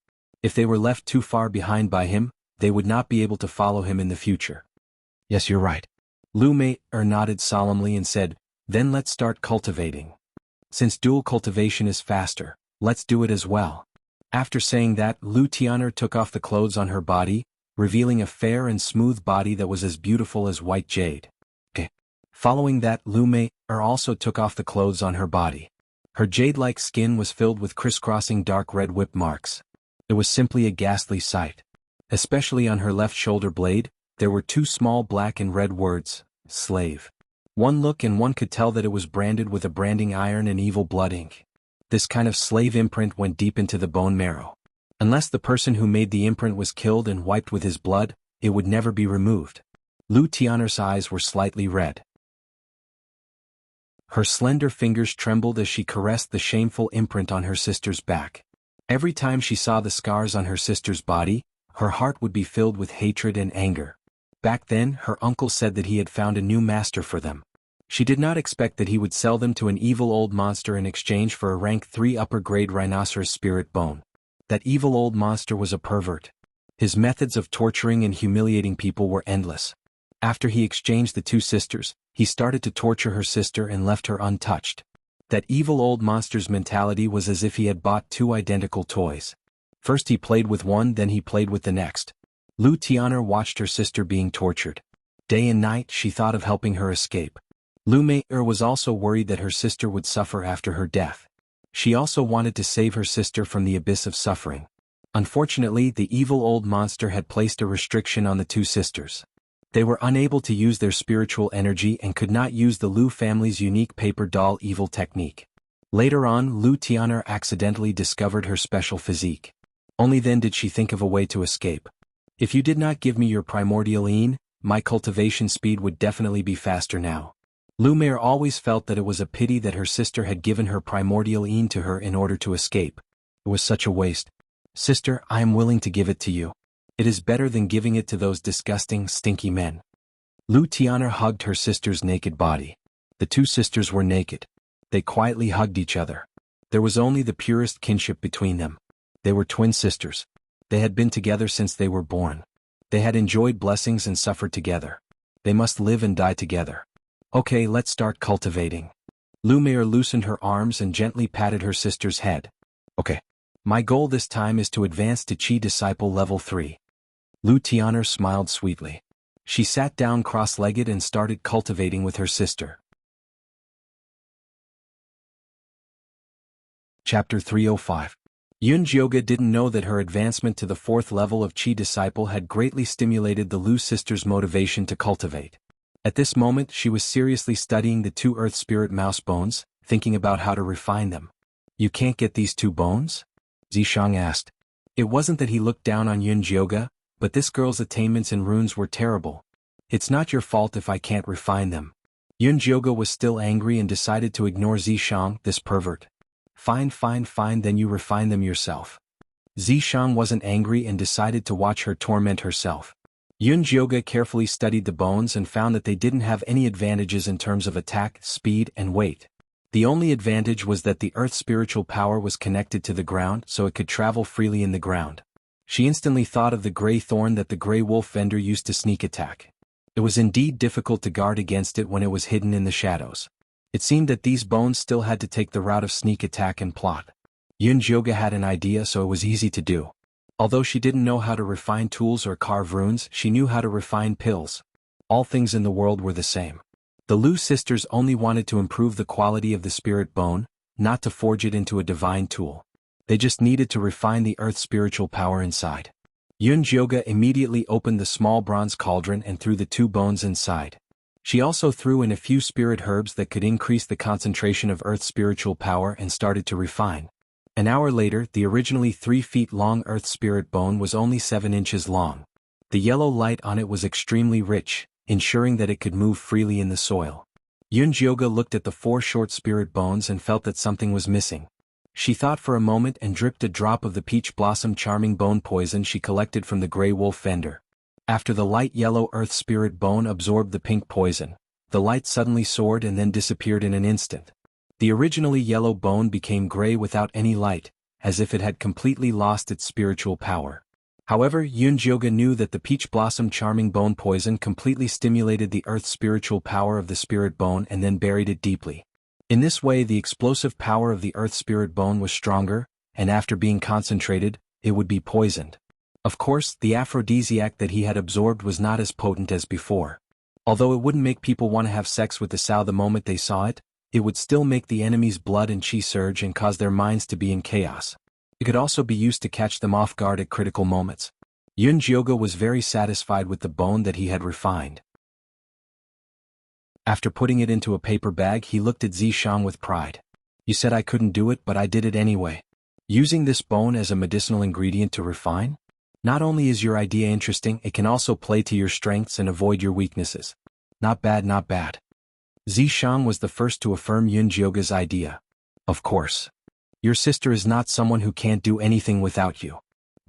If they were left too far behind by him, they would not be able to follow him in the future. "Yes, you're right." Lu Mei nodded solemnly and said, "Then let's start cultivating. Since dual cultivation is faster, let's do it as well." After saying that, Lu Tian'er took off the clothes on her body, revealing a fair and smooth body that was as beautiful as white jade. Following that, Lu Mei also took off the clothes on her body. Her jade-like skin was filled with crisscrossing dark red whip marks. It was simply a ghastly sight. Especially on her left shoulder blade, there were 2 small black and red words, "Slave." One look and one could tell that it was branded with a branding iron and evil blood ink. This kind of slave imprint went deep into the bone marrow. Unless the person who made the imprint was killed and wiped with his blood, it would never be removed. Lu Tian'er's eyes were slightly red. Her slender fingers trembled as she caressed the shameful imprint on her sister's back. Every time she saw the scars on her sister's body, her heart would be filled with hatred and anger. Back then, her uncle said that he had found a new master for them. She did not expect that he would sell them to an evil old monster in exchange for a rank 3 upper-grade rhinoceros spirit bone. That evil old monster was a pervert. His methods of torturing and humiliating people were endless. After he exchanged the two sisters, he started to torture her sister and left her untouched. That evil old monster's mentality was as if he had bought two identical toys. First he played with one, then he played with the next. Lu Tian'er watched her sister being tortured. Day and night she thought of helping her escape. Lu Mei-er was also worried that her sister would suffer after her death. She also wanted to save her sister from the abyss of suffering. Unfortunately, the evil old monster had placed a restriction on the two sisters. They were unable to use their spiritual energy and could not use the Lu family's unique paper doll evil technique. Later on, Lu Tian'er accidentally discovered her special physique. Only then did she think of a way to escape. If you did not give me your primordial yin, my cultivation speed would definitely be faster now. Lu Mei always felt that it was a pity that her sister had given her primordial yin to her in order to escape. It was such a waste. Sister, I am willing to give it to you. It is better than giving it to those disgusting, stinky men. Lu Tian'er hugged her sister's naked body. The two sisters were naked. They quietly hugged each other. There was only the purest kinship between them. They were twin sisters. They had been together since they were born. They had enjoyed blessings and suffered together. They must live and die together. Okay, let's start cultivating. Lu Mei loosened her arms and gently patted her sister's head. Okay. My goal this time is to advance to Qi Disciple Level 3. Lu Tian'er smiled sweetly. She sat down cross-legged and started cultivating with her sister. Chapter 305. Yun Jioga didn't know that her advancement to the 4th level of Qi Disciple had greatly stimulated the Lu sisters' motivation to cultivate. At this moment she was seriously studying the two Earth Spirit mouse bones, thinking about how to refine them. You can't get these two bones? Zishang asked. It wasn't that he looked down on Yun Jioga, but this girl's attainments in runes were terrible. It's not your fault if I can't refine them. Yun Jioga was still angry and decided to ignore Zishang, this pervert. Fine, then you refine them yourself. Zishang wasn't angry and decided to watch her torment herself. Yun Jioga carefully studied the bones and found that they didn't have any advantages in terms of attack, speed, and weight. The only advantage was that the Earth's spiritual power was connected to the ground so it could travel freely in the ground. She instantly thought of the gray thorn that the gray wolf vendor used to sneak attack. It was indeed difficult to guard against it when it was hidden in the shadows. It seemed that these bones still had to take the route of sneak attack and plot. Yun Jioga had an idea, so it was easy to do. Although she didn't know how to refine tools or carve runes, she knew how to refine pills. All things in the world were the same. The Lu sisters only wanted to improve the quality of the spirit bone, not to forge it into a divine tool. They just needed to refine the Earth's spiritual power inside. Yun Jioga immediately opened the small bronze cauldron and threw the two bones inside. She also threw in a few spirit herbs that could increase the concentration of Earth's spiritual power and started to refine. An hour later, the originally 3 feet long Earth spirit bone was only 7 inches long. The yellow light on it was extremely rich, ensuring that it could move freely in the soil. Yun Jioga looked at the 4 short spirit bones and felt that something was missing. She thought for a moment and dripped a drop of the peach blossom charming bone poison she collected from the gray wolf vendor. After the light yellow Earth spirit bone absorbed the pink poison, the light suddenly soared and then disappeared in an instant. The originally yellow bone became gray without any light, as if it had completely lost its spiritual power. However, Yun Jioga knew that the peach blossom charming bone poison completely stimulated the Earth's spiritual power of the spirit bone and then buried it deeply. In this way, the explosive power of the Earth spirit bone was stronger, and after being concentrated, it would be poisoned. Of course, the aphrodisiac that he had absorbed was not as potent as before. Although it wouldn't make people want to have sex with the sow the moment they saw it, it would still make the enemy's blood and chi surge and cause their minds to be in chaos. It could also be used to catch them off guard at critical moments. Yun Jioga was very satisfied with the bone that he had refined. After putting it into a paper bag, he looked at Zishang with pride. You said I couldn't do it, but I did it anyway. Using this bone as a medicinal ingredient to refine? Not only is your idea interesting, it can also play to your strengths and avoid your weaknesses. Not bad, not bad. Zishang was the first to affirm Yunjioga's idea. Of course. Your sister is not someone who can't do anything without you.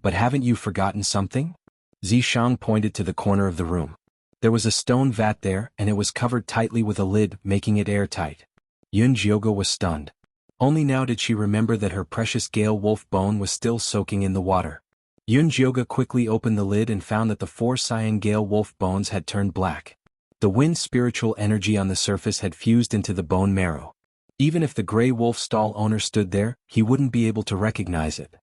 But haven't you forgotten something? Zishang pointed to the corner of the room. There was a stone vat there, and it was covered tightly with a lid, making it airtight. Yunjioga was stunned. Only now did she remember that her precious Gale Wolf bone was still soaking in the water. Yunjioga quickly opened the lid and found that the 4 cyan Gale Wolf bones had turned black. The wind's spiritual energy on the surface had fused into the bone marrow. Even if the Grey Wolf stall owner stood there, he wouldn't be able to recognize it.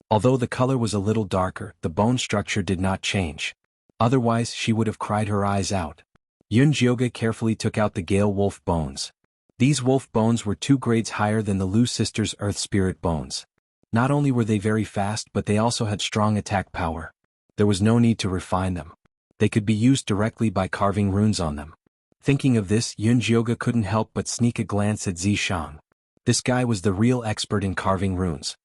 Although the color was a little darker, the bone structure did not change. Otherwise, she would have cried her eyes out. Yunjioga carefully took out the Gale Wolf bones. These wolf bones were 2 grades higher than the Lu sisters' Earth Spirit bones. Not only were they very fast, but they also had strong attack power. There was no need to refine them. They could be used directly by carving runes on them. Thinking of this, Yunjioga couldn't help but sneak a glance at Zishang. This guy was the real expert in carving runes.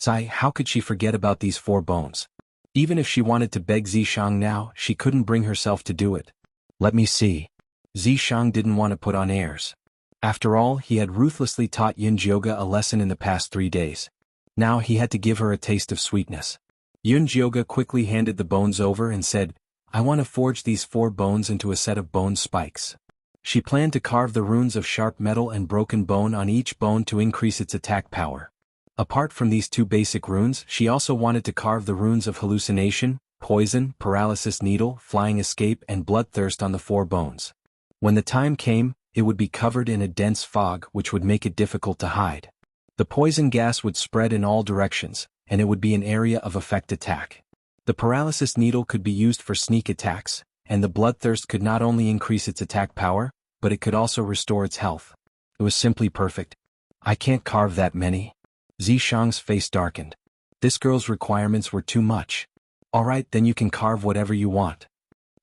How could she forget about these 4 bones? Even if she wanted to beg Zishang now, she couldn't bring herself to do it. Let me see. Zishang didn't want to put on airs. After all, he had ruthlessly taught Yunjioga a lesson in the past 3 days. Now he had to give her a taste of sweetness. Yunjioga quickly handed the bones over and said, I want to forge these 4 bones into a set of bone spikes. She planned to carve the runes of sharp metal and broken bone on each bone to increase its attack power. Apart from these 2 basic runes, she also wanted to carve the runes of hallucination, poison, paralysis needle, flying escape and bloodthirst on the 4 bones. When the time came, it would be covered in a dense fog which would make it difficult to hide. The poison gas would spread in all directions, and it would be an area of effect attack. The paralysis needle could be used for sneak attacks, and the bloodthirst could not only increase its attack power, but it could also restore its health. It was simply perfect. I can't carve that many. Zishang's face darkened. This girl's requirements were too much. Alright, then you can carve whatever you want.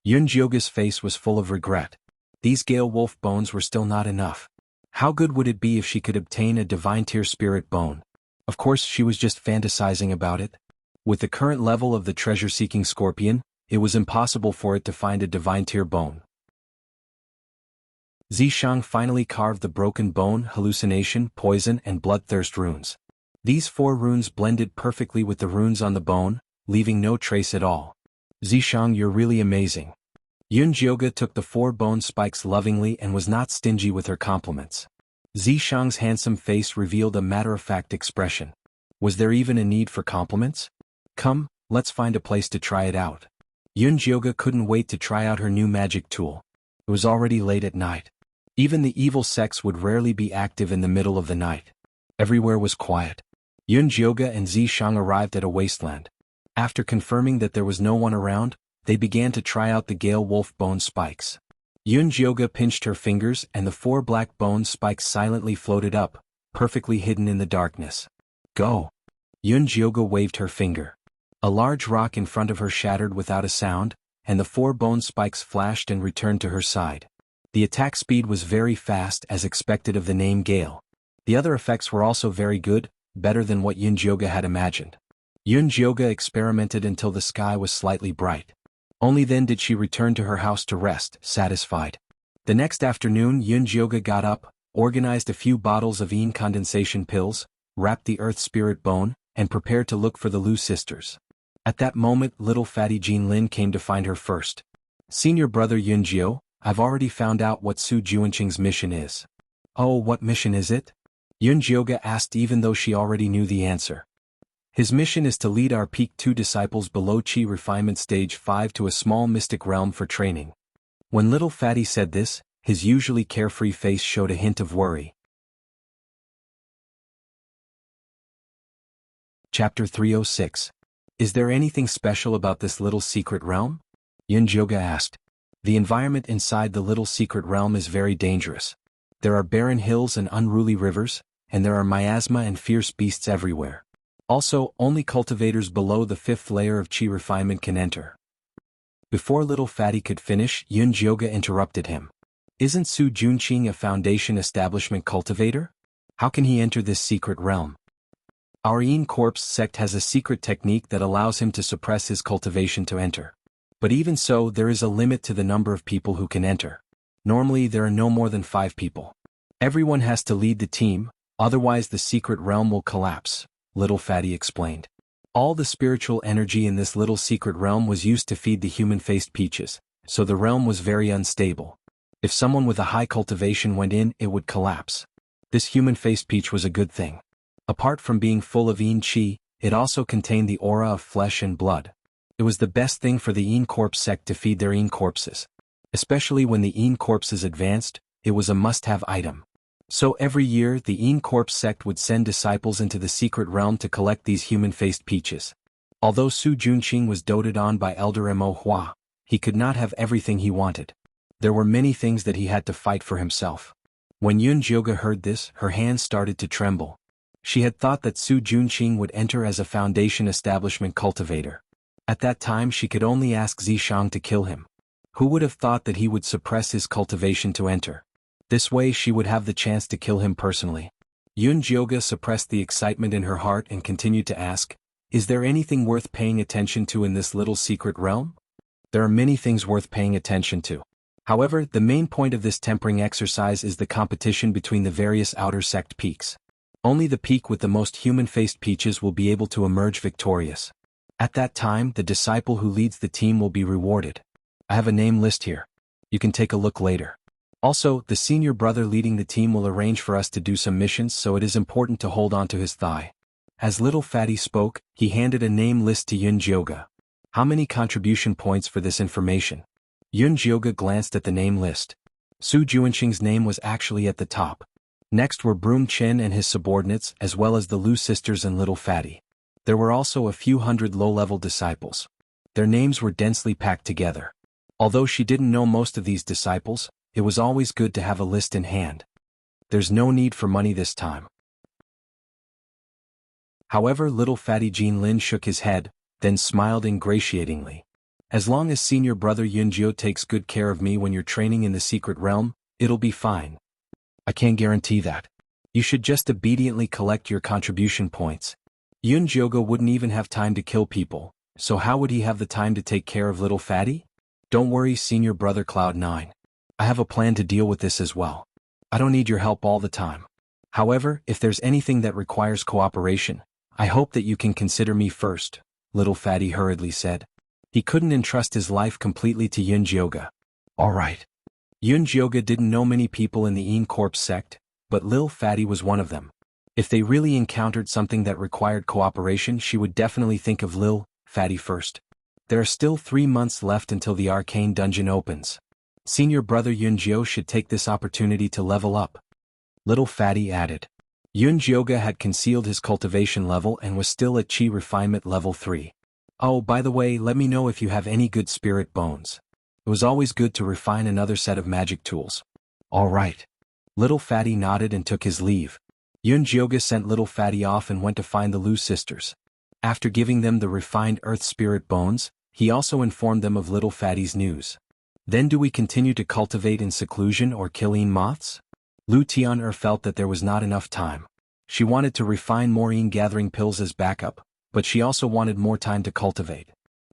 Yunjioga's face was full of regret. These Gale Wolf bones were still not enough. How good would it be if she could obtain a divine tier spirit bone? Of course, she was just fantasizing about it. With the current level of the treasure-seeking scorpion, it was impossible for it to find a divine tier bone. Zishang finally carved the broken bone, hallucination, poison, and bloodthirst runes. These 4 runes blended perfectly with the runes on the bone, leaving no trace at all. Zishang, you're really amazing. Yunjioga took the 4 bone spikes lovingly and was not stingy with her compliments. Zishang's handsome face revealed a matter-of-fact expression. Was there even a need for compliments? Come, let's find a place to try it out. Yunjioga couldn't wait to try out her new magic tool. It was already late at night. Even the evil sex would rarely be active in the middle of the night. Everywhere was quiet. Yunjioga and Zishang arrived at a wasteland. After confirming that there was no one around, they began to try out the Gale Wolf bone spikes. Yunjioga pinched her fingers and the 4 black bone spikes silently floated up, perfectly hidden in the darkness. Go! Yunjioga waved her finger. A large rock in front of her shattered without a sound, and the 4 bone spikes flashed and returned to her side. The attack speed was very fast as expected of the name Gale. The other effects were also very good, better than what Yunjioga had imagined. Yunjioga experimented until the sky was slightly bright. Only then did she return to her house to rest, satisfied. The next afternoon Yunjioga got up, organized a few bottles of Yin condensation pills, wrapped the Earth Spirit bone, and prepared to look for the Lu sisters. At that moment little fatty Jean Lin came to find her first. Senior brother Yunjio, I've already found out what Su Juanqing's mission is. Oh, what mission is it? Yunjioga asked even though she already knew the answer. His mission is to lead our Peak 2 disciples below Qi Refinement Stage 5 to a small mystic realm for training. When little fatty said this, his usually carefree face showed a hint of worry. Chapter 306. Is there anything special about this little secret realm? Yunjioga asked. The environment inside the little secret realm is very dangerous. There are barren hills and unruly rivers, and there are miasma and fierce beasts everywhere. Also, only cultivators below the 5th layer of Qi refinement can enter. Before little fatty could finish, Yunjioga interrupted him. Isn't Su Junqing a Foundation establishment cultivator? How can he enter this secret realm? Our Yin Corpse sect has a secret technique that allows him to suppress his cultivation to enter. But even so, there is a limit to the number of people who can enter. Normally there are no more than 5 people. Everyone has to lead the team, otherwise the secret realm will collapse, Little Fatty explained. All the spiritual energy in this little secret realm was used to feed the human-faced peaches, so the realm was very unstable. If someone with a high cultivation went in, it would collapse. This human-faced peach was a good thing. Apart from being full of Yin Qi, it also contained the aura of flesh and blood. It was the best thing for the Yin Corpse sect to feed their Yin Corpses. Especially when the Yin Corpses advanced, it was a must-have item. So every year the Yin Corpse sect would send disciples into the secret realm to collect these human-faced peaches. Although Su Junqing was doted on by Elder Mo Hua, he could not have everything he wanted. There were many things that he had to fight for himself. When Yun Jioga heard this, her hands started to tremble. She had thought that Su Junqing would enter as a Foundation establishment cultivator. At that time she could only ask Zishang to kill him. Who would have thought that he would suppress his cultivation to enter? This way she would have the chance to kill him personally. Yun Jioga suppressed the excitement in her heart and continued to ask, "Is there anything worth paying attention to in this little secret realm?" There are many things worth paying attention to. However, the main point of this tempering exercise is the competition between the various outer sect peaks. Only the peak with the most human-faced peaches will be able to emerge victorious. At that time, the disciple who leads the team will be rewarded. I have a name list here. You can take a look later. Also, the senior brother leading the team will arrange for us to do some missions, so it is important to hold on to his thigh. As Little Fatty spoke, he handed a name list to Yun Jioga. How many contribution points for this information? Yun Jioga glanced at the name list. Su Junqing's name was actually at the top. Next were Broom Chen and his subordinates, as well as the Lu sisters and Little Fatty. There were also a few hundred low-level disciples. Their names were densely packed together. Although she didn't know most of these disciples, it was always good to have a list in hand. There's no need for money this time. However, Little Fatty Jean Lin shook his head, then smiled ingratiatingly. As long as senior brother Yunjio takes good care of me when you're training in the secret realm, it'll be fine. I can't guarantee that. You should just obediently collect your contribution points. Yunjioga wouldn't even have time to kill people, so how would he have the time to take care of Little Fatty? Don't worry, senior brother Cloud9. I have a plan to deal with this as well. I don't need your help all the time. However, if there's anything that requires cooperation, I hope that you can consider me first, Little Fatty hurriedly said. He couldn't entrust his life completely to Yun Jioga. Alright. Yun Jioga didn't know many people in the Yin Corpse sect, but Lil Fatty was one of them. If they really encountered something that required cooperation, she would definitely think of Lil Fatty first. There are still 3 months left until the arcane dungeon opens. Senior brother Yunjio should take this opportunity to level up. Little Fatty added. Yun Jioga had concealed his cultivation level and was still at Qi Refinement level 3. Oh, by the way, let me know if you have any good spirit bones. It was always good to refine another set of magic tools. All right. Little Fatty nodded and took his leave. Yun Jioga sent Little Fatty off and went to find the Lu sisters. After giving them the refined earth spirit bones, he also informed them of Little Fatty's news. Then do we continue to cultivate in seclusion or kill Yin moths? Lu Tian'er felt that there was not enough time. She wanted to refine more Yin gathering pills as backup, but she also wanted more time to cultivate.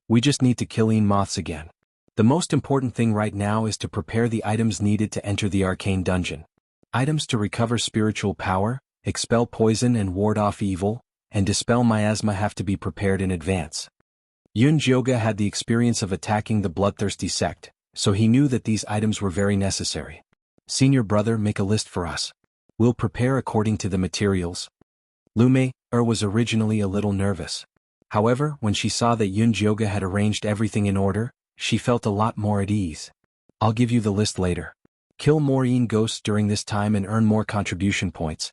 We just need to kill Yin moths again. The most important thing right now is to prepare the items needed to enter the arcane dungeon. Items to recover spiritual power, expel poison and ward off evil, and dispel miasma have to be prepared in advance. Yun Jioga had the experience of attacking the bloodthirsty sect, so he knew that these items were very necessary. Senior brother, make a list for us. We'll prepare according to the materials. Lume was originally a little nervous. However, when she saw that Yun Jioga had arranged everything in order, she felt a lot more at ease. I'll give you the list later. Kill more Yin ghosts during this time and earn more contribution points.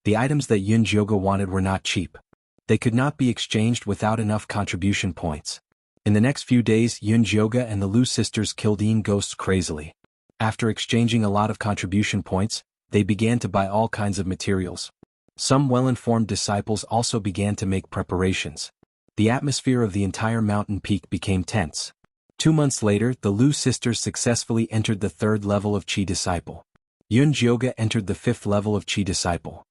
The items that Yun Jioga wanted were not cheap. They could not be exchanged without enough contribution points. In the next few days, Yun Jioga and the Lu sisters killed Yin ghosts crazily. After exchanging a lot of contribution points, they began to buy all kinds of materials. Some well-informed disciples also began to make preparations. The atmosphere of the entire mountain peak became tense. 2 months later, the Lu sisters successfully entered the 3rd level of Qi Disciple. Yun Jioga entered the 5th level of Qi Disciple.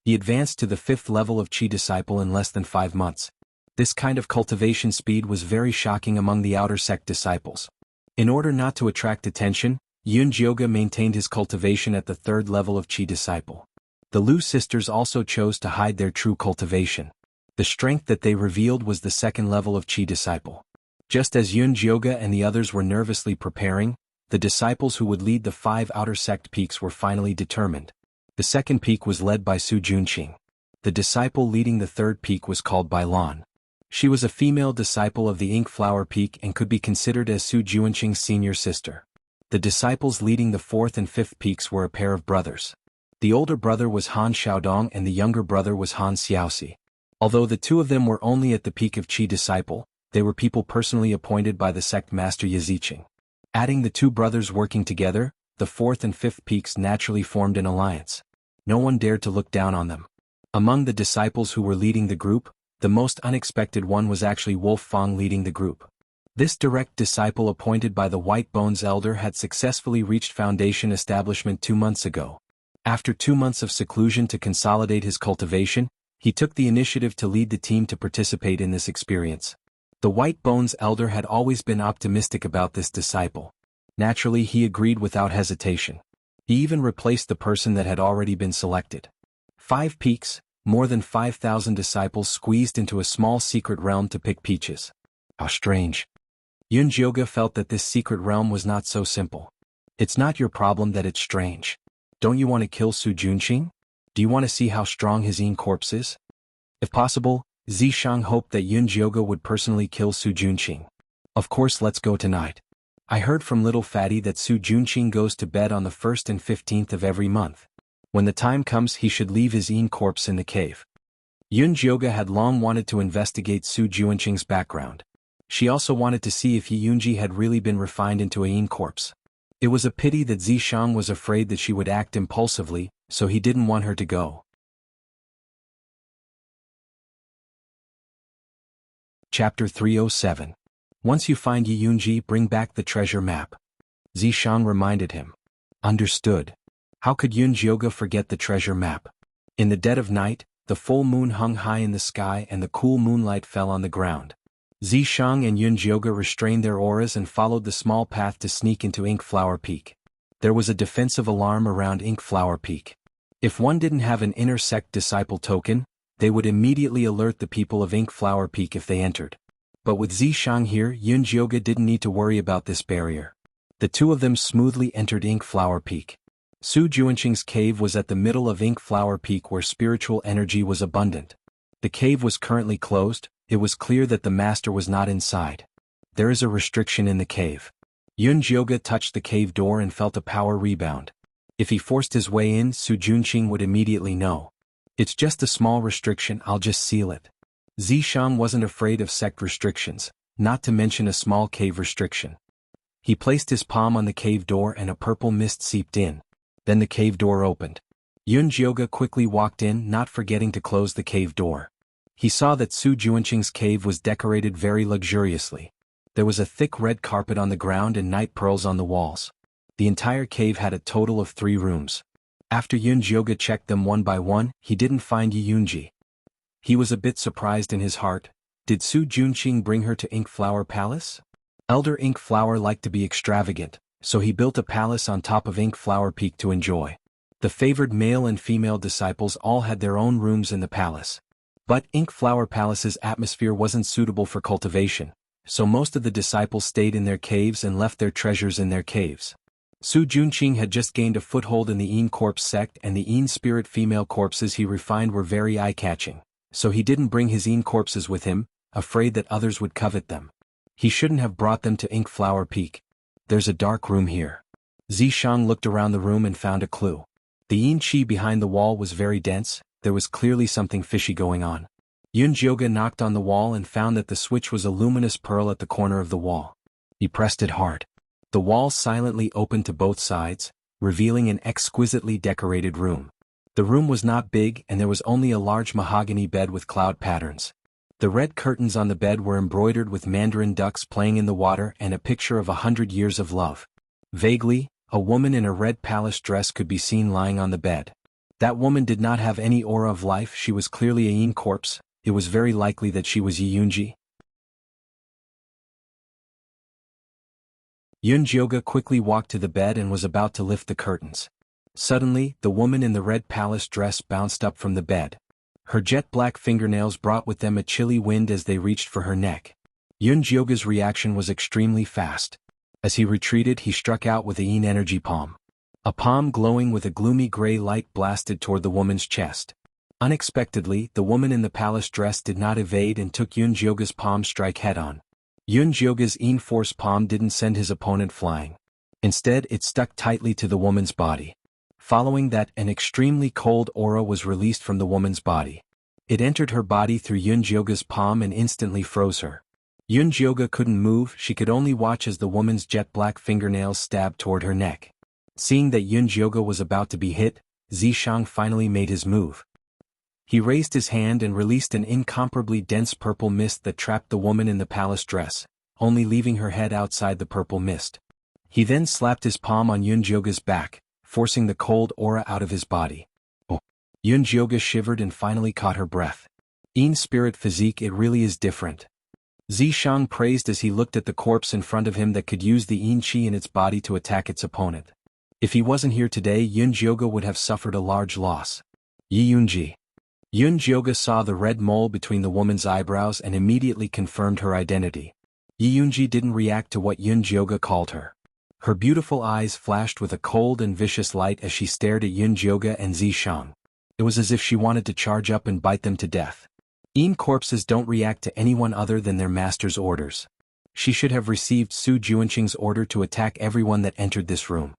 He advanced to the 5th level of Qi Disciple in less than 5 months. This kind of cultivation speed was very shocking among the outer sect disciples. In order not to attract attention, Yun Jioga maintained his cultivation at the 3rd level of Qi Disciple. The Lu sisters also chose to hide their true cultivation. The strength that they revealed was the 2nd level of Qi Disciple. Just as Yun Jioga and the others were nervously preparing, the disciples who would lead the 5 outer sect peaks were finally determined. The 2nd peak was led by Su Junqing. The disciple leading the 3rd peak was called Bai Lan. She was a female disciple of the Ink Flower Peak and could be considered as Su Junqing's senior sister. The disciples leading the 4th and 5th peaks were a pair of brothers. The older brother was Han Xiaodong and the younger brother was Han Xiaoxi. Although the two of them were only at the peak of Qi Disciple, they were people personally appointed by the sect master Yiziqing. Adding the two brothers working together, the 4th and 5th peaks naturally formed an alliance. No one dared to look down on them. Among the disciples who were leading the group, the most unexpected one was actually Wolf Fang leading the group. This direct disciple appointed by the White Bones elder had successfully reached foundation establishment 2 months ago. After 2 months of seclusion to consolidate his cultivation, he took the initiative to lead the team to participate in this experience. The White Bones elder had always been optimistic about this disciple. Naturally, he agreed without hesitation. He even replaced the person that had already been selected. 5 peaks, more than 5,000 disciples squeezed into a small secret realm to pick peaches. How strange. Yun Jioga felt that this secret realm was not so simple. It's not your problem that it's strange. Don't you want to kill Su Junqing? Do you want to see how strong his Yin corpse is? If possible, Zishang hoped that Yun Jioga would personally kill Su Junqing. Of course, let's go tonight. I heard from little Fatty that Su Junqing goes to bed on the 1st and 15th of every month. When the time comes, he should leave his Yin corpse in the cave. Yun Jioga had long wanted to investigate Su Junqing's background. She also wanted to see if Yunji had really been refined into a Yin corpse. It was a pity that Zishang was afraid that she would act impulsively, so he didn't want her to go. Chapter 307. Once you find Yunji, bring back the treasure map. Zishang reminded him. Understood. How could Yun Jioga forget the treasure map? In the dead of night, the full moon hung high in the sky and the cool moonlight fell on the ground. Zishang and Yun Jioga restrained their auras and followed the small path to sneak into Ink Flower Peak. There was a defensive alarm around Ink Flower Peak. If one didn't have an inner sect disciple token, they would immediately alert the people of Ink Flower Peak if they entered. But with Zishang here, Yun Jioga didn't need to worry about this barrier. The two of them smoothly entered Ink Flower Peak. Su Junqing's cave was at the middle of Ink Flower Peak where spiritual energy was abundant. The cave was currently closed. It was clear that the master was not inside. There is a restriction in the cave. Yun Jioga touched the cave door and felt a power rebound. If he forced his way in, Su Junqing would immediately know. It's just a small restriction, I'll just seal it. Zishang wasn't afraid of sect restrictions, not to mention a small cave restriction. He placed his palm on the cave door and a purple mist seeped in. Then the cave door opened. Yun Jioga quickly walked in, not forgetting to close the cave door. He saw that Su Junqing's cave was decorated very luxuriously. There was a thick red carpet on the ground and night pearls on the walls. The entire cave had a total of 3 rooms. After Yun Jioga checked them one by one, he didn't find Yunji. He was a bit surprised in his heart. Did Su Junqing bring her to Ink Flower Palace? Elder Ink Flower liked to be extravagant, so he built a palace on top of Ink Flower Peak to enjoy. The favored male and female disciples all had their own rooms in the palace. But Ink Flower Palace's atmosphere wasn't suitable for cultivation, so most of the disciples stayed in their caves and left their treasures in their caves. Su Junqing had just gained a foothold in the Yin Corpse sect and the Yin spirit female corpses he refined were very eye-catching, so he didn't bring his Yin corpses with him, afraid that others would covet them. He shouldn't have brought them to Ink Flower Peak. There's a dark room here. Zishang looked around the room and found a clue. The Yin Qi behind the wall was very dense. There was clearly something fishy going on. Yun Jioga knocked on the wall and found that the switch was a luminous pearl at the corner of the wall. He pressed it hard. The wall silently opened to both sides, revealing an exquisitely decorated room. The room was not big and there was only a large mahogany bed with cloud patterns. The red curtains on the bed were embroidered with mandarin ducks playing in the water and a picture of 100 years of love. Vaguely, a woman in a red palace dress could be seen lying on the bed. That woman did not have any aura of life. She was clearly a yin corpse. It was very likely that she was Yi Yunji. Yunjioge quickly walked to the bed and was about to lift the curtains. Suddenly, the woman in the red palace dress bounced up from the bed. Her jet-black fingernails brought with them a chilly wind as they reached for her neck. Yunjioge's reaction was extremely fast. As he retreated, he struck out with a yin energy palm. A palm glowing with a gloomy gray light blasted toward the woman's chest. Unexpectedly, the woman in the palace dress did not evade and took Yunjioge's palm strike head-on. Yunjioge's yin force palm didn't send his opponent flying. Instead, it stuck tightly to the woman's body. Following that, an extremely cold aura was released from the woman's body. It entered her body through Yunjioge's palm and instantly froze her. Yunjioge couldn't move. She could only watch as the woman's jet-black fingernails stabbed toward her neck. Seeing that Yunjioge was about to be hit, Zishang finally made his move. He raised his hand and released an incomparably dense purple mist that trapped the woman in the palace dress, only leaving her head outside the purple mist. He then slapped his palm on Yunjioge's back, forcing the cold aura out of his body. Oh! Yunjioge shivered and finally caught her breath. Yin spirit physique, it really is different. Zishang praised as he looked at the corpse in front of him that could use the yin qi in its body to attack its opponent. If he wasn't here today, Yunjioge would have suffered a large loss. Yi Yunji. Yunjioge saw the red mole between the woman's eyebrows and immediately confirmed her identity. Yi Yunji didn't react to what Yunjioge called her. Her beautiful eyes flashed with a cold and vicious light as she stared at Yunjioge and Zishang. It was as if she wanted to charge up and bite them to death. Yin corpses don't react to anyone other than their master's orders. She should have received Su Juanqing's order to attack everyone that entered this room.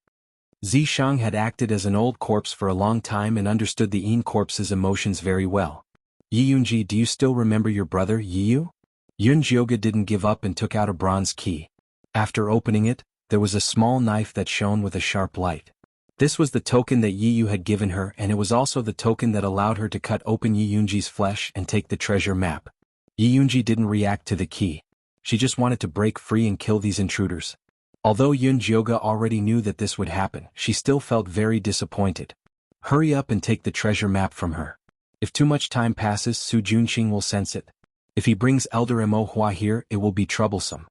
Zishang had acted as an old corpse for a long time and understood the Yin corpse's emotions very well. Yi Yunji, do you still remember your brother, Yi Yu? Yunjioge didn't give up and took out a bronze key. After opening it, there was a small knife that shone with a sharp light. This was the token that Yi Yu had given her, and it was also the token that allowed her to cut open Yi Yunji's flesh and take the treasure map. Yi Yunji didn't react to the key. She just wanted to break free and kill these intruders. Although Yunjioge already knew that this would happen, she still felt very disappointed. Hurry up and take the treasure map from her. If too much time passes, Su Juanqing will sense it. If he brings Elder Mo Hua here, it will be troublesome.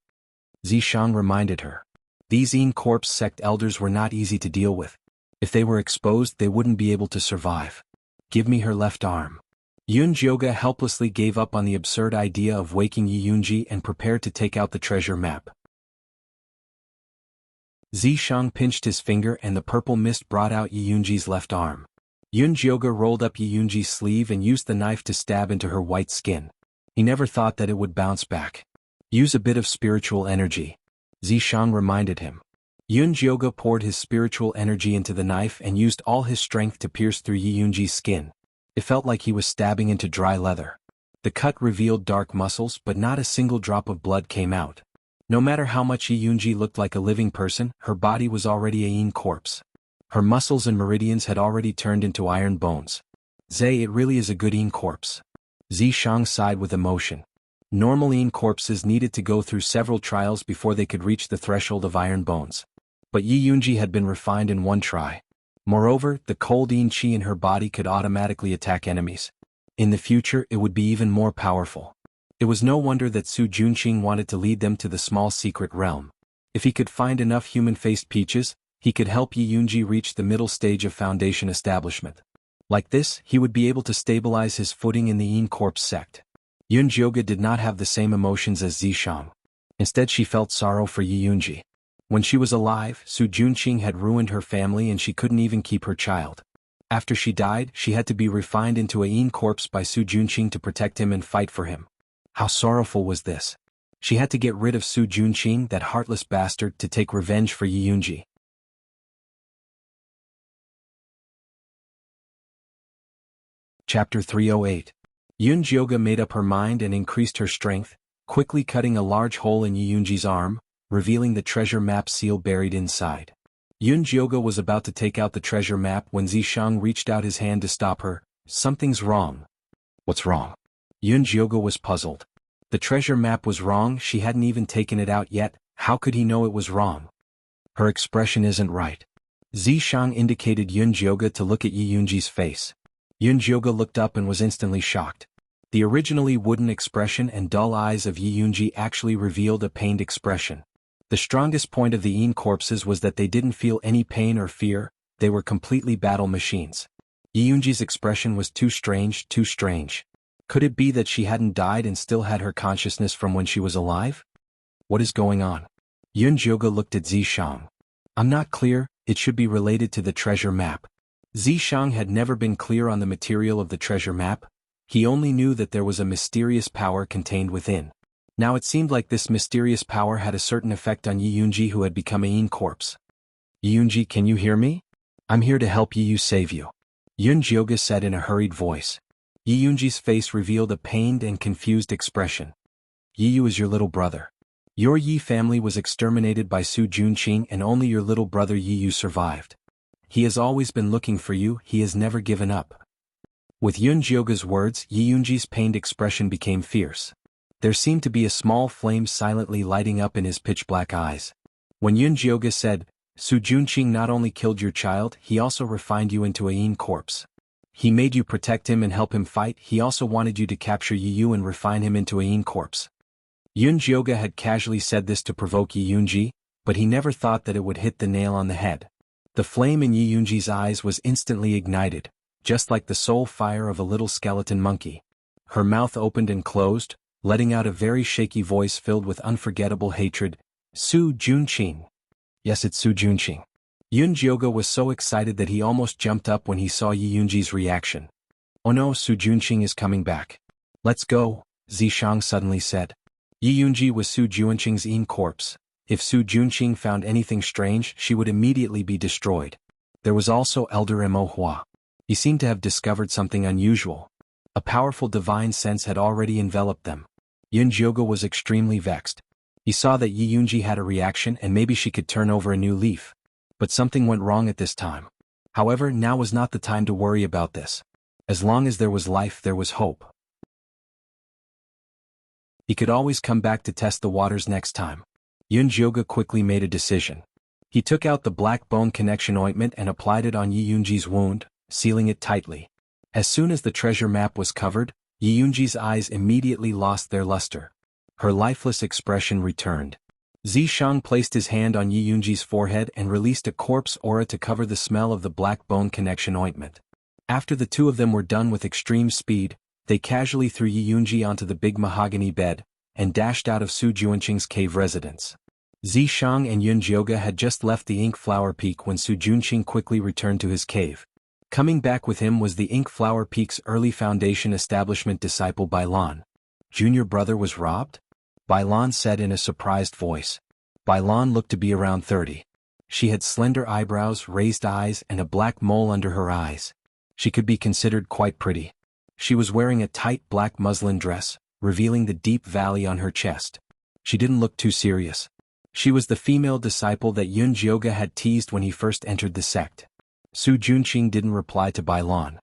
Zishang reminded her. These Yin Corpse sect elders were not easy to deal with. If they were exposed, they wouldn't be able to survive. Give me her left arm. Yunjioge helplessly gave up on the absurd idea of waking Yi Yunji and prepared to take out the treasure map. Zishang pinched his finger and the purple mist brought out Yi Yunji's left arm. Yunjioge rolled up Yi Yunji's sleeve and used the knife to stab into her white skin. He never thought that it would bounce back. Use a bit of spiritual energy. Zishang reminded him. Yunjioge poured his spiritual energy into the knife and used all his strength to pierce through Yi Yunji's skin. It felt like he was stabbing into dry leather. The cut revealed dark muscles, but not a single drop of blood came out. No matter how much Yi Yunji looked like a living person, her body was already a Yin corpse. Her muscles and meridians had already turned into iron bones. Zay, it really is a good Yin corpse. Zishang sighed with emotion. Normal Yin corpses needed to go through several trials before they could reach the threshold of iron bones. But Yi Yunji had been refined in one try. Moreover, the cold Yin Qi in her body could automatically attack enemies. In the future, it would be even more powerful. It was no wonder that Su Juanqing wanted to lead them to the small secret realm. If he could find enough human-faced peaches, he could help Yi Yunji reach the middle stage of foundation establishment. Like this, he would be able to stabilize his footing in the Yin Corpse sect. Yunjioge did not have the same emotions as Zishang. Instead, she felt sorrow for Yi Yunji. When she was alive, Su Juanqing had ruined her family and she couldn't even keep her child. After she died, she had to be refined into a Yin corpse by Su Juanqing to protect him and fight for him. How sorrowful was this? She had to get rid of Su Juanqing, that heartless bastard, to take revenge for Yi Yunji. Chapter 308. Yunjioge made up her mind and increased her strength, quickly cutting a large hole in Yi Yunji's arm, revealing the treasure map seal buried inside. Yunjioge was about to take out the treasure map when Zishang reached out his hand to stop her. Something's wrong. What's wrong? Yun Jioga was puzzled. The treasure map was wrong, she hadn't even taken it out yet, how could he know it was wrong? Her expression isn't right. Zishang indicated Yun Jioga to look at Yi Yunji's face. Yun Jioga looked up and was instantly shocked. The originally wooden expression and dull eyes of Yi Yunji actually revealed a pained expression. The strongest point of the Yin corpses was that they didn't feel any pain or fear, they were completely battle machines. Yi Yunji's expression was too strange, too strange. Could it be that she hadn't died and still had her consciousness from when she was alive? What is going on? Yun Jioga looked at Zishang. I'm not clear, it should be related to the treasure map. Zishang had never been clear on the material of the treasure map. He only knew that there was a mysterious power contained within. Now it seemed like this mysterious power had a certain effect on Yi Yunji, who had become a Yin corpse. Yi Yunji, can you hear me? I'm here to help Yi Yu save you. Yun Jioga said in a hurried voice. Yi Yunji's face revealed a pained and confused expression. Yi Yu is your little brother. Your Yi family was exterminated by Su Junqing and only your little brother Yi Yu survived. He has always been looking for you, he has never given up. With Yun Jioga's words, Yi Yunji's pained expression became fierce. There seemed to be a small flame silently lighting up in his pitch-black eyes. When Yun Jioga said, Su Junqing not only killed your child, he also refined you into a Yin corpse. He made you protect him and help him fight, he also wanted you to capture Yi Yu and refine him into a Yin corpse. Yun Jioga had casually said this to provoke Yi Yunji, but he never thought that it would hit the nail on the head. The flame in Yi Yunji's eyes was instantly ignited, just like the soul fire of a little skeleton monkey. Her mouth opened and closed, letting out a very shaky voice filled with unforgettable hatred. Su Junqing. Yes, it's Su Junqing. Yun Jioga was so excited that he almost jumped up when he saw Yi Yunji's reaction. Oh no, Su Junqing is coming back. Let's go, Zishang suddenly said. Yi Yunji was Su Junqing's Yin corpse. If Su Junqing found anything strange, she would immediately be destroyed. There was also Elder Mo Hua. He seemed to have discovered something unusual. A powerful divine sense had already enveloped them. Yun Jioga was extremely vexed. He saw that Yi Yunji had a reaction and maybe she could turn over a new leaf. But something went wrong at this time. However, now was not the time to worry about this. As long as there was life, there was hope. He could always come back to test the waters next time. Yun Jioga quickly made a decision. He took out the black bone connection ointment and applied it on Yi Yunji's wound, sealing it tightly. As soon as the treasure map was covered, Yi Yunji's eyes immediately lost their luster. Her lifeless expression returned. Zishang placed his hand on Yi Yunji's forehead and released a corpse aura to cover the smell of the black bone connection ointment. After the two of them were done with extreme speed, they casually threw Yi Yunji onto the big mahogany bed, and dashed out of Su Junqing's cave residence. Zishang and Yun Jioga had just left the Ink Flower Peak when Su Junqing quickly returned to his cave. Coming back with him was the Ink Flower Peak's early foundation establishment disciple Bailan. Junior brother was robbed? Bailan said in a surprised voice. Bailan looked to be around 30. She had slender eyebrows, raised eyes, and a black mole under her eyes. She could be considered quite pretty. She was wearing a tight black muslin dress, revealing the deep valley on her chest. She didn't look too serious. She was the female disciple that Yun Jioga had teased when he first entered the sect. Su Junqing didn't reply to Bailan.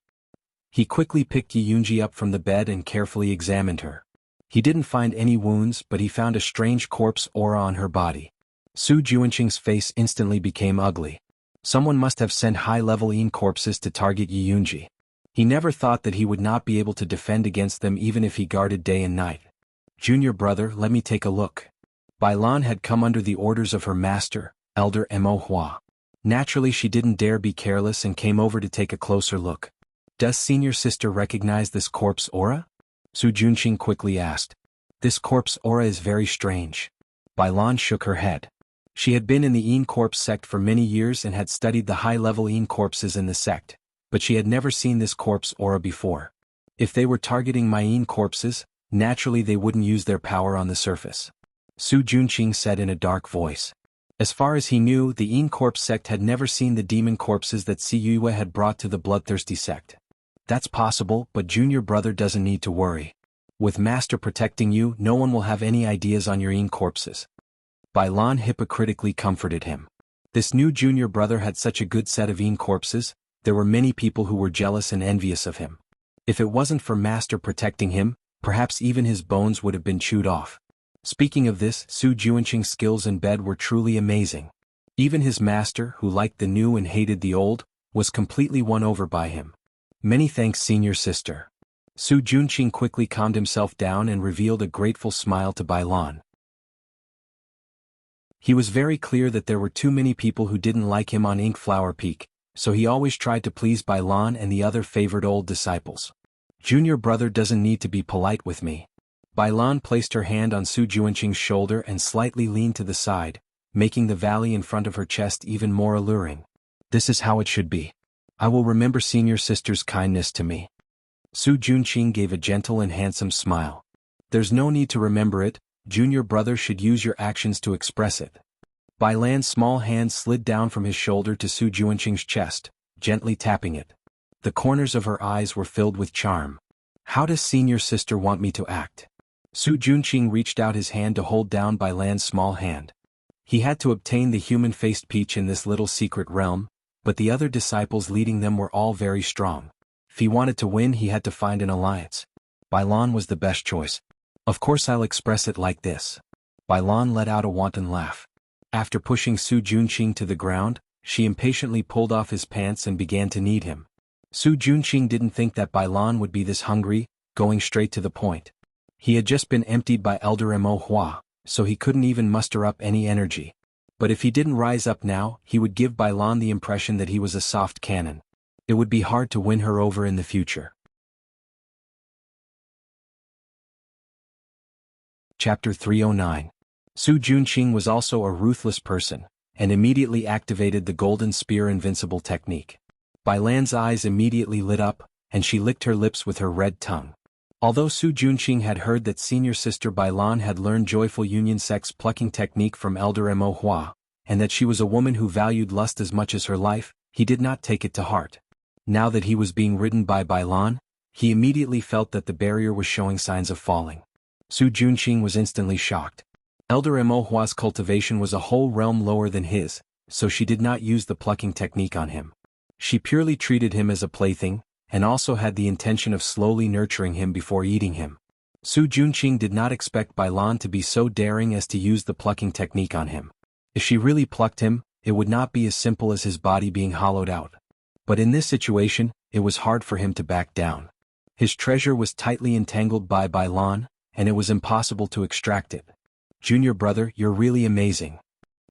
He quickly picked Yi Yunji up from the bed and carefully examined her. He didn't find any wounds, but he found a strange corpse aura on her body. Su Junqing's face instantly became ugly. Someone must have sent high-level Yin corpses to target Yi Yunji. He never thought that he would not be able to defend against them even if he guarded day and night. Junior brother, let me take a look. Bailan had come under the orders of her master, Elder Mo Hua. Naturally she didn't dare be careless and came over to take a closer look. Does senior sister recognize this corpse aura? Su Junqing quickly asked. This corpse aura is very strange. Bailan shook her head. She had been in the Yin Corpse sect for many years and had studied the high-level Yin corpses in the sect, but she had never seen this corpse aura before. If they were targeting my Yin corpses, naturally they wouldn't use their power on the surface. Su Junqing said in a dark voice. As far as he knew, the Yin Corpse sect had never seen the demon corpses that Si Yue had brought to the bloodthirsty sect. That's possible, but junior brother doesn't need to worry. With master protecting you, no one will have any ideas on your Yin corpses. Bailan hypocritically comforted him. This new junior brother had such a good set of Yin corpses, there were many people who were jealous and envious of him. If it wasn't for master protecting him, Perhaps even his bones would have been chewed off. Speaking of this, Su Juanqing's skills in bed were truly amazing. Even his master, who liked the new and hated the old, was completely won over by him. Many thanks, senior sister. Su Juanqing quickly calmed himself down and revealed a grateful smile to Bailan. He was very clear that there were too many people who didn't like him on Ink Flower Peak, so he always tried to please Bailan and the other favored old disciples. Junior brother doesn't need to be polite with me. Bailan placed her hand on Su Juanqing's shoulder and slightly leaned to the side, making the valley in front of her chest even more alluring. This is how it should be. I will remember senior sister's kindness to me. Su Juanqing gave a gentle and handsome smile. There's no need to remember it, junior brother should use your actions to express it. Bailan's small hand slid down from his shoulder to Su Juanqing's chest, gently tapping it. The corners of her eyes were filled with charm. How does senior sister want me to act? Su Juanqing reached out his hand to hold down Bailan's small hand. He had to obtain the human-faced peach in this little secret realm, but the other disciples leading them were all very strong. If he wanted to win, he had to find an alliance. Bailan was the best choice. Of course I'll express it like this. Bailan let out a wanton laugh. After pushing Su Juanqing to the ground, she impatiently pulled off his pants and began to knead him. Su Juanqing didn't think that Bailan would be this hungry, going straight to the point. He had just been emptied by Elder Mo Hua, so he couldn't even muster up any energy. But if he didn't rise up now, he would give Bailan the impression that he was a soft cannon. It would be hard to win her over in the future. Chapter 309. Su Juanqing was also a ruthless person, and immediately activated the Golden Spear Invincible technique. Bailan's eyes immediately lit up, and she licked her lips with her red tongue. Although Su Juanqing had heard that senior sister Bailan had learned joyful union sex plucking technique from Elder Mo Hua, and that she was a woman who valued lust as much as her life, he did not take it to heart. Now that he was being ridden by Bailan, he immediately felt that the barrier was showing signs of falling. Su Juanqing was instantly shocked. Elder Mo Hua's cultivation was a whole realm lower than his, so she did not use the plucking technique on him. She purely treated him as a plaything, and also had the intention of slowly nurturing him before eating him. Su Juanqing did not expect Bailan to be so daring as to use the plucking technique on him. If she really plucked him, it would not be as simple as his body being hollowed out. But in this situation, it was hard for him to back down. His treasure was tightly entangled by Bailan, and it was impossible to extract it. Junior brother, you're really amazing.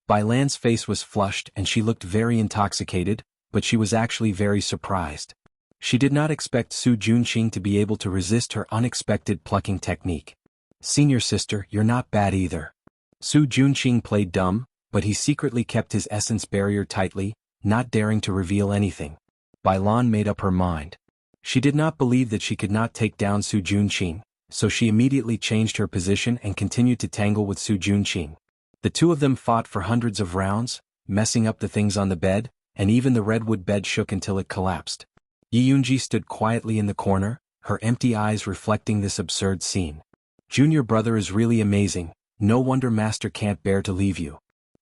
Bailan's face was flushed and she looked very intoxicated, but she was actually very surprised. She did not expect Su Juanqing to be able to resist her unexpected plucking technique. Senior sister, you're not bad either. Su Juanqing played dumb, but he secretly kept his essence barrier tightly, not daring to reveal anything. Bailan made up her mind. She did not believe that she could not take down Su Juanqing, so she immediately changed her position and continued to tangle with Su Juanqing. The two of them fought for hundreds of rounds, messing up the things on the bed, and even the redwood bed shook until it collapsed. Yiyunji stood quietly in the corner, her empty eyes reflecting this absurd scene. Junior brother is really amazing, no wonder master can't bear to leave you.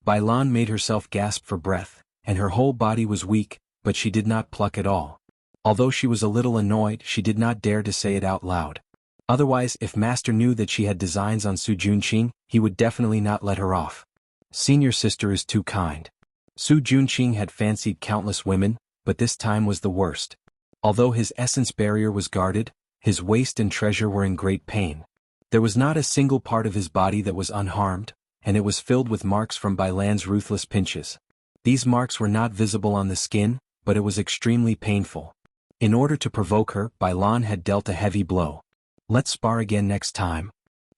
Bailan made herself gasp for breath, and her whole body was weak, but she did not pluck at all. Although she was a little annoyed, she did not dare to say it out loud. Otherwise, if master knew that she had designs on Su Juanqing, he would definitely not let her off. Senior sister is too kind. Su Juanqing had fancied countless women, but this time was the worst. Although his essence barrier was guarded, his waist and treasure were in great pain. There was not a single part of his body that was unharmed, and it was filled with marks from Bailan's ruthless pinches. These marks were not visible on the skin, but it was extremely painful. In order to provoke her, Bailan had dealt a heavy blow. Let's spar again next time.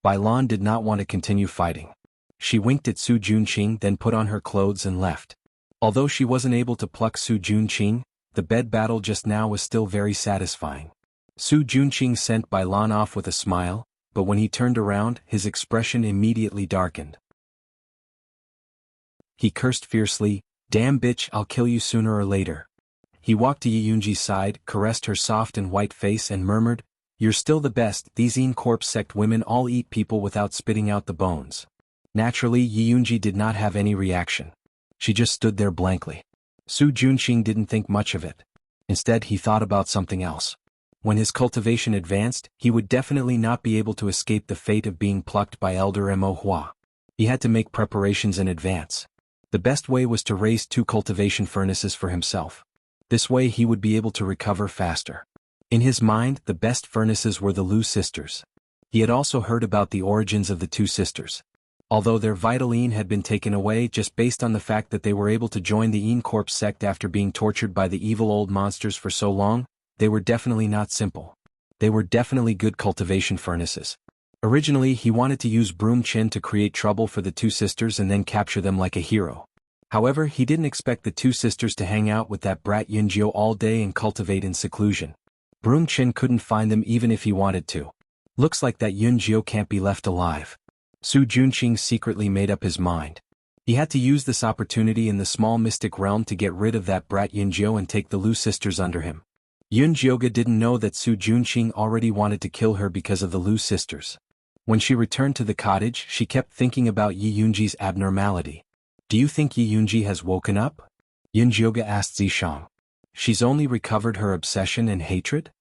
Bailan did not want to continue fighting. She winked at Su Juanqing, then put on her clothes and left. Although she wasn't able to pluck Su Juanqing, the bed battle just now was still very satisfying. Su Juanqing sent Bailan off with a smile, but when he turned around, his expression immediately darkened. He cursed fiercely, "Damn bitch, I'll kill you sooner or later." He walked to Yiyunji's side, caressed her soft and white face and murmured, "You're still the best, these Corpse sect women all eat people without spitting out the bones." Naturally, Yiyunji did not have any reaction. She just stood there blankly. Su Juanqing didn't think much of it. Instead, he thought about something else. When his cultivation advanced, he would definitely not be able to escape the fate of being plucked by Elder Mo Hua. He had to make preparations in advance. The best way was to raise 2 cultivation furnaces for himself. This way he would be able to recover faster. In his mind, the best furnaces were the Lu sisters. He had also heard about the origins of the 2 sisters. Although their vital yin had been taken away just based on the fact that they were able to join the Yin Corpse sect after being tortured by the evil old monsters for so long, they were definitely not simple. They were definitely good cultivation furnaces. Originally he wanted to use Broom Chin to create trouble for the 2 sisters and then capture them like a hero. However, he didn't expect the 2 sisters to hang out with that brat Yunjiu all day and cultivate in seclusion. Broom Chin couldn't find them even if he wanted to. Looks like that Yunjiu can't be left alive. Su Junqing secretly made up his mind. He had to use this opportunity in the small mystic realm to get rid of that brat Yunjiu and take the Lu sisters under him. Yunjioga didn't know that Su Junqing already wanted to kill her because of the Lu sisters. When she returned to the cottage, she kept thinking about Yi Yunji's abnormality. Do you think Yi Yunji has woken up? Yunjioga asked Zishang. She's only recovered her obsession and hatred?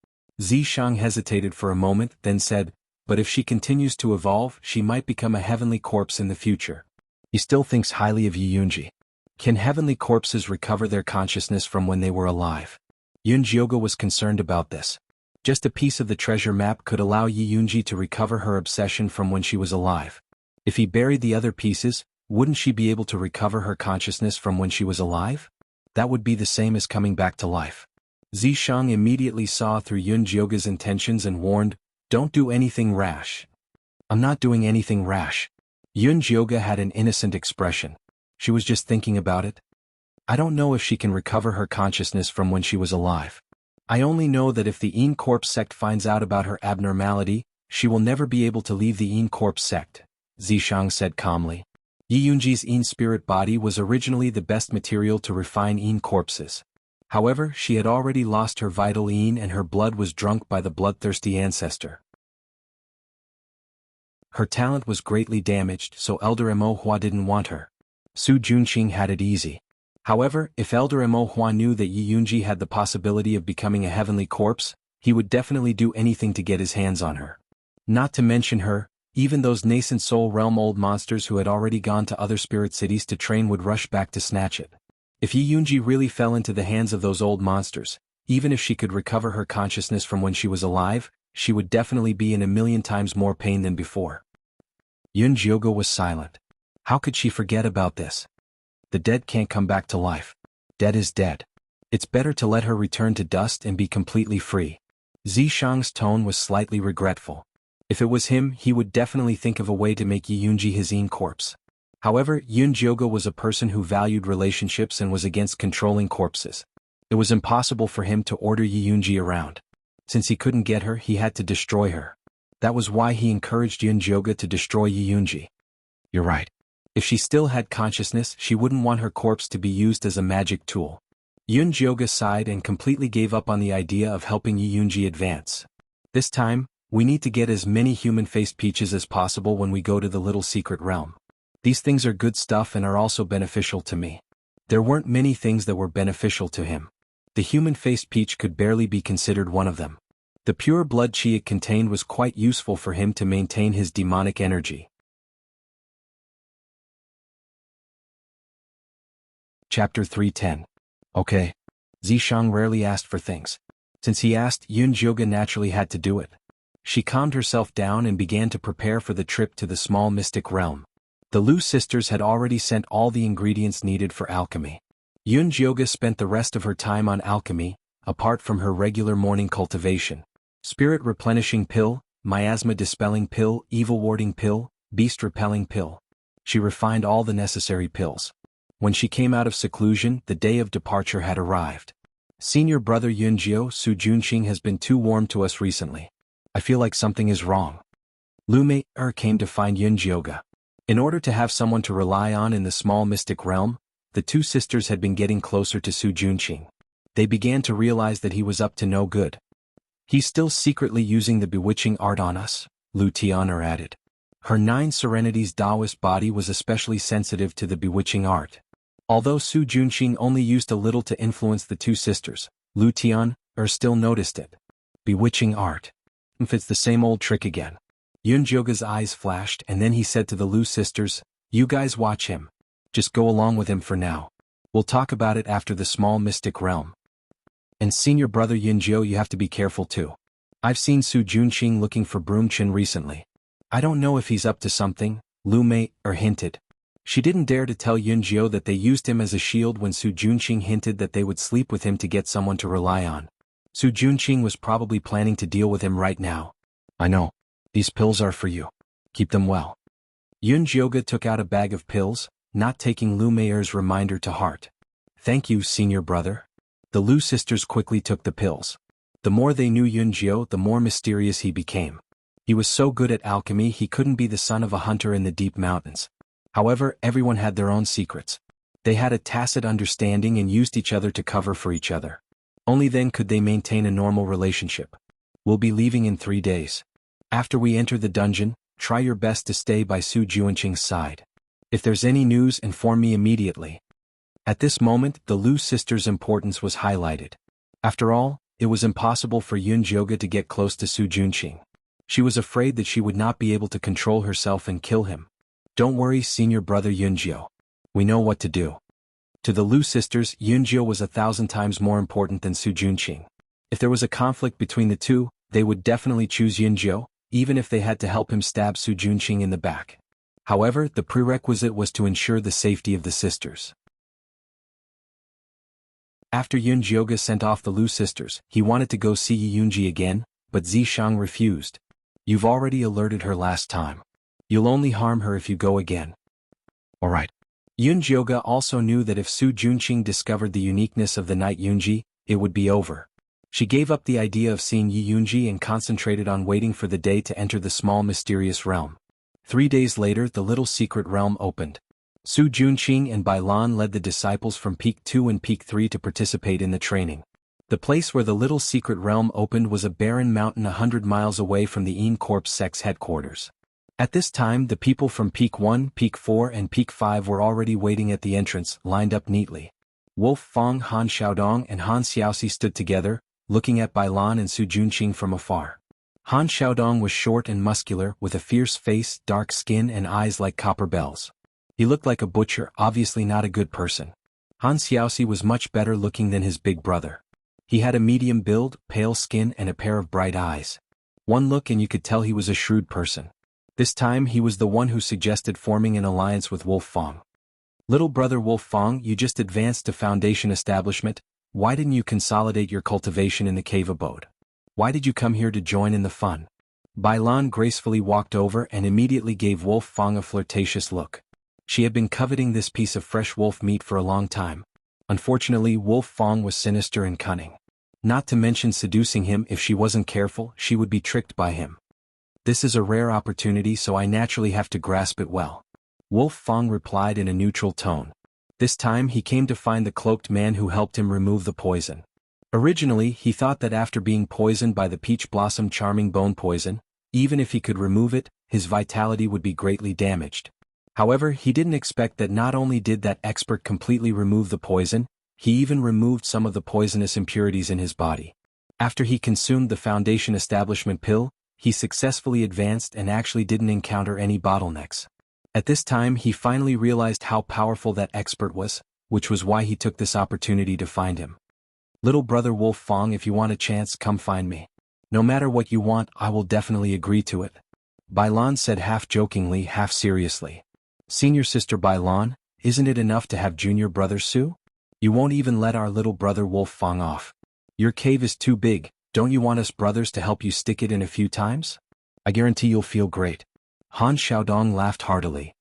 Zishang hesitated for a moment, then said, but if she continues to evolve, she might become a heavenly corpse in the future. He still thinks highly of Yi Yunji. Can heavenly corpses recover their consciousness from when they were alive? Yunjioga was concerned about this. Just a piece of the treasure map could allow Yi Yunji to recover her obsession from when she was alive. If he buried the other pieces, wouldn't she be able to recover her consciousness from when she was alive? That would be the same as coming back to life. Zishang immediately saw through Yunjioga's intentions and warned, don't do anything rash. I'm not doing anything rash. Yunjioga had an innocent expression. She was just thinking about it. I don't know if she can recover her consciousness from when she was alive. I only know that if the Yin Corpse sect finds out about her abnormality, she will never be able to leave the Yin Corpse sect, Zishang said calmly. Yi Yunji's Yin spirit body was originally the best material to refine Yin corpses. However, she had already lost her vital Yin and her blood was drunk by the bloodthirsty ancestor. Her talent was greatly damaged, so Elder Mo Hua didn't want her. Su Junqing had it easy. However, if Elder Mo Hua knew that Yi Yunji had the possibility of becoming a heavenly corpse, he would definitely do anything to get his hands on her. Not to mention her, even those nascent soul realm old monsters who had already gone to other spirit cities to train would rush back to snatch it. If Yi Yunji really fell into the hands of those old monsters, even if she could recover her consciousness from when she was alive, she would definitely be in a million times more pain than before. Yunjioga was silent. How could she forget about this? The dead can't come back to life. Dead is dead. It's better to let her return to dust and be completely free. Zishang's tone was slightly regretful. If it was him, he would definitely think of a way to make Yi Yunji his Yin corpse. However, Yunjioga was a person who valued relationships and was against controlling corpses. It was impossible for him to order Yi Yunji around. Since he couldn't get her, he had to destroy her. That was why he encouraged Yunjioga to destroy Yi Yunji. You're right. If she still had consciousness, she wouldn't want her corpse to be used as a magic tool. Yunjioga sighed and completely gave up on the idea of helping Yi Yunji advance. This time, we need to get as many human-faced peaches as possible when we go to the little secret realm. These things are good stuff and are also beneficial to me. There weren't many things that were beneficial to him. The human-faced peach could barely be considered one of them. The pure blood chi it contained was quite useful for him to maintain his demonic energy. Chapter 310. Okay. Zishang rarely asked for things. Since he asked, Yunjioga naturally had to do it. She calmed herself down and began to prepare for the trip to the small mystic realm. The Lu sisters had already sent all the ingredients needed for alchemy. Yunjioga spent the rest of her time on alchemy, apart from her regular morning cultivation. Spirit replenishing pill, miasma dispelling pill, evil warding pill, beast repelling pill. She refined all the necessary pills. When she came out of seclusion, the day of departure had arrived. Senior brother Yunjio, Su Junqing has been too warm to us recently. I feel like something is wrong. Lu Mei came to find Yunjioga. In order to have someone to rely on in the small mystic realm, the 2 sisters had been getting closer to Su Junqing. They began to realize that he was up to no good. He's still secretly using the bewitching art on us, Lu Tian'er added. Her 9 Serenities Taoist body was especially sensitive to the bewitching art. Although Su Junqing only used a little to influence the 2 sisters, Lu Tian'er still noticed it. Bewitching art. If it's the same old trick again. Yunjioga's eyes flashed and then he said to the Lu sisters, "You guys watch him. Just go along with him for now. We'll talk about it after the small mystic realm. And senior brother Yunjio, you have to be careful too. I've seen Su Junqing looking for Broomchin recently. I don't know if he's up to something," Lu Mei hinted. She didn't dare to tell Yunjio that they used him as a shield when Su Junqing hinted that they would sleep with him to get someone to rely on. Su Junqing was probably planning to deal with him right now. "I know. These pills are for you. Keep them well." Yunjioga took out a bag of pills, not taking Lu Mei's reminder to heart. "Thank you, senior brother." The Lu sisters quickly took the pills. The more they knew Yunjio, the more mysterious he became. He was so good at alchemy he couldn't be the son of a hunter in the deep mountains. However, everyone had their own secrets. They had a tacit understanding and used each other to cover for each other. Only then could they maintain a normal relationship. "We'll be leaving in 3 days. After we enter the dungeon, try your best to stay by Su Junqing's side. If there's any news, inform me immediately." At this moment, the Lu sisters' importance was highlighted. After all, it was impossible for Yunjioga to get close to Su Junqing. She was afraid that she would not be able to control herself and kill him. "Don't worry, senior brother Yunjio. We know what to do." To the Lu sisters, Yunjio was 1,000 times more important than Su Junqing. If there was a conflict between the two, they would definitely choose Yunjio, even if they had to help him stab Su Junqing in the back. However, the prerequisite was to ensure the safety of the sisters. After Yunjioga sent off the Lu sisters, he wanted to go see Yunji again, but Zishang refused. "You've already alerted her last time. You'll only harm her if you go again." "Alright." Yunjioga also knew that if Su Junqing discovered the uniqueness of the Night Yunji, it would be over. She gave up the idea of seeing Yi Yunji and concentrated on waiting for the day to enter the small mysterious realm. 3 days later, the little secret realm opened. Su Junqing and Bailan led the disciples from Peak 2 and Peak 3 to participate in the training. The place where the little secret realm opened was a barren mountain 100 miles away from the Een Corps Sec's headquarters. At this time, the people from Peak 1, Peak 4 and Peak 5 were already waiting at the entrance, lined up neatly. Wolf Fong, Han Xiaodong and Han Xiaoxi stood together, looking at Bailan and Su Junqing from afar. Han Xiaodong was short and muscular, with a fierce face, dark skin and eyes like copper bells. He looked like a butcher, obviously not a good person. Han Xiaoxi was much better looking than his big brother. He had a medium build, pale skin and a pair of bright eyes. One look and you could tell he was a shrewd person. This time he was the one who suggested forming an alliance with Wolf Fong. "Little brother Wolf Fong, you just advanced to Foundation establishment. Why didn't you consolidate your cultivation in the cave abode? Why did you come here to join in the fun?" Bailan gracefully walked over and immediately gave Wolf Fong a flirtatious look. She had been coveting this piece of fresh wolf meat for a long time. Unfortunately, Wolf Fong was sinister and cunning. Not to mention seducing him. If she wasn't careful, she would be tricked by him. "This is a rare opportunity, so I naturally have to grasp it well." Wolf Fong replied in a neutral tone. This time he came to find the cloaked man who helped him remove the poison. Originally, he thought that after being poisoned by the peach blossom charming bone poison, even if he could remove it, his vitality would be greatly damaged. However, he didn't expect that not only did that expert completely remove the poison, he even removed some of the poisonous impurities in his body. After he consumed the Foundation establishment pill, he successfully advanced and actually didn't encounter any bottlenecks. At this time he finally realized how powerful that expert was, which was why he took this opportunity to find him. "Little brother Wolf Fong, if you want a chance, come find me. No matter what you want, I will definitely agree to it," Bailan said half jokingly, half seriously. "Senior sister Bailan, isn't it enough to have junior brother Su? You won't even let our little brother Wolf Fong off. Your cave is too big. Don't you want us brothers to help you stick it in a few times? I guarantee you'll feel great." Han Xiaodong laughed heartily.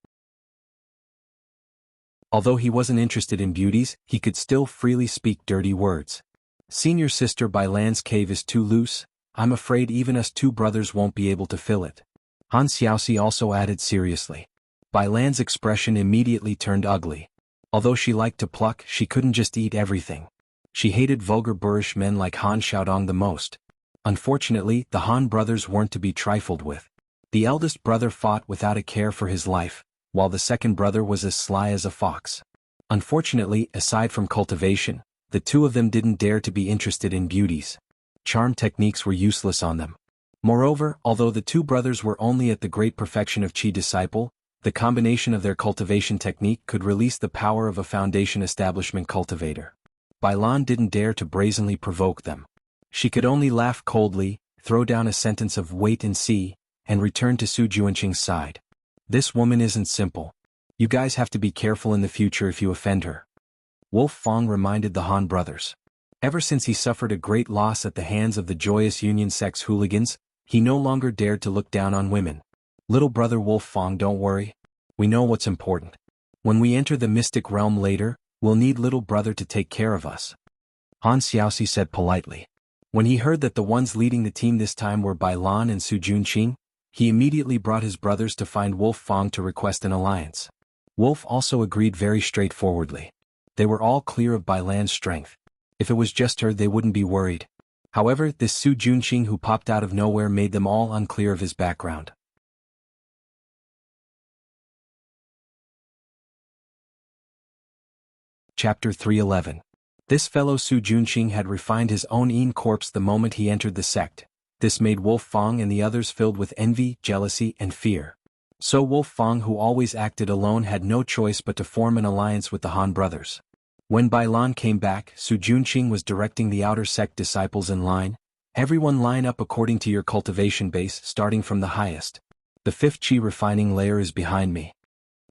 Although he wasn't interested in beauties, he could still freely speak dirty words. "Senior sister Bailan's cave is too loose. I'm afraid even us two brothers won't be able to fill it," Han Xiaoxi also added seriously. Bailan's expression immediately turned ugly. Although she liked to pluck, she couldn't just eat everything. She hated vulgar boorish men like Han Xiaodong the most. Unfortunately, the Han brothers weren't to be trifled with. The eldest brother fought without a care for his life, while the second brother was as sly as a fox. Unfortunately, aside from cultivation, the two of them didn't dare to be interested in beauties. charm techniques were useless on them. Moreover, although the two brothers were only at the great perfection of Qi disciple, the combination of their cultivation technique could release the power of a foundation establishment cultivator. Bailan didn't dare to brazenly provoke them. She could only laugh coldly, throw down a sentence of "wait and see," and return to Su Juanqing's side. "This woman isn't simple. You guys have to be careful in the future if you offend her." Wolf Fong reminded the Han brothers. Ever since he suffered a great loss at the hands of the Joyous Union Sect's hooligans, he no longer dared to look down on women. "Little brother Wolf Fong, don't worry. We know what's important. When we enter the mystic realm later, we'll need little brother to take care of us," Han Xiaoxi said politely. When he heard that the ones leading the team this time were Bailan and Su Juanqing, he immediately brought his brothers to find Wolf Fong to request an alliance. Wolf also agreed very straightforwardly. They were all clear of Bailan's strength. If it was just her, they wouldn't be worried. However, this Su Juanqing who popped out of nowhere made them all unclear of his background. Chapter 311. This fellow Su Juanqing had refined his own Yin corpse the moment he entered the sect. This made Wolf Fong and the others filled with envy, jealousy, and fear. So Wolf Fong, who always acted alone, had no choice but to form an alliance with the Han brothers. When Bailan came back, Su Juanqing was directing the outer sect disciples in line. "Everyone line up according to your cultivation base, starting from the highest. The 5th Qi refining layer is behind me."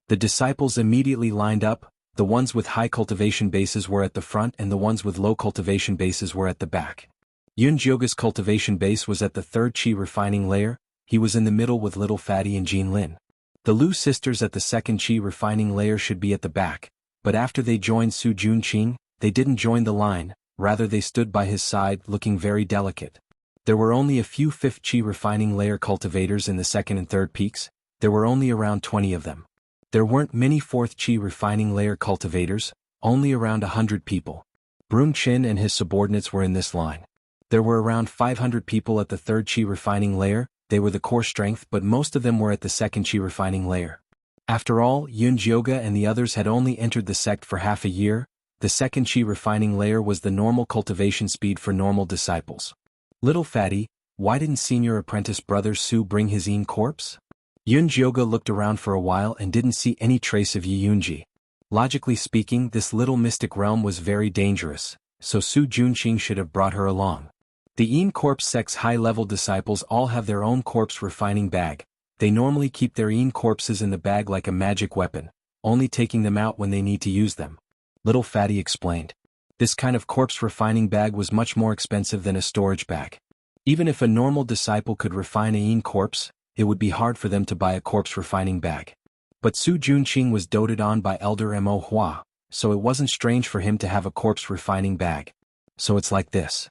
The disciples immediately lined up. The ones with high cultivation bases were at the front and the ones with low cultivation bases were at the back. Yun Jioga's cultivation base was at the 3rd Qi refining layer. He was in the middle with Little Fatty and Jean Lin. The Lu sisters at the 2nd Qi refining layer should be at the back, but after they joined Su Juanqing, they didn't join the line, rather they stood by his side looking very delicate. There were only a few 5th Qi refining layer cultivators in the 2nd and 3rd peaks. There were only around 20 of them. There weren't many 4th Qi refining layer cultivators, only around 100 people. Broom Chin and his subordinates were in this line. There were around 500 people at the 3rd Qi refining layer. They were the core strength, but most of them were at the 2nd Qi refining layer. After all, Yun Jioga and the others had only entered the sect for half a year. The 2nd Qi refining layer was the normal cultivation speed for normal disciples. "Little Fatty, why didn't senior apprentice brother Su bring his Yin corpse?" Yun Jioga looked around for a while and didn't see any trace of Yi Yunji. Logically speaking, this little mystic realm was very dangerous, so Su Juanqing should have brought her along. The Yin corpse sect's high-level disciples all have their own corpse refining bag. They normally keep their Yin corpses in the bag like a magic weapon, only taking them out when they need to use them. Little Fatty explained. This kind of corpse refining bag was much more expensive than a storage bag. Even if a normal disciple could refine a Yin corpse, it would be hard for them to buy a corpse refining bag. But Su Juanqing was doted on by Elder Mo Hua, so it wasn't strange for him to have a corpse refining bag. "So it's like this."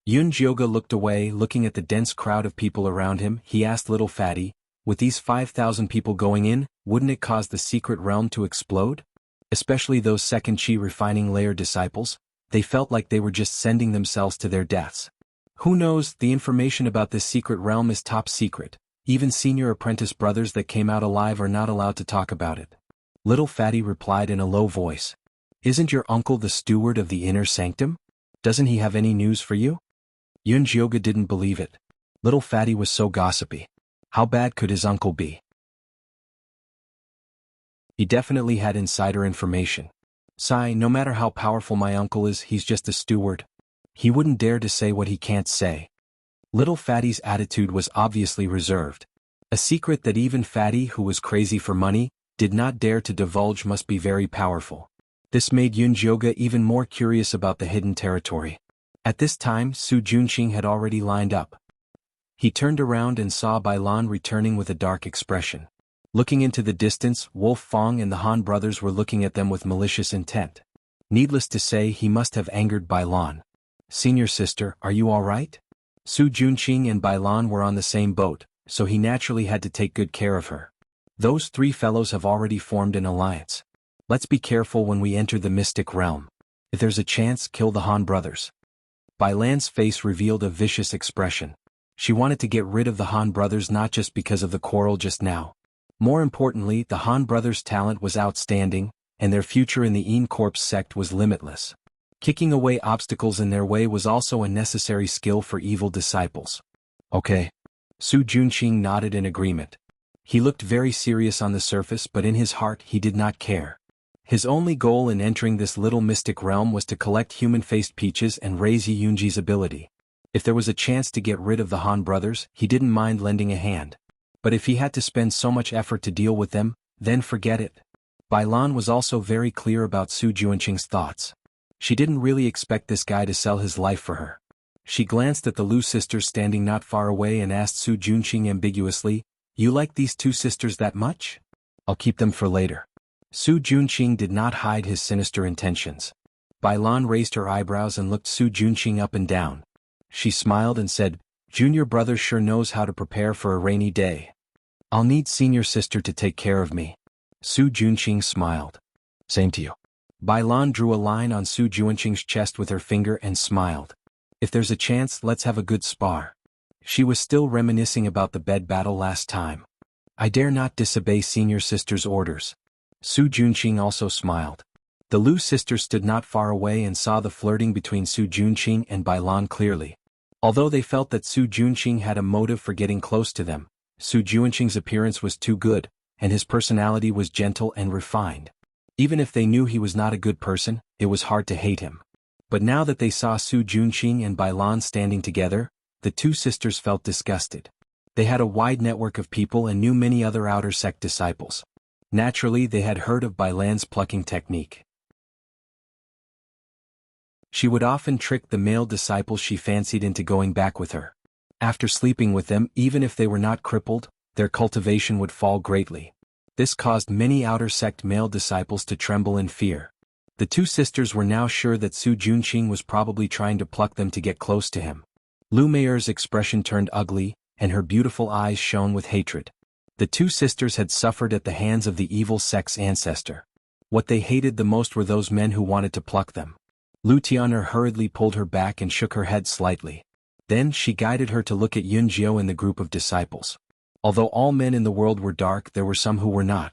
Yun Jioga looked away, looking at the dense crowd of people around him. He asked Little Fatty, "With these 5,000 people going in, wouldn't it cause the secret realm to explode? Especially those 2nd Qi refining layer disciples? They felt like they were just sending themselves to their deaths. Who knows, the information about this secret realm is top secret. Even senior apprentice brothers that came out alive are not allowed to talk about it." Little Fatty replied in a low voice. "Isn't your uncle the steward of the inner sanctum? Doesn't he have any news for you?" Yun Jioga didn't believe it. Little Fatty was so gossipy. How bad could his uncle be? He definitely had insider information. "Sai, no matter how powerful my uncle is, he's just a steward. He wouldn't dare to say what he can't say." Little Fatty's attitude was obviously reserved. A secret that even Fatty, who was crazy for money, did not dare to divulge must be very powerful. This made Yun Jioga even more curious about the hidden territory. At this time, Su Juanqing had already lined up. He turned around and saw Bailan returning with a dark expression. Looking into the distance, Wolf Fong and the Han brothers were looking at them with malicious intent. Needless to say, he must have angered Bailan. "Senior sister, are you all right?" Su Juanqing and Bailan were on the same boat, so he naturally had to take good care of her. "Those 3 fellows have already formed an alliance. Let's be careful when we enter the mystic realm. If there's a chance, kill the Han brothers." Bailan's face revealed a vicious expression. She wanted to get rid of the Han brothers not just because of the quarrel just now. More importantly, the Han brothers' talent was outstanding, and their future in the Yin Corps sect was limitless. Kicking away obstacles in their way was also a necessary skill for evil disciples. Okay. Su Junqing nodded in agreement. He looked very serious on the surface, but in his heart he did not care. His only goal in entering this little mystic realm was to collect human-faced peaches and raise Yi Yunji's ability. If there was a chance to get rid of the Han brothers, he didn't mind lending a hand. But if he had to spend so much effort to deal with them, then forget it. Bai Lan was also very clear about Su Junqing's thoughts. She didn't really expect this guy to sell his life for her. She glanced at the Lu sisters standing not far away and asked Su Junqing ambiguously, "You like these two sisters that much? I'll keep them for later." Su Junqing did not hide his sinister intentions. Bai Lan raised her eyebrows and looked Su Junqing up and down. She smiled and said, "Junior brother sure knows how to prepare for a rainy day. I'll need senior sister to take care of me." Su Junqing smiled. "Same to you." Bai Lan drew a line on Su Junqing's chest with her finger and smiled. "If there's a chance, let's have a good spar." She was still reminiscing about the bed battle last time. "I dare not disobey senior sister's orders." Su Junqing also smiled. The Lu sisters stood not far away and saw the flirting between Su Junqing and Bai Lan clearly. Although they felt that Su Junqing had a motive for getting close to them, Su Junqing's appearance was too good, and his personality was gentle and refined. Even if they knew he was not a good person, it was hard to hate him. But now that they saw Su Junqing and Bai Lan standing together, the two sisters felt disgusted. They had a wide network of people and knew many other outer sect disciples. Naturally, they had heard of Bai Lan's plucking technique. She would often trick the male disciples she fancied into going back with her. After sleeping with them, even if they were not crippled, their cultivation would fall greatly. This caused many outer sect male disciples to tremble in fear. The two sisters were now sure that Su Junqing was probably trying to pluck them to get close to him. Lu Meier's expression turned ugly, and her beautiful eyes shone with hatred. The two sisters had suffered at the hands of the evil sect's ancestor. What they hated the most were those men who wanted to pluck them. Lu Tian'er hurriedly pulled her back and shook her head slightly. Then she guided her to look at Yun Jiao in the group of disciples. Although all men in the world were dark, there were some who were not.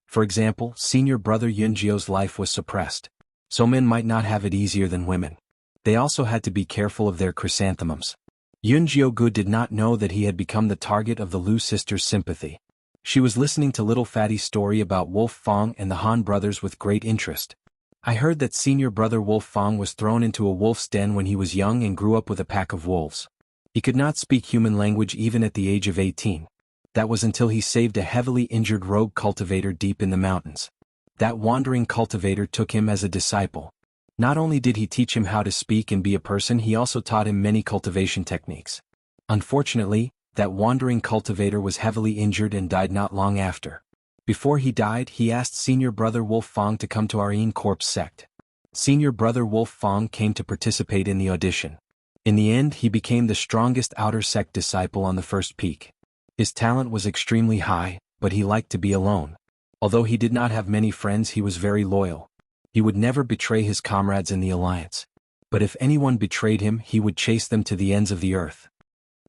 For example, senior brother Yun Jiao's life was suppressed. So men might not have it easier than women. They also had to be careful of their chrysanthemums. Yun Jiao did not know that he had become the target of the Lu sisters' sympathy. She was listening to Little Fatty's story about Wolf Fong and the Han brothers with great interest. "I heard that senior brother Wolf Fong was thrown into a wolf's den when he was young and grew up with a pack of wolves. He could not speak human language even at the age of 18. That was until he saved a heavily injured rogue cultivator deep in the mountains. That wandering cultivator took him as a disciple. Not only did he teach him how to speak and be a person, he also taught him many cultivation techniques. Unfortunately, that wandering cultivator was heavily injured and died not long after. Before he died, he asked senior brother Wolf Fong to come to our Yin Corpse sect. Senior brother Wolf Fong came to participate in the audition. In the end, he became the strongest outer sect disciple on the first peak. His talent was extremely high, but he liked to be alone. Although he did not have many friends, he was very loyal. He would never betray his comrades in the alliance. But if anyone betrayed him, he would chase them to the ends of the earth.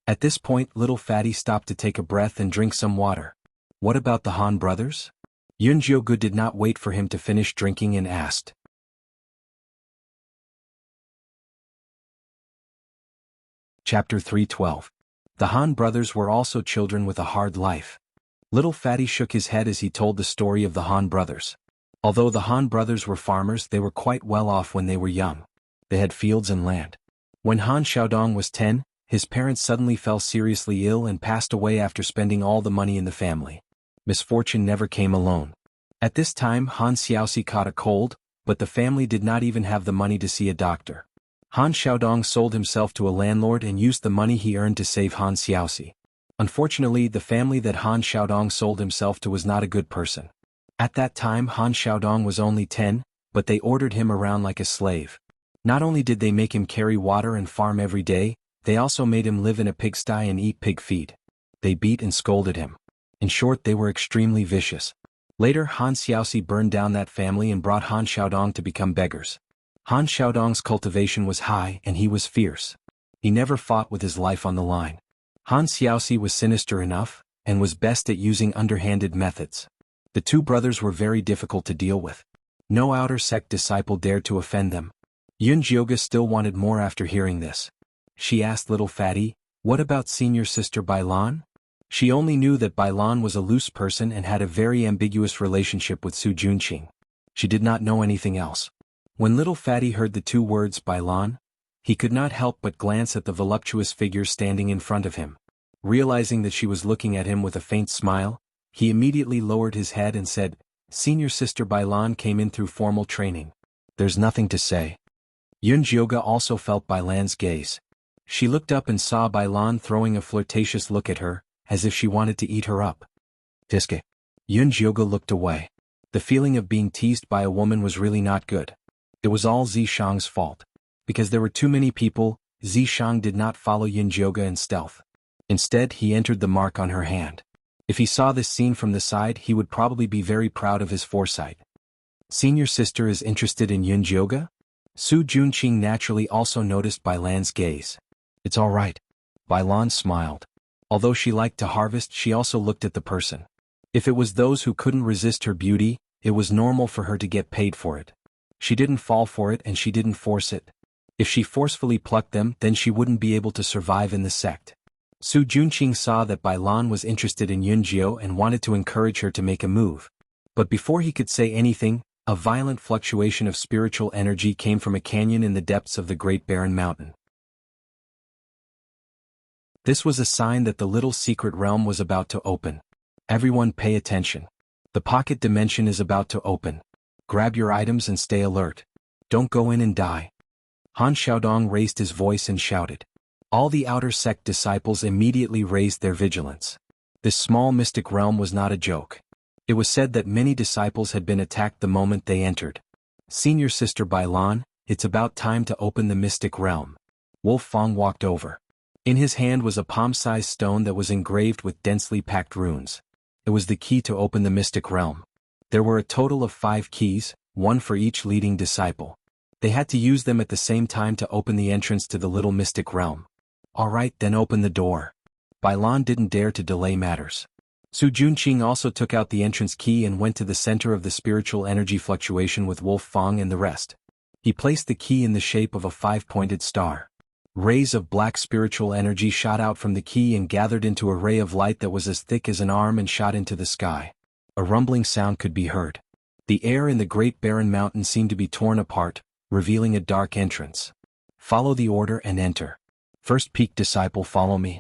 At this point, Little Fatty stopped to take a breath and drink some water. "What about the Han brothers?" Yun Jiao did not wait for him to finish drinking and asked. Chapter 312. The Han brothers were also children with a hard life. Little Fatty shook his head as he told the story of the Han brothers. Although the Han brothers were farmers, they were quite well off when they were young. They had fields and land. When Han Xiaodong was 10, his parents suddenly fell seriously ill and passed away after spending all the money in the family. Misfortune never came alone. At this time, Han Xiaoxi caught a cold, but the family did not even have the money to see a doctor. Han Xiaodong sold himself to a landlord and used the money he earned to save Han Xiaoxi. Unfortunately, the family that Han Xiaodong sold himself to was not a good person. At that time, Han Xiaodong was only 10, but they ordered him around like a slave. Not only did they make him carry water and farm every day, they also made him live in a pigsty and eat pig feed. They beat and scolded him. In short, they were extremely vicious. Later, Han Xiaoxi burned down that family and brought Han Xiaodong to become beggars. Han Xiaodong's cultivation was high and he was fierce. He never fought with his life on the line. Han Xiaoxi was sinister enough, and was best at using underhanded methods. The two brothers were very difficult to deal with. No outer sect disciple dared to offend them. Yunjioga still wanted more after hearing this. She asked little Fatty, "What about senior sister Bailan?" She only knew that Bailan was a loose person and had a very ambiguous relationship with Su Junqing. She did not know anything else. When little Fatty heard the two words Bailan, he could not help but glance at the voluptuous figure standing in front of him. Realizing that she was looking at him with a faint smile, he immediately lowered his head and said, "Senior sister Bailan came in through formal training. There's nothing to say." Yunjioga also felt Bailan's gaze. She looked up and saw Bailan throwing a flirtatious look at her, as if she wanted to eat her up. Tiske. Yunjioga looked away. The feeling of being teased by a woman was really not good. It was all Zishang's fault. Because there were too many people, Zishang did not follow Yunjioga in stealth. Instead, he entered the mark on her hand. If he saw this scene from the side, he would probably be very proud of his foresight. Senior sister is interested in Yunjioga? Su Junqing naturally also noticed Bailan's gaze. It's all right. Bailan smiled. Although she liked to harvest, she also looked at the person. If it was those who couldn't resist her beauty, it was normal for her to get paid for it. She didn't fall for it and she didn't force it. If she forcefully plucked them, then she wouldn't be able to survive in the sect. Su Junqing saw that Bailan was interested in Yunjio and wanted to encourage her to make a move. But before he could say anything, a violent fluctuation of spiritual energy came from a canyon in the depths of the Great Barren Mountain. This was a sign that the little secret realm was about to open. Everyone pay attention. The pocket dimension is about to open. Grab your items and stay alert. Don't go in and die. Han Xiaodong raised his voice and shouted. All the outer sect disciples immediately raised their vigilance. This small mystic realm was not a joke. It was said that many disciples had been attacked the moment they entered. Senior sister Bailan, it's about time to open the mystic realm. Wolf Fong walked over. In his hand was a palm-sized stone that was engraved with densely packed runes. It was the key to open the mystic realm. There were a total of 5 keys, one for each leading disciple. They had to use them at the same time to open the entrance to the little mystic realm. All right, then open the door. Bailan didn't dare to delay matters. Su Junqing also took out the entrance key and went to the center of the spiritual energy fluctuation with Wolf Fong and the rest. He placed the key in the shape of a 5-pointed star. Rays of black spiritual energy shot out from the key and gathered into a ray of light that was as thick as an arm and shot into the sky. A rumbling sound could be heard. The air in the Great Barren Mountain seemed to be torn apart, revealing a dark entrance. Follow the order and enter. First Peak disciple, follow me.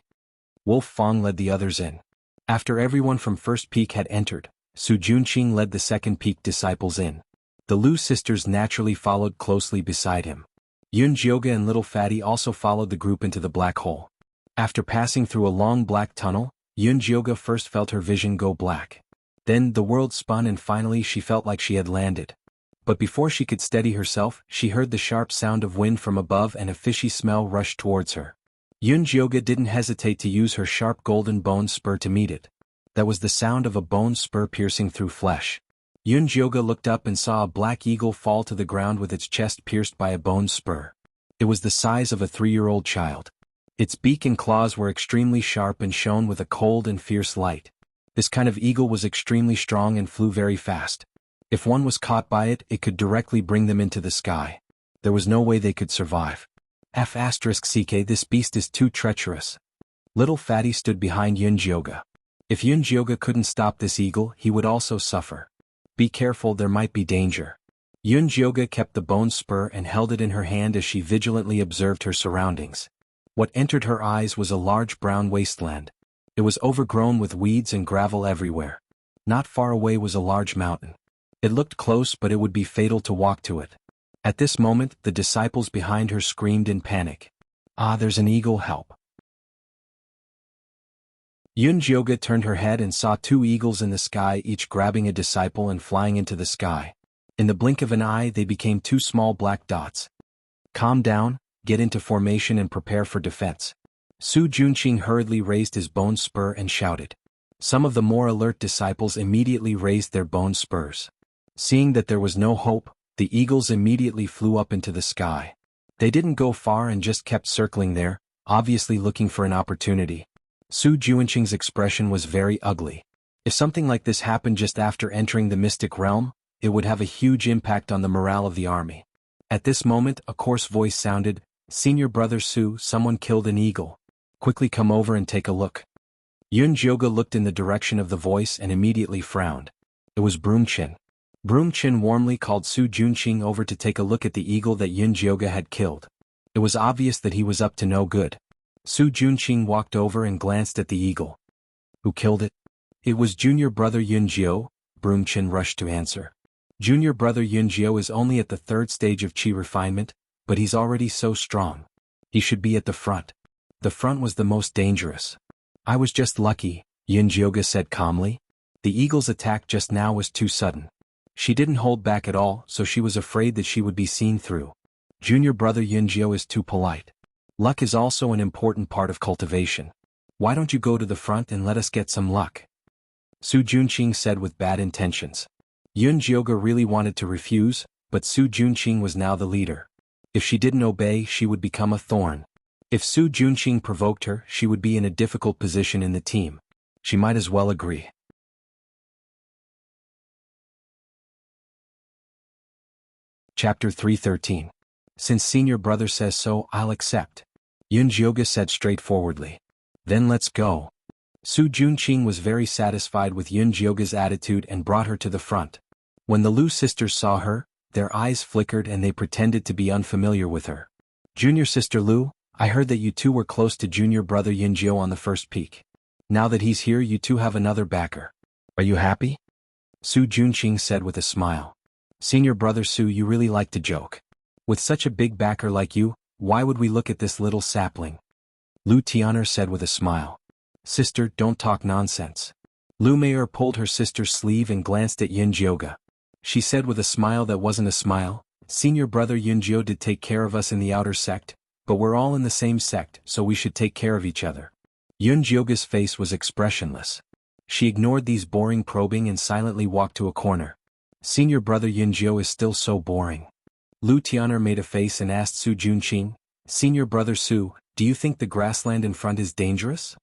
Wolf Fong led the others in. After everyone from First Peak had entered, Su Junqing led the Second Peak disciples in. The Lu sisters naturally followed closely beside him. Yunjioga and Little Fatty also followed the group into the black hole. After passing through a long black tunnel, Yunjioga first felt her vision go black. Then the world spun and finally she felt like she had landed. But before she could steady herself, she heard the sharp sound of wind from above and a fishy smell rushed towards her. Yunjioga didn't hesitate to use her sharp golden bone spur to meet it. That was the sound of a bone spur piercing through flesh. Yunjioga looked up and saw a black eagle fall to the ground with its chest pierced by a bone spur. It was the size of a 3-year-old child. Its beak and claws were extremely sharp and shone with a cold and fierce light. This kind of eagle was extremely strong and flew very fast. If one was caught by it, it could directly bring them into the sky. There was no way they could survive. F***ck, this beast is too treacherous. Little Fatty stood behind Yunjioga. If Yunjioga couldn't stop this eagle, he would also suffer. Be careful, there might be danger. Yunjioga kept the bone spur and held it in her hand as she vigilantly observed her surroundings. What entered her eyes was a large brown wasteland. It was overgrown with weeds and gravel everywhere. Not far away was a large mountain. It looked close, but it would be fatal to walk to it. At this moment, the disciples behind her screamed in panic. Ah, there's an eagle, help. Yunjioga turned her head and saw 2 eagles in the sky, each grabbing a disciple and flying into the sky. In the blink of an eye, they became 2 small black dots. Calm down, get into formation and prepare for defense. Su Junqing hurriedly raised his bone spur and shouted. Some of the more alert disciples immediately raised their bone spurs. Seeing that there was no hope, the eagles immediately flew up into the sky. They didn't go far and just kept circling there, obviously looking for an opportunity. Su Junqing's expression was very ugly. If something like this happened just after entering the mystic realm, it would have a huge impact on the morale of the army. At this moment a coarse voice sounded, "Senior brother Su, someone killed an eagle. Quickly come over and take a look." Yun Jioga looked in the direction of the voice and immediately frowned. It was Broomchin. Broomchin warmly called Su Junqing over to take a look at the eagle that Yun Jioga had killed. It was obvious that he was up to no good. Su Junqing walked over and glanced at the eagle. "Who killed it?" "It was junior brother Yun Jio," Broomchin rushed to answer. "Junior brother Yun Jio is only at the 3rd stage of chi refinement, but he's already so strong. He should be at the front. The front was the most dangerous." "I was just lucky," Yun Jioga said calmly. "The eagle's attack just now was too sudden. She didn't hold back at all, so she was afraid that she would be seen through. Junior brother Yun Jio is too polite. Luck is also an important part of cultivation. Why don't you go to the front and let us get some luck?" Su Junqing said with bad intentions. Yun Jioga really wanted to refuse, but Su Junqing was now the leader. If she didn't obey, she would become a thorn. If Su Junqing provoked her, she would be in a difficult position in the team. She might as well agree. Chapter 313. Since senior brother says so, I'll accept. Yun Jioga said straightforwardly. Then let's go. Su Junqing was very satisfied with Yun Jioga's attitude and brought her to the front. When the Lu sisters saw her, their eyes flickered and they pretended to be unfamiliar with her. "Junior sister Lu, I heard that you two were close to junior brother Yun Jio on the first peak. Now that he's here, you two have another backer. Are you happy?" Su Junqing said with a smile. "Senior brother Su, you really like to joke. With such a big backer like you, why would we look at this little sapling?" Lu Tian'er said with a smile. "Sister, don't talk nonsense." Lu Mei'er pulled her sister's sleeve and glanced at Yun Jioga. She said with a smile that wasn't a smile, "Senior brother Yun Jio did take care of us in the outer sect, but we're all in the same sect, so we should take care of each other." Yun Jioga's face was expressionless. She ignored these boring probing and silently walked to a corner. "Senior brother Yun Jio is still so boring." Lu Tian'er made a face and asked Su Junqing, "Senior brother Su, do you think the grassland in front is dangerous?"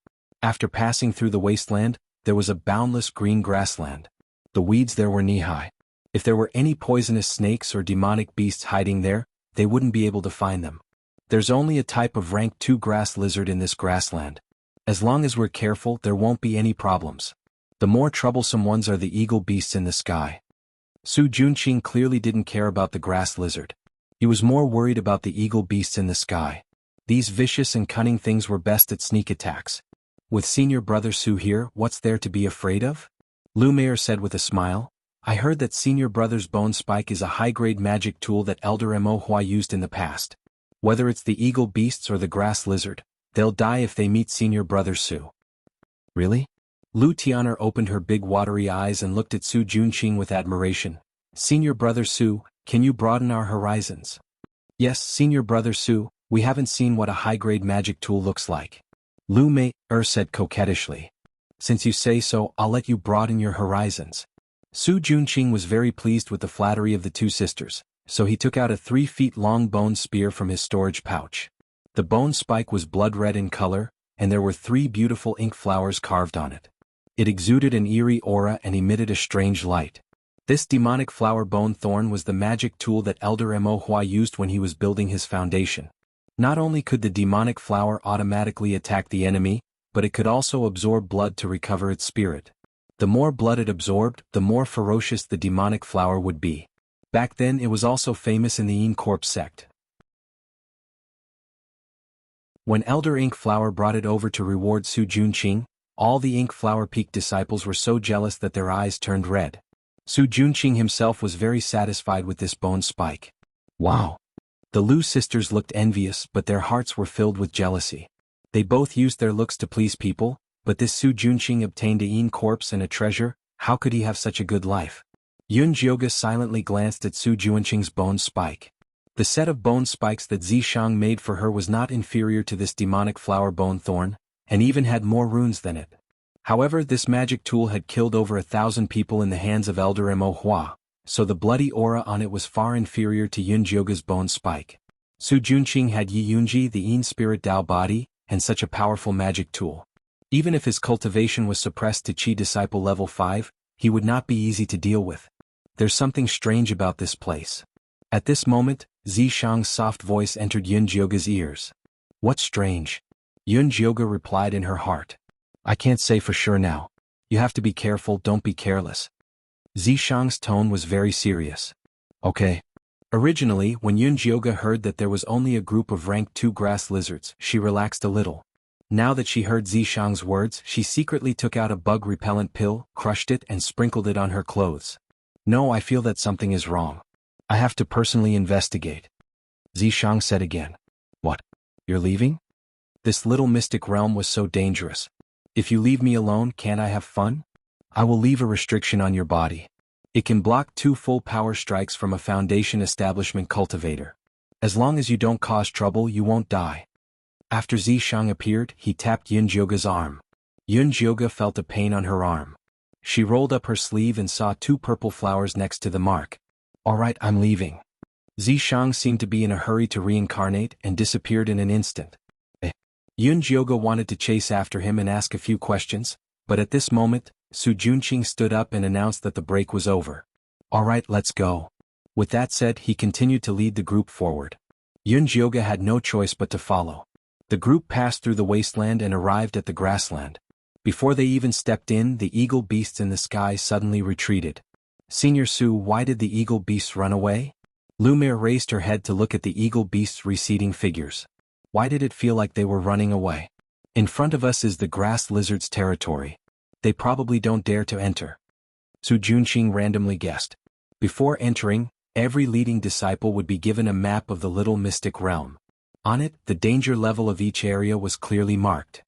After passing through the wasteland, there was a boundless green grassland. The weeds there were knee-high. If there were any poisonous snakes or demonic beasts hiding there, they wouldn't be able to find them. There's only a type of rank 2 grass lizard in this grassland. As long as we're careful, there won't be any problems. The more troublesome ones are the eagle beasts in the sky. Su Junqing clearly didn't care about the grass lizard. He was more worried about the eagle beasts in the sky. These vicious and cunning things were best at sneak attacks. With senior brother Su here, what's there to be afraid of? Lu Mei'er said with a smile. "I heard that senior brother's bone spike is a high-grade magic tool that Elder Mo Hua used in the past. Whether it's the eagle beasts or the grass lizard, they'll die if they meet senior brother Su." "Really?" Lu Tian'er opened her big watery eyes and looked at Su Junqing with admiration. "Senior brother Su, can you broaden our horizons?" "Yes, senior brother Su, we haven't seen what a high-grade magic tool looks like." Lu Mei'er said coquettishly. "Since you say so, I'll let you broaden your horizons." Su Junqing was very pleased with the flattery of the two sisters, so he took out a 3-feet-long bone spear from his storage pouch. The bone spike was blood-red in color, and there were 3 beautiful ink flowers carved on it. It exuded an eerie aura and emitted a strange light. This demonic flower bone thorn was the magic tool that Elder Mo Hua used when he was building his foundation. Not only could the demonic flower automatically attack the enemy, but it could also absorb blood to recover its spirit. The more blood it absorbed, the more ferocious the demonic flower would be. Back then it was also famous in the Yin Corp sect. When Elder Ink Flower brought it over to reward Su Junqing, all the Ink Flower Peak disciples were so jealous that their eyes turned red. Su Junqing himself was very satisfied with this bone spike. Wow! The Lu sisters looked envious, but their hearts were filled with jealousy. They both used their looks to please people, but this Su Junqing obtained a Yin corpse and a treasure. How could he have such a good life? Yun Jioga silently glanced at Su Junqing's bone spike. The set of bone spikes that Zishang made for her was not inferior to this demonic flower bone thorn, and even had more runes than it. However, this magic tool had killed over 1,000 people in the hands of Elder Mo Hua, so the bloody aura on it was far inferior to Yun Jioga's bone spike. Su Junqing had Yi Yunji, the Yin Spirit Dao body, and such a powerful magic tool. Even if his cultivation was suppressed to Qi Disciple level 5, he would not be easy to deal with. There's something strange about this place. At this moment, Zishang's soft voice entered Yunjioga's ears. What's strange? Yunjioga replied in her heart. I can't say for sure now. You have to be careful, don't be careless. Zishang's tone was very serious. Okay. Originally, when Yunjioga heard that there was only a group of rank 2 grass lizards, she relaxed a little. Now that she heard Zishang's words, she secretly took out a bug-repellent pill, crushed it and sprinkled it on her clothes. No, I feel that something is wrong. I have to personally investigate. Zishang said again. What? You're leaving? This little mystic realm was so dangerous. If you leave me alone, can't I have fun? I will leave a restriction on your body. It can block 2 full power strikes from a Foundation establishment cultivator. As long as you don't cause trouble, you won't die. After Zishang appeared, he tapped Yunjioga's arm. Yunjioga felt a pain on her arm. She rolled up her sleeve and saw 2 purple flowers next to the mark. All right, I'm leaving. Zishang seemed to be in a hurry to reincarnate and disappeared in an instant. Yunjioga wanted to chase after him and ask a few questions, but at this moment, Su Junqing stood up and announced that the break was over. All right, let's go. With that said, he continued to lead the group forward. Yunjioga had no choice but to follow. The group passed through the wasteland and arrived at the grassland. Before they even stepped in, the eagle beasts in the sky suddenly retreated. Senior Su, why did the eagle beasts run away? Lumiere raised her head to look at the eagle beasts' receding figures. Why did it feel like they were running away? In front of us is the grass lizard's territory. They probably don't dare to enter. Su Junqing randomly guessed. Before entering, every leading disciple would be given a map of the little mystic realm. On it, the danger level of each area was clearly marked.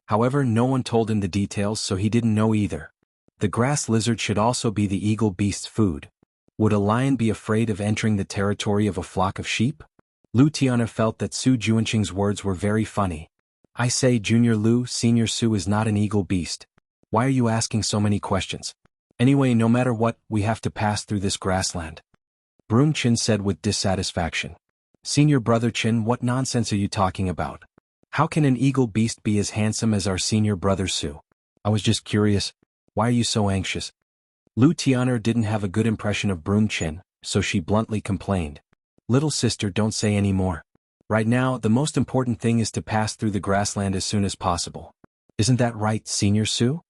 However, no one told him the details, so he didn't know either. The grass lizard should also be the eagle beast's food. Would a lion be afraid of entering the territory of a flock of sheep? Lu Tiana felt that Su Junqing's words were very funny. I say, Junior Lu, Senior Su is not an eagle beast. Why are you asking so many questions? Anyway, no matter what, we have to pass through this grassland. Broom Chin said with dissatisfaction. Senior Brother Chin, what nonsense are you talking about? How can an eagle beast be as handsome as our senior brother Su? I was just curious. Why are you so anxious? Lu Tiana didn't have a good impression of Broom Chin, so she bluntly complained. Little sister, don't say any more. Right now, the most important thing is to pass through the grassland as soon as possible. Isn't that right, Senior Su?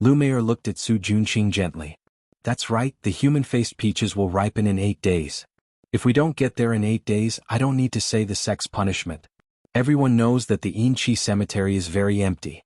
Lumiere looked at Su Junqing gently. That's right, the human-faced peaches will ripen in 8 days. If we don't get there in 8 days, I don't need to say the sex punishment. Everyone knows that the Inchi cemetery is very empty.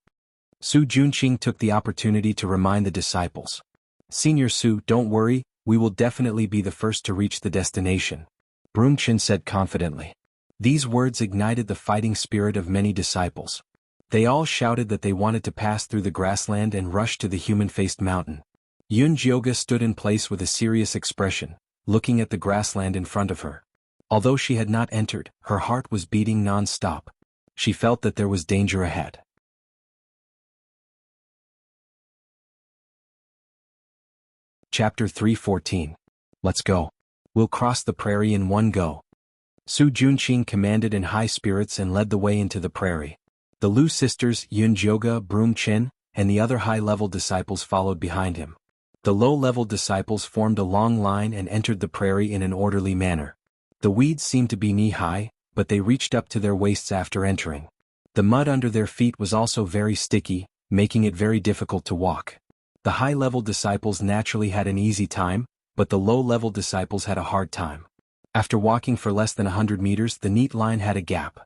Su Junqing took the opportunity to remind the disciples. Senior Su, don't worry, we will definitely be the first to reach the destination. Broom Chin said confidently. These words ignited the fighting spirit of many disciples. They all shouted that they wanted to pass through the grassland and rush to the human-faced mountain. Yunjioga stood in place with a serious expression, looking at the grassland in front of her. Although she had not entered, her heart was beating non-stop. She felt that there was danger ahead. Chapter 3:14. Let's go. We'll cross the prairie in one go. Su Junqing commanded in high spirits and led the way into the prairie. The Lu sisters, Yunjioga, Broom Chin, and the other high-level disciples followed behind him. The low-level disciples formed a long line and entered the prairie in an orderly manner. The weeds seemed to be knee-high, but they reached up to their waists after entering. The mud under their feet was also very sticky, making it very difficult to walk. The high-level disciples naturally had an easy time, but the low-level disciples had a hard time. After walking for less than 100 meters, the neat line had a gap.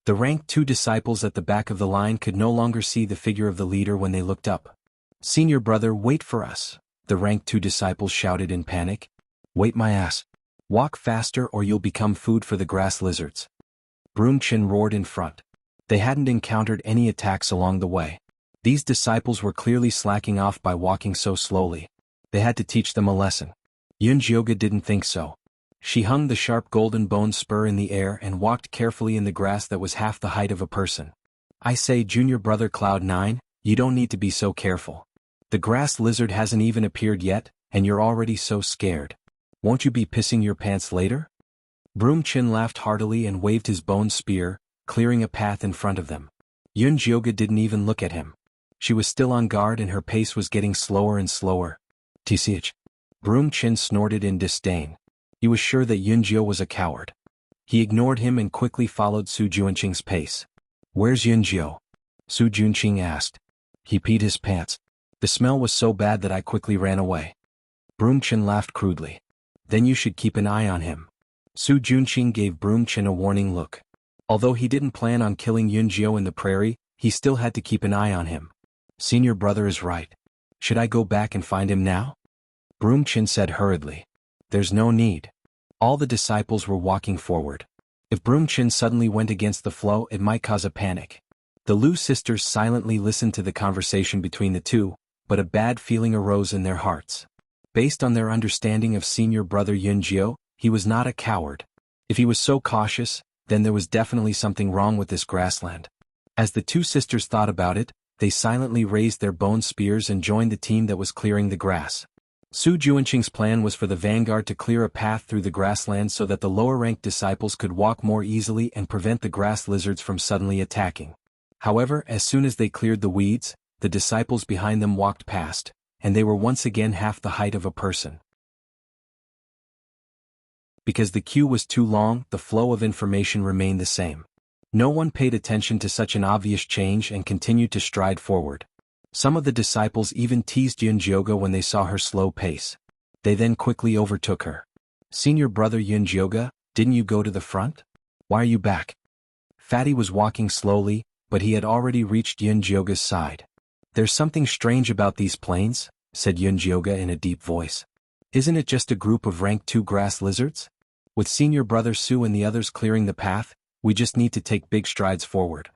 The rank 2 disciples at the back of the line could no longer see the figure of the leader when they looked up. Senior brother, wait for us, the rank 2 disciples shouted in panic. Wait my ass. Walk faster or you'll become food for the grass lizards. Broom Chin roared in front. They hadn't encountered any attacks along the way. These disciples were clearly slacking off by walking so slowly. They had to teach them a lesson. Yunjioga didn't think so. She hung the sharp golden bone spur in the air and walked carefully in the grass that was half the height of a person. I say, Junior Brother Cloud9, you don't need to be so careful. The grass lizard hasn't even appeared yet, and you're already so scared. Won't you be pissing your pants later? Broom Chin laughed heartily and waved his bone spear, clearing a path in front of them. Yunjioga didn't even look at him. She was still on guard and her pace was getting slower and slower. TCH. Broom Chin snorted in disdain. He was sure that Yunjiu was a coward. He ignored him and quickly followed Su Junqing's pace. "Where's Yunjiu?" Su Junqing asked. "He peed his pants. The smell was so bad that I quickly ran away." Brumchen laughed crudely. "Then you should keep an eye on him." Su Junqing gave Brumchen a warning look. Although he didn't plan on killing Yunjiu in the prairie, he still had to keep an eye on him. "Senior brother is right. Should I go back and find him now?" Brumchen said hurriedly. "There's no need." All the disciples were walking forward. If Brumchen suddenly went against the flow, it might cause a panic. The Lu sisters silently listened to the conversation between the two, but a bad feeling arose in their hearts. Based on their understanding of senior brother Yunjiu, he was not a coward. If he was so cautious, then there was definitely something wrong with this grassland. As the two sisters thought about it, they silently raised their bone spears and joined the team that was clearing the grass. Su Junqing's plan was for the vanguard to clear a path through the grassland so that the lower-ranked disciples could walk more easily and prevent the grass lizards from suddenly attacking. However, as soon as they cleared the weeds, the disciples behind them walked past, and they were once again half the height of a person. Because the queue was too long, the flow of information remained the same. No one paid attention to such an obvious change and continued to stride forward. Some of the disciples even teased Yunjiu when they saw her slow pace. They then quickly overtook her. "Senior brother Yunjiu, didn't you go to the front? Why are you back?" Fatty was walking slowly, but he had already reached Yunjiu's side. "There's something strange about these plains," said Yunjiu in a deep voice. "Isn't it just a group of rank 2 grass lizards? With senior brother Su and the others clearing the path, we just need to take big strides forward."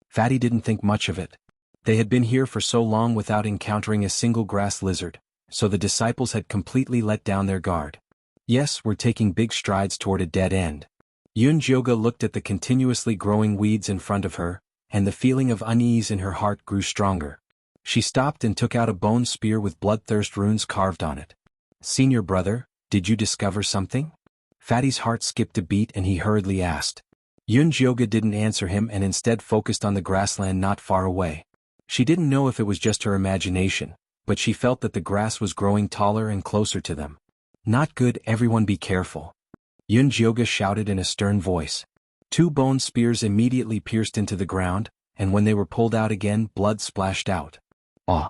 Fatty didn't think much of it. They had been here for so long without encountering a single grass lizard, so the disciples had completely let down their guard. "Yes, we're taking big strides toward a dead end." Yunjiu looked at the continuously growing weeds in front of her, and the feeling of unease in her heart grew stronger. She stopped and took out a bone spear with bloodthirst runes carved on it. "Senior brother, did you discover something?" Fatty's heart skipped a beat and he hurriedly asked. Yunjiu didn't answer him and instead focused on the grassland not far away. She didn't know if it was just her imagination, but she felt that the grass was growing taller and closer to them. "Not good, everyone be careful." Yunjiu shouted in a stern voice. 2 bone spears immediately pierced into the ground, and when they were pulled out again, blood splashed out. "Ah!"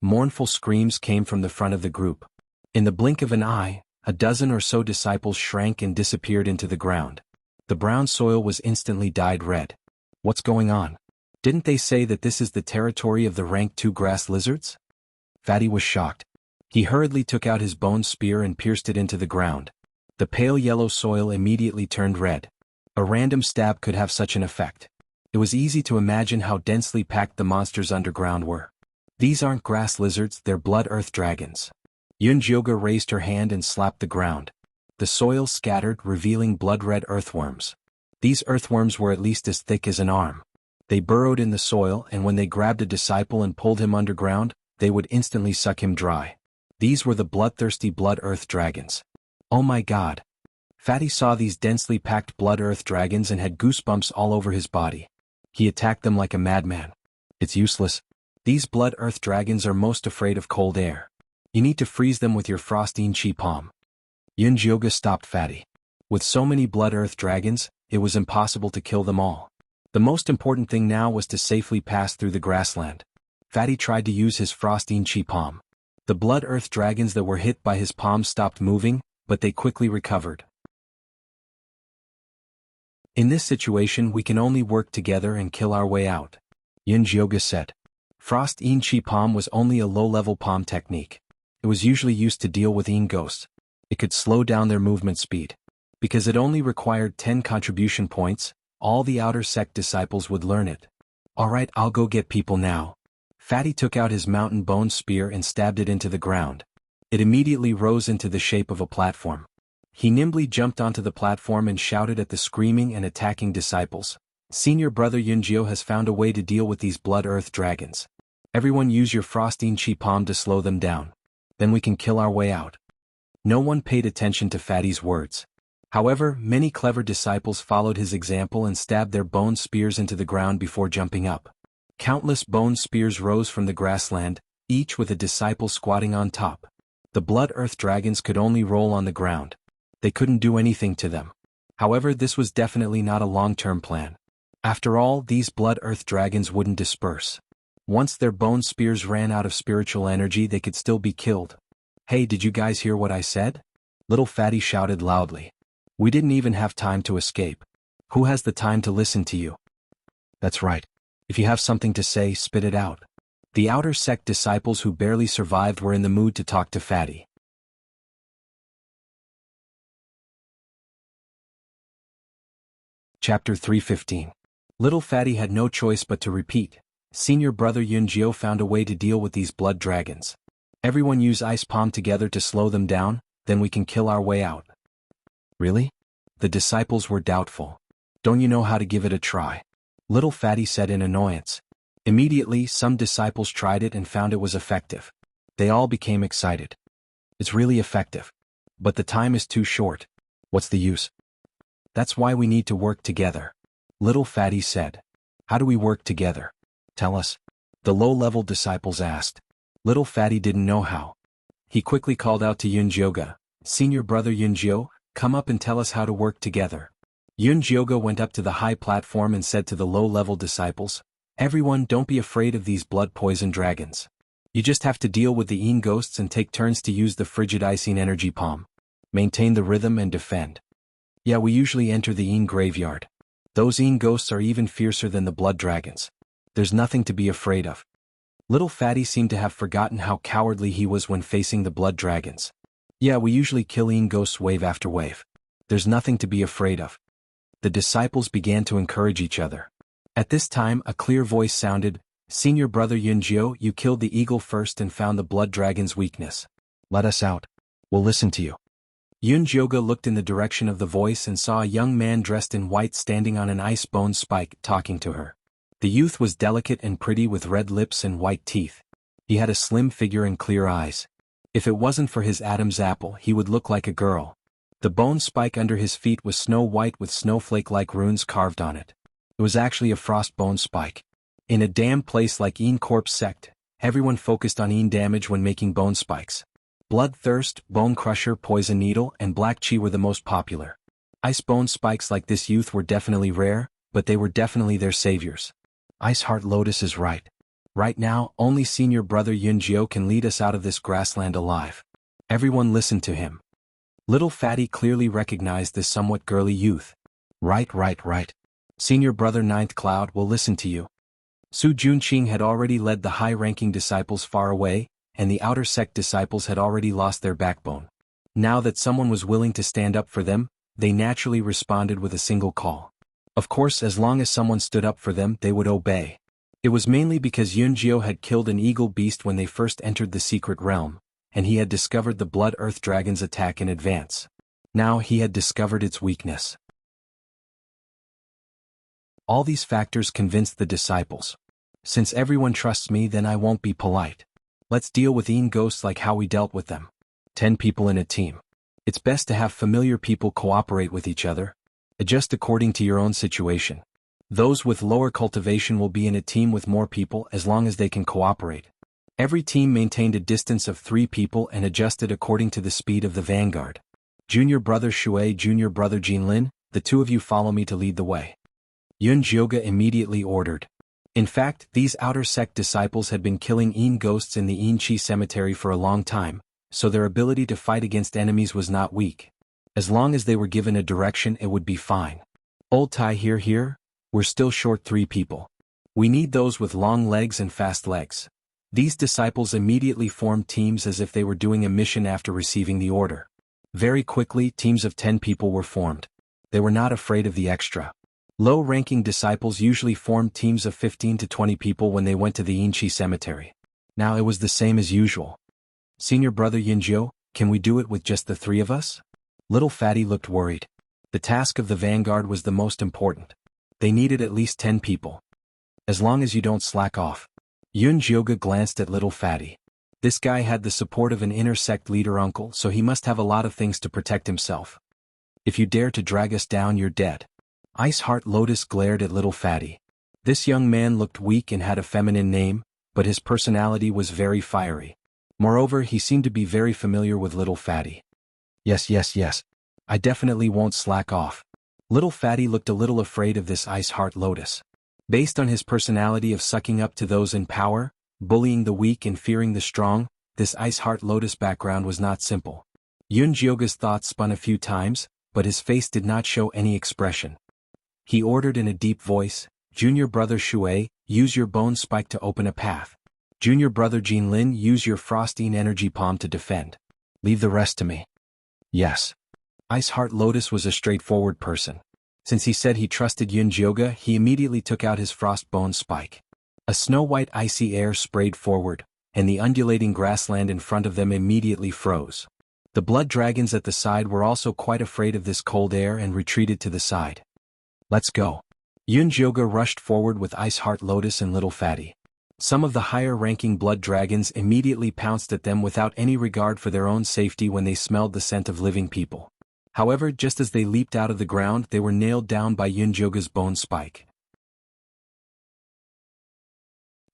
Mournful screams came from the front of the group. In the blink of an eye, a dozen or so disciples shrank and disappeared into the ground. The brown soil was instantly dyed red. "What's going on? Didn't they say that this is the territory of the rank 2 grass lizards?" Fatty was shocked. He hurriedly took out his bone spear and pierced it into the ground. The pale yellow soil immediately turned red. A random stab could have such an effect. It was easy to imagine how densely packed the monsters underground were. "These aren't grass lizards, they're blood earth dragons." Yunjiu raised her hand and slapped the ground. The soil scattered, revealing blood-red earthworms. These earthworms were at least as thick as an arm. They burrowed in the soil, and when they grabbed a disciple and pulled him underground, they would instantly suck him dry. These were the bloodthirsty blood earth dragons. Oh my god! Fatty saw these densely packed blood earth dragons and had goosebumps all over his body. He attacked them like a madman. "It's useless. These blood earth dragons are most afraid of cold air. You need to freeze them with your frosting chi palm." Yunjiu stopped Fatty. With so many blood earth dragons, it was impossible to kill them all. The most important thing now was to safely pass through the grassland. Fatty tried to use his frosting chi palm. The blood earth dragons that were hit by his palm stopped moving, but they quickly recovered. "In this situation we can only work together and kill our way out," Yunjiu said. Frost in chi palm was only a low-level palm technique. It was usually used to deal with in ghosts. It could slow down their movement speed. Because it only required 10 contribution points, all the outer sect disciples would learn it. "Alright, I'll go get people now." Fatty took out his mountain bone spear and stabbed it into the ground. It immediately rose into the shape of a platform. He nimbly jumped onto the platform and shouted at the screaming and attacking disciples. "Senior brother Yunjiu has found a way to deal with these blood earth dragons. Everyone use your frosting chi palm to slow them down. Then we can kill our way out." No one paid attention to Fatty's words. However, many clever disciples followed his example and stabbed their bone spears into the ground before jumping up. Countless bone spears rose from the grassland, each with a disciple squatting on top. The blood earth dragons could only roll on the ground. They couldn't do anything to them. However, this was definitely not a long-term plan. After all, these blood earth dragons wouldn't disperse. Once their bone spears ran out of spiritual energy, they could still be killed. "Hey, did you guys hear what I said?" Little Fatty shouted loudly. "We didn't even have time to escape. Who has the time to listen to you?" "That's right. If you have something to say, spit it out." The outer sect disciples who barely survived were in the mood to talk to Fatty. Chapter 315. Little Fatty had no choice but to repeat. Senior brother Yunjio found a way to deal with these blood dragons. "Everyone use ice palm together to slow them down, then we can kill our way out." "Really?" The disciples were doubtful. "Don't you know how to give it a try?" Little Fatty said in annoyance. Immediately, some disciples tried it and found it was effective. They all became excited. "It's really effective. But the time is too short. What's the use?" "That's why we need to work together," Little Fatty said. "How do we work together? Tell us," the low-level disciples asked. Little Fatty didn't know how. He quickly called out to Yunjioga, "Senior brother Yunjio, come up and tell us how to work together." Yunjioga went up to the high platform and said to the low-level disciples, "Everyone, don't be afraid of these blood-poison dragons. You just have to deal with the Een ghosts and take turns to use the frigid icing energy palm. Maintain the rhythm and defend." "Yeah, we usually enter the Een graveyard. Those Een ghosts are even fiercer than the blood dragons. There's nothing to be afraid of." Little Fatty seemed to have forgotten how cowardly he was when facing the blood dragons. "Yeah, we usually kill Een ghosts wave after wave. There's nothing to be afraid of." The disciples began to encourage each other. At this time, a clear voice sounded, "Senior brother Yunjio, you killed the eagle first and found the blood dragon's weakness. Let us out. We'll listen to you." Yunjioga looked in the direction of the voice and saw a young man dressed in white standing on an ice bone spike, talking to her. The youth was delicate and pretty with red lips and white teeth. He had a slim figure and clear eyes. If it wasn't for his Adam's apple, he would look like a girl. The bone spike under his feet was snow white with snowflake-like runes carved on it. It was actually a frost bone spike. In a damned place like Een Corpse Sect, everyone focused on Een damage when making bone spikes. Bloodthirst, Bone Crusher, Poison Needle, and Black Chi were the most popular. Ice bone spikes like this youth were definitely rare, but they were definitely their saviors. Ice Heart Lotus is right. Right now, only senior brother Yunjio can lead us out of this grassland alive. Everyone listened to him. Little Fatty clearly recognized this somewhat girly youth. Right. Senior brother Ninth Cloud will listen to you." Su Junqing had already led the high-ranking disciples far away, and the outer sect disciples had already lost their backbone. Now that someone was willing to stand up for them, they naturally responded with a single call. Of course, as long as someone stood up for them, they would obey. It was mainly because Yunjio had killed an eagle beast when they first entered the secret realm, and he had discovered the Blood Earth Dragon's attack in advance. Now he had discovered its weakness. All these factors convinced the disciples. "Since everyone trusts me, then I won't be polite. Let's deal with Een ghosts like how we dealt with them. 10 people in a team. It's best to have familiar people cooperate with each other. Adjust according to your own situation. Those with lower cultivation will be in a team with more people as long as they can cooperate." Every team maintained a distance of 3 people and adjusted according to the speed of the vanguard. "Junior brother Shui, junior brother Jinlin, the 2 of you follow me to lead the way," Yunjioga immediately ordered. In fact, these outer sect disciples had been killing Een ghosts in the Een Chi cemetery for a long time, so their ability to fight against enemies was not weak. As long as they were given a direction, it would be fine. "Old Tai here, we're still short 3 people. We need those with long legs and fast legs." These disciples immediately formed teams as if they were doing a mission after receiving the order. Very quickly, teams of 10 people were formed. They were not afraid of the extra. Low-ranking disciples usually formed teams of 15 to 20 people when they went to the Een Chi cemetery. Now it was the same as usual. "Senior brother Yunjio, can we do it with just the 3 of us?" Little Fatty looked worried. The task of the vanguard was the most important. They needed at least 10 people. "As long as you don't slack off." Yunjioga glanced at Little Fatty. This guy had the support of an inner sect leader uncle, so he must have a lot of things to protect himself. "If you dare to drag us down, you're dead." Ice Heart Lotus glared at Little Fatty. This young man looked weak and had a feminine name, but his personality was very fiery. Moreover, he seemed to be very familiar with Little Fatty. Yes. I definitely won't slack off. Little Fatty looked a little afraid of this Ice Heart Lotus. Based on his personality of sucking up to those in power, bullying the weak and fearing the strong, this Ice Heart Lotus background was not simple. Yun Jioga's thoughts spun a few times, but his face did not show any expression. He ordered in a deep voice, "Junior brother Shui, use your bone spike to open a path. Junior brother Jinlin, use your frosting energy palm to defend. Leave the rest to me." Yes. Ice Heart Lotus was a straightforward person. Since he said he trusted Yun Jioga, he immediately took out his frost bone spike. A snow-white icy air sprayed forward, and the undulating grassland in front of them immediately froze. The blood dragons at the side were also quite afraid of this cold air and retreated to the side. "Let's go." Yun Jioga rushed forward with Ice Heart Lotus and Little Fatty. Some of the higher-ranking blood dragons immediately pounced at them without any regard for their own safety when they smelled the scent of living people. However, just as they leaped out of the ground, they were nailed down by Yun Jioga's bone spike.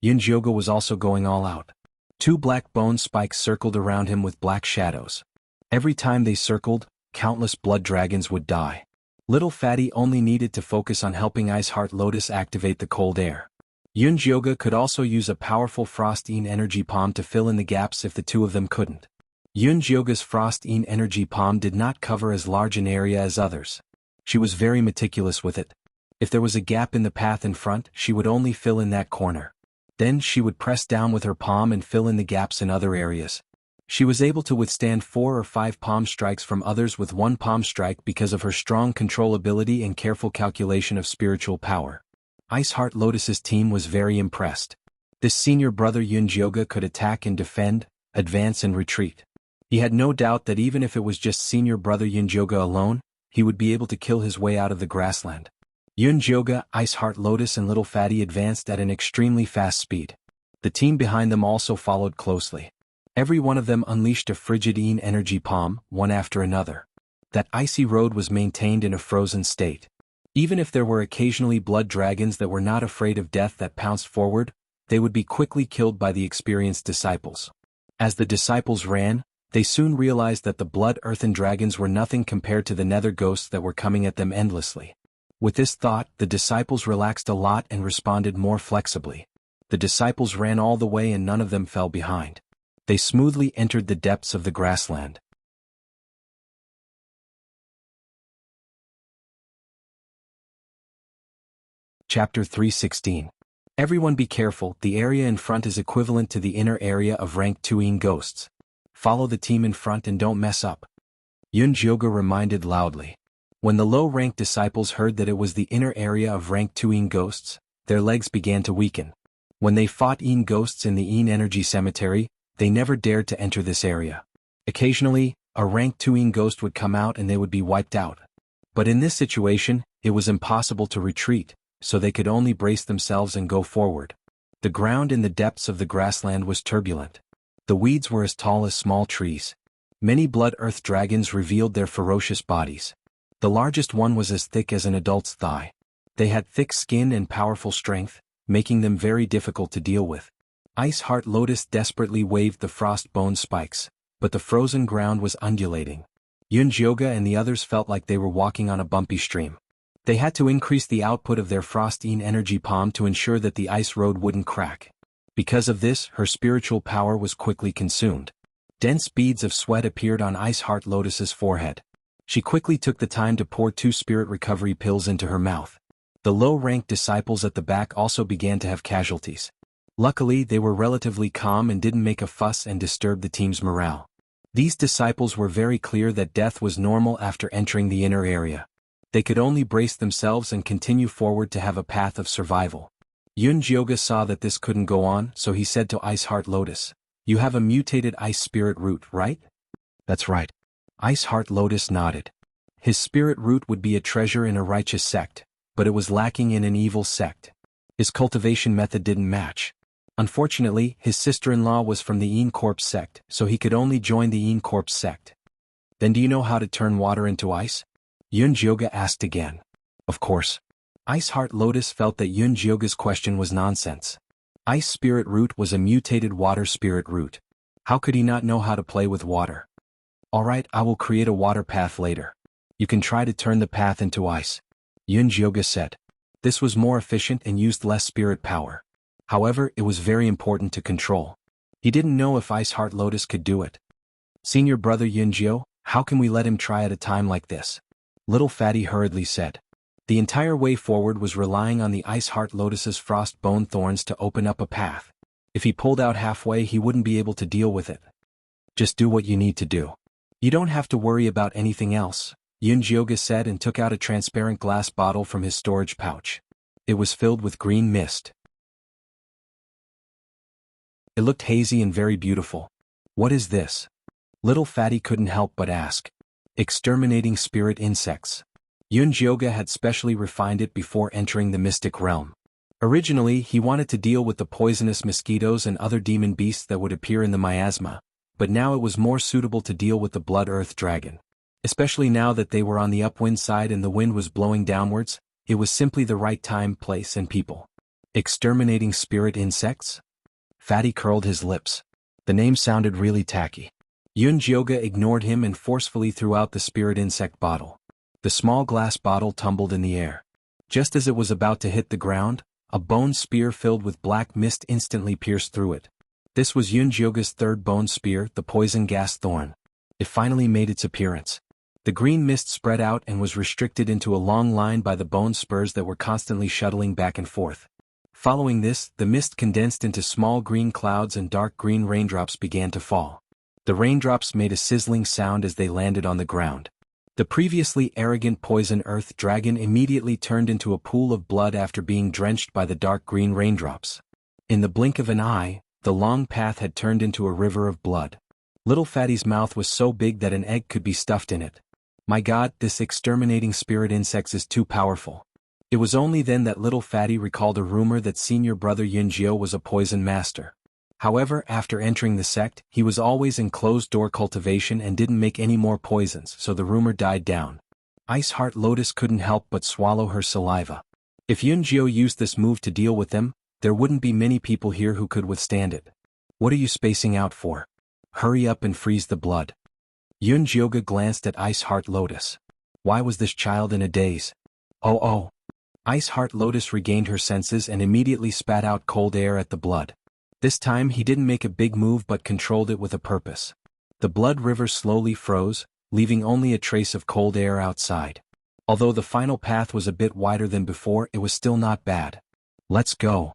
Yun Jioga was also going all out. 2 black bone spikes circled around him with black shadows. Every time they circled, countless blood dragons would die. Little Fatty only needed to focus on helping Ice Heart Lotus activate the cold air. Yun Jioga could also use a powerful Frosteen energy palm to fill in the gaps if the two of them couldn't. Yun Jioga's Frosteen energy palm did not cover as large an area as others. She was very meticulous with it. If there was a gap in the path in front, she would only fill in that corner. Then she would press down with her palm and fill in the gaps in other areas. She was able to withstand 4 or 5 palm strikes from others with 1 palm strike because of her strong control ability and careful calculation of spiritual power. Ice Heart Lotus's team was very impressed. This senior brother Yun Jioga could attack and defend, advance and retreat. He had no doubt that even if it was just senior brother Yun Jioga alone, he would be able to kill his way out of the grassland. Yun Jioga, Ice Heart Lotus and Little Fatty advanced at an extremely fast speed. The team behind them also followed closely. Every one of them unleashed a frigid energy palm, one after another. That icy road was maintained in a frozen state. Even if there were occasionally blood dragons that were not afraid of death that pounced forward, they would be quickly killed by the experienced disciples. As the disciples ran, they soon realized that the blood-earthen dragons were nothing compared to the nether ghosts that were coming at them endlessly. With this thought, the disciples relaxed a lot and responded more flexibly. The disciples ran all the way and none of them fell behind. They smoothly entered the depths of the grassland. Chapter 3:16. Everyone be careful, the area in front is equivalent to the inner area of rank 2 ghosts. Follow the team in front and don't mess up. Yun Jioga reminded loudly. When the low-ranked disciples heard that it was the inner area of rank 2 ghosts, their legs began to weaken. When they fought ghosts in the energy cemetery, they never dared to enter this area. Occasionally, a rank 2 ghost would come out and they would be wiped out. But in this situation, it was impossible to retreat, so they could only brace themselves and go forward. The ground in the depths of the grassland was turbulent. The weeds were as tall as small trees. Many blood-earth dragons revealed their ferocious bodies. The largest one was as thick as an adult's thigh. They had thick skin and powerful strength, making them very difficult to deal with. Ice Heart Lotus desperately waved the frost bone spikes, but the frozen ground was undulating. Yun Jioga and the others felt like they were walking on a bumpy stream. They had to increase the output of their Frosteen energy palm to ensure that the ice road wouldn't crack. Because of this, her spiritual power was quickly consumed. Dense beads of sweat appeared on Ice Heart Lotus's forehead. She quickly took the time to pour 2 spirit recovery pills into her mouth. The low-ranked disciples at the back also began to have casualties. Luckily, they were relatively calm and didn't make a fuss and disturb the team's morale. These disciples were very clear that death was normal after entering the inner area. They could only brace themselves and continue forward to have a path of survival. Yun Jioga saw that this couldn't go on, so he said to Ice Heart Lotus, "You have a mutated ice spirit root, right?" "That's right." Ice Heart Lotus nodded. His spirit root would be a treasure in a righteous sect, but it was lacking in an evil sect. His cultivation method didn't match. Unfortunately, his sister-in-law was from the Een Corpse sect, so he could only join the Een Corpse sect. "Then do you know how to turn water into ice?" Yun Jioga asked again. Of course. Ice Heart Lotus felt that Yun Jioga's question was nonsense. Ice Spirit Root was a mutated water spirit root. How could he not know how to play with water? "Alright, I will create a water path later." You can try to turn the path into ice. Yunjioga said. This was more efficient and used less spirit power. However, it was very important to control. He didn't know if Ice Heart Lotus could do it. Senior brother Yunjio, how can we let him try at a time like this? Little Fatty hurriedly said. The entire way forward was relying on the Ice Heart Lotus's frost bone thorns to open up a path. If he pulled out halfway, he wouldn't be able to deal with it. Just do what you need to do. You don't have to worry about anything else, Yunjioga said and took out a transparent glass bottle from his storage pouch. It was filled with green mist. It looked hazy and very beautiful. What is this? Little Fatty couldn't help but ask. Exterminating spirit insects. Yunjioga had specially refined it before entering the mystic realm. Originally, he wanted to deal with the poisonous mosquitoes and other demon beasts that would appear in the miasma, but now it was more suitable to deal with the Blood Earth Dragon. Especially now that they were on the upwind side and the wind was blowing downwards, it was simply the right time, place and people. Exterminating spirit insects? Fatty curled his lips. The name sounded really tacky. Yunjioga ignored him and forcefully threw out the spirit insect bottle. The small glass bottle tumbled in the air. Just as it was about to hit the ground, a bone spear filled with black mist instantly pierced through it. This was Yunjioga's third bone spear, the poison gas thorn. It finally made its appearance. The green mist spread out and was restricted into a long line by the bone spurs that were constantly shuttling back and forth. Following this, the mist condensed into small green clouds and dark green raindrops began to fall. The raindrops made a sizzling sound as they landed on the ground. The previously arrogant poison earth dragon immediately turned into a pool of blood after being drenched by the dark green raindrops. In the blink of an eye, the long path had turned into a river of blood. Little Fatty's mouth was so big that an egg could be stuffed in it. My God, this exterminating spirit insects is too powerful. It was only then that Little Fatty recalled a rumor that senior brother Yunjio was a poison master. However, after entering the sect, he was always in closed-door cultivation and didn't make any more poisons, so the rumor died down. Ice Heart Lotus couldn't help but swallow her saliva. If Yunjio used this move to deal with them, there wouldn't be many people here who could withstand it. What are you spacing out for? Hurry up and freeze the blood. Yunjioga glanced at Ice Heart Lotus. Why was this child in a daze? Oh. Ice Heart Lotus regained her senses and immediately spat out cold air at the blood. This time he didn't make a big move but controlled it with a purpose. The blood river slowly froze, leaving only a trace of cold air outside. Although the final path was a bit wider than before, it was still not bad. Let's go.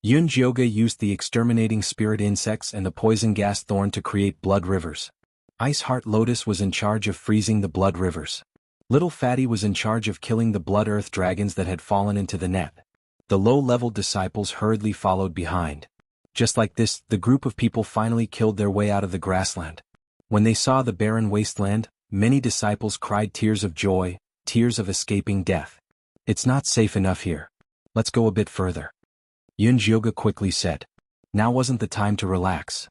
Yunjioga used the exterminating spirit insects and the poison gas thorn to create blood rivers. Ice Heart Lotus was in charge of freezing the blood rivers. Little Fatty was in charge of killing the Blood Earth dragons that had fallen into the net. The low-level disciples hurriedly followed behind. Just like this, the group of people finally killed their way out of the grassland. When they saw the barren wasteland, many disciples cried tears of joy, tears of escaping death. It's not safe enough here. Let's go a bit further. Yunjioga quickly said. Now wasn't the time to relax.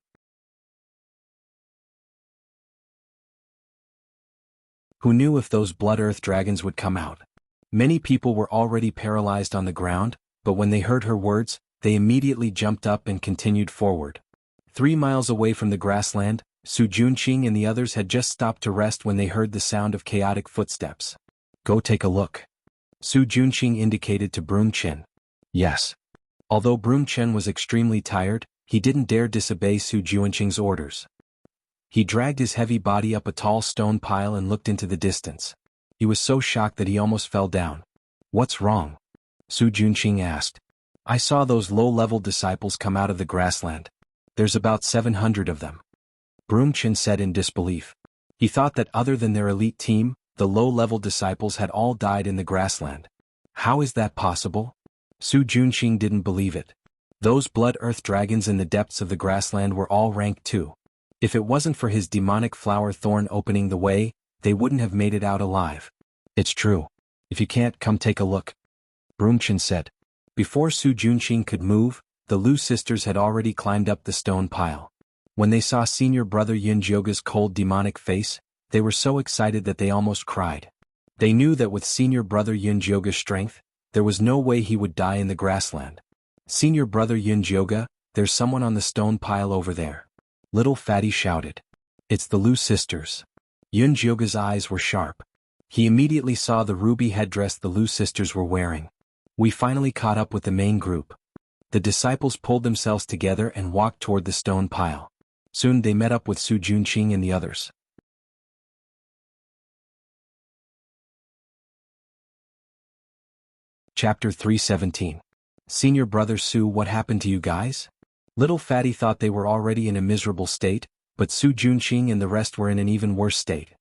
Who knew if those Blood Earth dragons would come out? Many people were already paralyzed on the ground, but when they heard her words, they immediately jumped up and continued forward. 3 miles away from the grassland, Su Junqing and the others had just stopped to rest when they heard the sound of chaotic footsteps. Go take a look. Su Junqing indicated to Broom Chen. Yes. Although Broom Chen was extremely tired, he didn't dare disobey Su Junqing's orders. He dragged his heavy body up a tall stone pile and looked into the distance. He was so shocked that he almost fell down. What's wrong? Su Junqing asked. I saw those low-level disciples come out of the grassland. There's about 700 of them. Broom Chen said in disbelief. He thought that other than their elite team, the low-level disciples had all died in the grassland. How is that possible? Su Junqing didn't believe it. Those Blood Earth dragons in the depths of the grassland were all rank 2. If it wasn't for his demonic flower thorn opening the way, they wouldn't have made it out alive. It's true. If you can't, come take a look. Broom Chen said. Before Su Junqing could move, the Lu sisters had already climbed up the stone pile. When they saw senior brother Yunjioga's cold demonic face, they were so excited that they almost cried. They knew that with senior brother Yunjioga's strength, there was no way he would die in the grassland. Senior brother Yunjioga, there's someone on the stone pile over there. Little Fatty shouted. It's the Lu sisters. Yunjioga's eyes were sharp. He immediately saw the ruby headdress the Lu sisters were wearing. We finally caught up with the main group. The disciples pulled themselves together and walked toward the stone pile. Soon they met up with Su Junqing and the others. Chapter 317. Senior Brother Su, what happened to you guys? Little Fatty thought they were already in a miserable state, but Su Junqing and the rest were in an even worse state.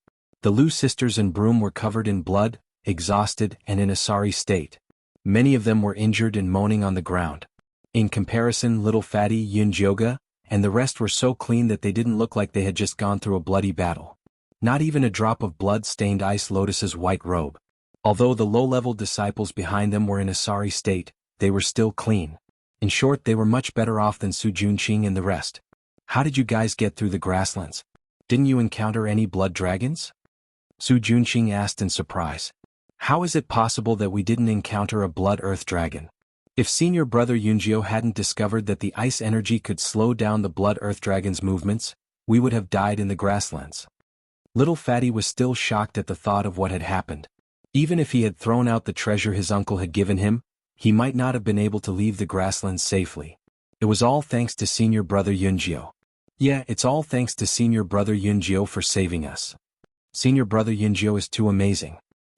The Lu sisters and Broom were covered in blood, exhausted and in a sorry state. Many of them were injured and moaning on the ground. In comparison, Little Fatty, Yunjioga, and the rest were so clean that they didn't look like they had just gone through a bloody battle. Not even a drop of blood stained Ice Lotus's white robe. Although the low-level disciples behind them were in a sorry state, they were still clean. In short, they were much better off than Su Junqing and the rest. How did you guys get through the grasslands? Didn't you encounter any blood dragons? Su Junqing asked in surprise. How is it possible that we didn't encounter a blood earth dragon? If Senior Brother Yunjio hadn't discovered that the ice energy could slow down the blood earth dragon's movements, we would have died in the grasslands. Little Fatty was still shocked at the thought of what had happened. Even if he had thrown out the treasure his uncle had given him, he might not have been able to leave the grasslands safely. It was all thanks to Senior Brother Yunjio. Yeah, it's all thanks to Senior Brother Yunjio for saving us. Senior Brother Yunjio is too amazing.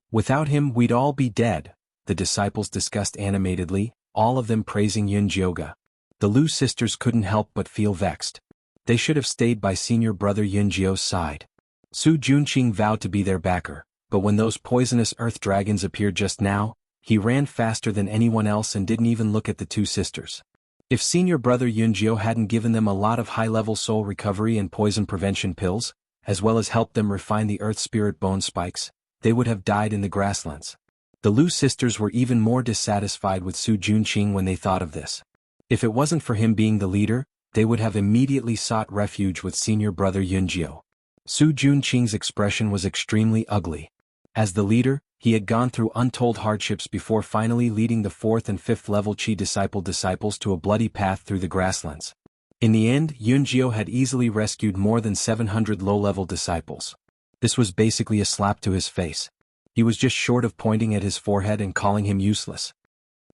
Without him we'd all be dead, the disciples discussed animatedly, all of them praising Yunjioga. The Lu sisters couldn't help but feel vexed. They should have stayed by Senior Brother Yunjio's side. Su Junqing vowed to be their backer, but when those poisonous earth dragons appeared just now, he ran faster than anyone else and didn't even look at the two sisters. If Senior Brother Yunjio hadn't given them a lot of high-level soul recovery and poison prevention pills, as well as helped them refine the earth spirit bone spikes, they would have died in the grasslands. The Lu sisters were even more dissatisfied with Su Junqing when they thought of this. If it wasn't for him being the leader, they would have immediately sought refuge with Senior Brother Yunjio. Su Junqing's expression was extremely ugly. As the leader, he had gone through untold hardships before finally leading the 4th and 5th level Chi disciples to a bloody path through the grasslands. In the end, Yunjio had easily rescued more than 700 low-level disciples. This was basically a slap to his face. He was just short of pointing at his forehead and calling him useless.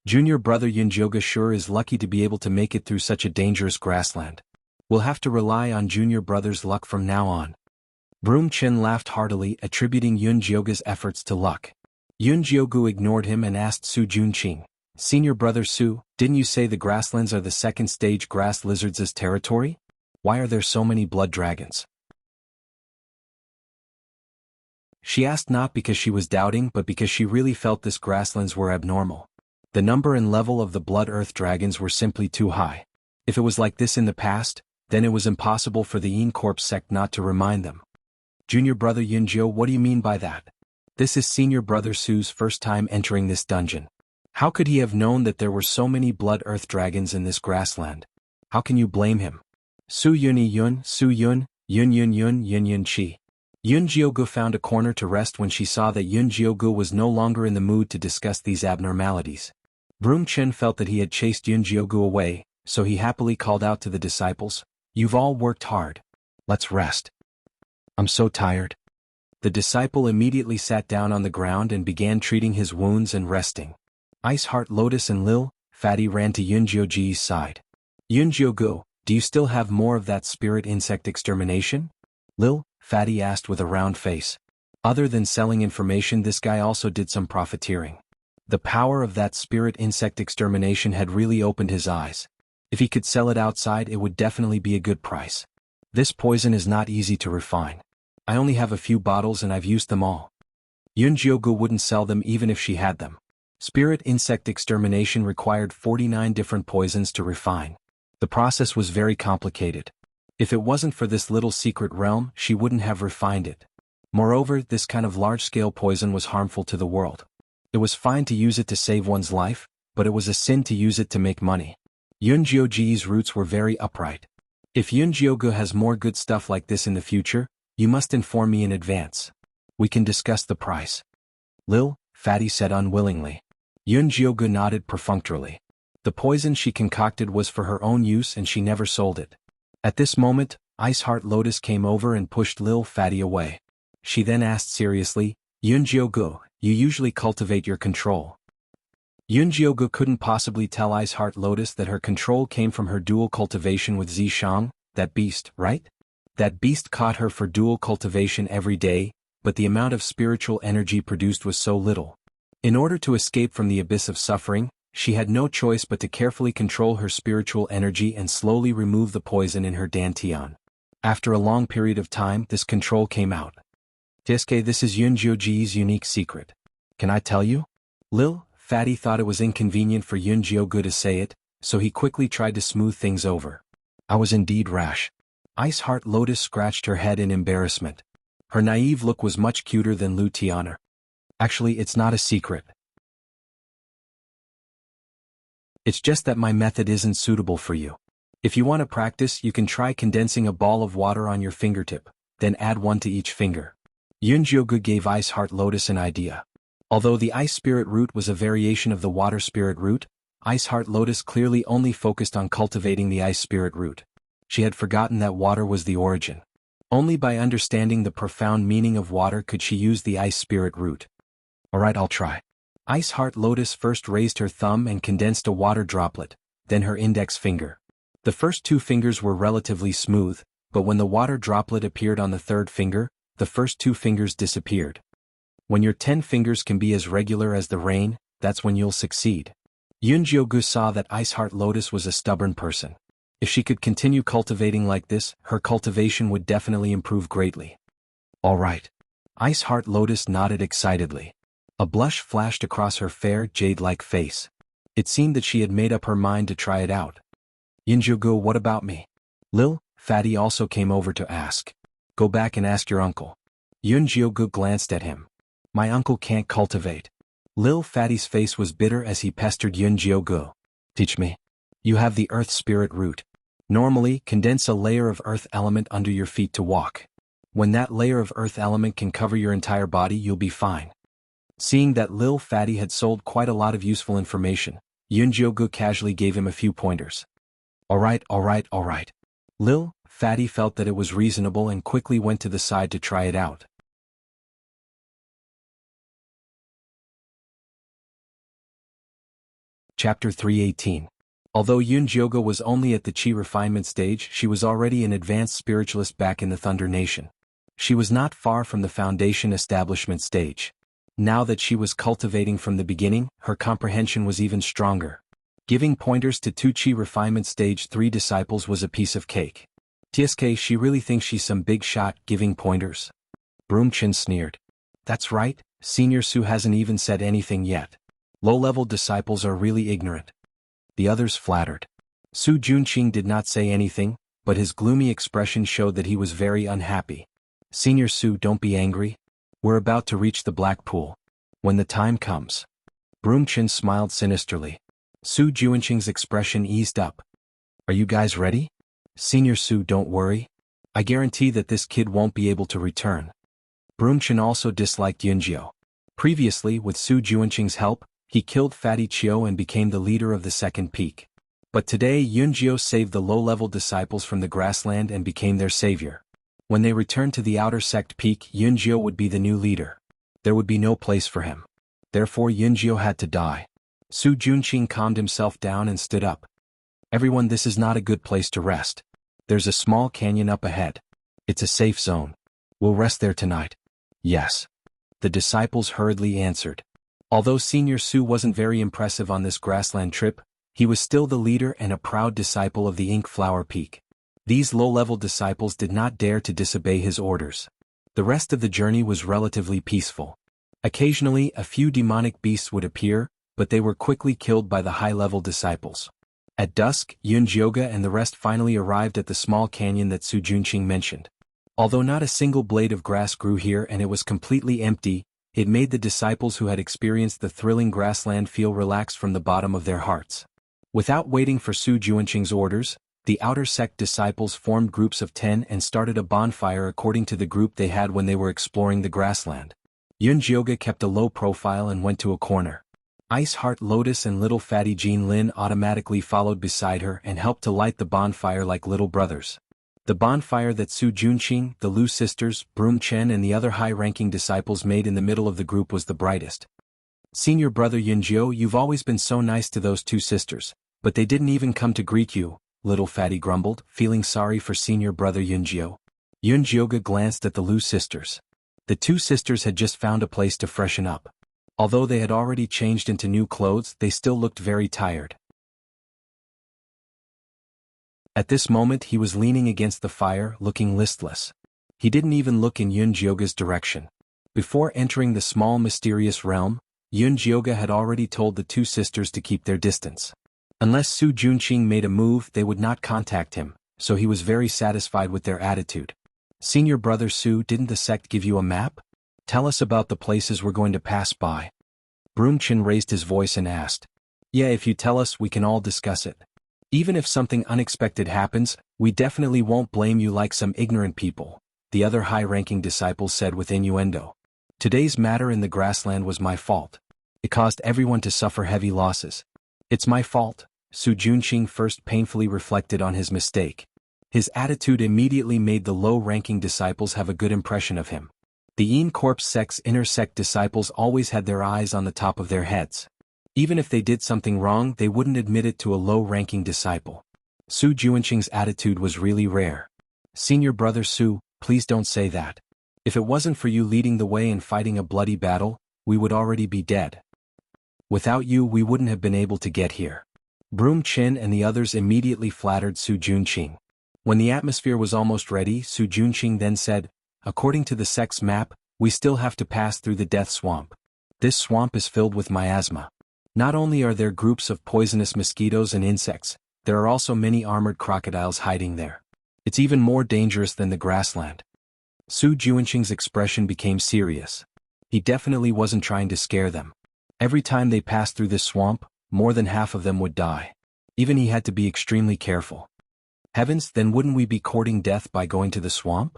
Junior Brother Yunjioga sure is lucky to be able to make it through such a dangerous grassland. We'll have to rely on Junior Brother's luck from now on. Broom Chen laughed heartily, attributing Yunjioga's efforts to luck. Yunjiogu ignored him and asked Su Junqing, Senior Brother Su, didn't you say the grasslands are the second stage grass lizards' territory? Why are there so many blood dragons? She asked not because she was doubting but because she really felt this grasslands were abnormal. The number and level of the blood earth dragons were simply too high. If it was like this in the past, then it was impossible for the Yin Corp sect not to remind them. Junior Brother Yunjio, what do you mean by that? This is Senior Brother Su's first time entering this dungeon. How could he have known that there were so many blood earth dragons in this grassland? How can you blame him? Su Yuni Yun, Su Yun, Yun Yun Yun, Yun Yun Chi. Yunjiogu found a corner to rest when she saw that Yunjiogu was no longer in the mood to discuss these abnormalities. Broom Chen felt that he had chased Yunjiogu away, so he happily called out to the disciples, You've all worked hard. Let's rest. I'm so tired. The disciple immediately sat down on the ground and began treating his wounds and resting. Ice Heart Lotus and Lil Fatty ran to Yunjiogu's side. Yunjiogu, do you still have more of that spirit insect extermination? Lil Fatty asked with a round face. Other than selling information, this guy also did some profiteering. The power of that spirit insect extermination had really opened his eyes. If he could sell it outside, it would definitely be a good price. This poison is not easy to refine. I only have a few bottles and I've used them all. Yunjiogu wouldn't sell them even if she had them. Spirit insect extermination required 49 different poisons to refine. The process was very complicated. If it wasn't for this little secret realm, she wouldn't have refined it. Moreover, this kind of large-scale poison was harmful to the world. It was fine to use it to save one's life, but it was a sin to use it to make money. Yunjiogu's roots were very upright. If Yunjiogu has more good stuff like this in the future, you must inform me in advance. We can discuss the price. Lil Fatty said unwillingly. Yunjiogu nodded perfunctorily. The poison she concocted was for her own use and she never sold it. At this moment, Ice Heart Lotus came over and pushed Lil Fatty away. She then asked seriously, Yunjiogu, you usually cultivate your control. Yunjiogu couldn't possibly tell Ice Heart Lotus that her control came from her dual cultivation with Zishang, that beast, right? That beast caught her for dual cultivation every day, but the amount of spiritual energy produced was so little. In order to escape from the abyss of suffering, she had no choice but to carefully control her spiritual energy and slowly remove the poison in her dantian. After a long period of time, this control came out. Tiske, this is Yunjiogu's unique secret. Can I tell you? Lil Fatty thought it was inconvenient for Yunjiogu to say it, so he quickly tried to smooth things over. I was indeed rash. Ice Heart Lotus scratched her head in embarrassment. Her naive look was much cuter than Lu Tiana. Actually, it's not a secret. It's just that my method isn't suitable for you. If you want to practice, you can try condensing a ball of water on your fingertip, then add one to each finger. Yunjiogu gave Ice Heart Lotus an idea. Although the Ice Spirit root was a variation of the Water Spirit root, Ice Heart Lotus clearly only focused on cultivating the Ice Spirit root. She had forgotten that water was the origin. Only by understanding the profound meaning of water could she use the Ice Spirit root. Alright, I'll try. Ice Heart Lotus first raised her thumb and condensed a water droplet, then her index finger. The first two fingers were relatively smooth, but when the water droplet appeared on the third finger, the first two fingers disappeared. When your 10 fingers can be as regular as the rain, that's when you'll succeed. Yunjiogu saw that Ice Heart Lotus was a stubborn person. If she could continue cultivating like this, her cultivation would definitely improve greatly. Alright. Ice Heart Lotus nodded excitedly. A blush flashed across her fair, jade-like face. It seemed that she had made up her mind to try it out. Yunjiogu, what about me? Lil Fatty also came over to ask. Go back and ask your uncle. Yunjiogu glanced at him. My uncle can't cultivate. Lil Fatty's face was bitter as he pestered Yunjiogu. Teach me. You have the Earth Spirit root. Normally, condense a layer of Earth element under your feet to walk. When that layer of Earth element can cover your entire body, you'll be fine. Seeing that Lil Fatty had sold quite a lot of useful information, Yunjiogu casually gave him a few pointers. Alright. Lil Fatty felt that it was reasonable and quickly went to the side to try it out. Chapter 318. Although Yunjiogu was only at the Chi refinement stage, she was already an advanced spiritualist back in the Thunder Nation. She was not far from the foundation establishment stage. Now that she was cultivating from the beginning, her comprehension was even stronger. Giving pointers to 2 Chi refinement stage 3 disciples was a piece of cake. Tsk, she really thinks she's some big shot giving pointers? Broomchin sneered. That's right, Senior Su hasn't even said anything yet. Low-level disciples are really ignorant. The others flattered. Su Junqing did not say anything, but his gloomy expression showed that he was very unhappy. Senior Su, don't be angry. We're about to reach the black pool. When the time comes. Broomchin smiled sinisterly. Su Junqing's expression eased up. Are you guys ready? Senior Su, don't worry. I guarantee that this kid won't be able to return. Broomchin also disliked Yunjio. Previously, with Su Junqing's help, he killed Fatty Chio and became the leader of the second peak. But today Yunjio saved the low-level disciples from the grassland and became their savior. When they returned to the outer sect peak, Yunjio would be the new leader. There would be no place for him. Therefore Yunjio had to die. Su Junqing calmed himself down and stood up. Everyone, this is not a good place to rest. There's a small canyon up ahead. It's a safe zone. We'll rest there tonight. Yes. The disciples hurriedly answered. Although Senior Su wasn't very impressive on this grassland trip, he was still the leader and a proud disciple of the Ink Flower Peak. These low-level disciples did not dare to disobey his orders. The rest of the journey was relatively peaceful. Occasionally, a few demonic beasts would appear, but they were quickly killed by the high-level disciples. At dusk, Yunjiogu and the rest finally arrived at the small canyon that Su Junqing mentioned. Although not a single blade of grass grew here and it was completely empty, it made the disciples who had experienced the thrilling grassland feel relaxed from the bottom of their hearts. Without waiting for Su Junqing's orders, the outer sect disciples formed groups of 10 and started a bonfire according to the group they had when they were exploring the grassland. Yunjiogu kept a low profile and went to a corner. Ice Heart Lotus and little fatty Jean Lin automatically followed beside her and helped to light the bonfire like little brothers. The bonfire that Su Junqing, the Lu sisters, Broom Chen and the other high-ranking disciples made in the middle of the group was the brightest. "Senior brother Yunjiu, you've always been so nice to those two sisters, but they didn't even come to greet you," little fatty grumbled, feeling sorry for senior brother Yunjiu. Yunjioga glanced at the Lu sisters. The two sisters had just found a place to freshen up. Although they had already changed into new clothes, they still looked very tired. At this moment he was leaning against the fire, looking listless. He didn't even look in Yunjioga's direction. Before entering the small mysterious realm, Yunjioga had already told the two sisters to keep their distance. Unless Su Junqing made a move, they would not contact him, so he was very satisfied with their attitude. "Senior brother Su, didn't the sect give you a map? Tell us about the places we're going to pass by." Broom Chen raised his voice and asked. "Yeah, if you tell us, we can all discuss it. Even if something unexpected happens, we definitely won't blame you like some ignorant people," the other high-ranking disciples said with innuendo. "Today's matter in the grassland was my fault. It caused everyone to suffer heavy losses. It's my fault." Su Junqing first painfully reflected on his mistake. His attitude immediately made the low-ranking disciples have a good impression of him. The Yin Corpse sect's inner sect disciples always had their eyes on the top of their heads. Even if they did something wrong, they wouldn't admit it to a low-ranking disciple. Su Junqing's attitude was really rare. "Senior brother Su, please don't say that. If it wasn't for you leading the way and fighting a bloody battle, we would already be dead. Without you we wouldn't have been able to get here." Broom Chen and the others immediately flattered Su Junqing. When the atmosphere was almost ready, Su Junqing then said, "According to the sect's map, we still have to pass through the Death Swamp. This swamp is filled with miasma. Not only are there groups of poisonous mosquitoes and insects, there are also many armored crocodiles hiding there. It's even more dangerous than the grassland." Su Junqing's expression became serious. He definitely wasn't trying to scare them. Every time they passed through this swamp, more than half of them would die. Even he had to be extremely careful. "Heavens, then wouldn't we be courting death by going to the swamp?"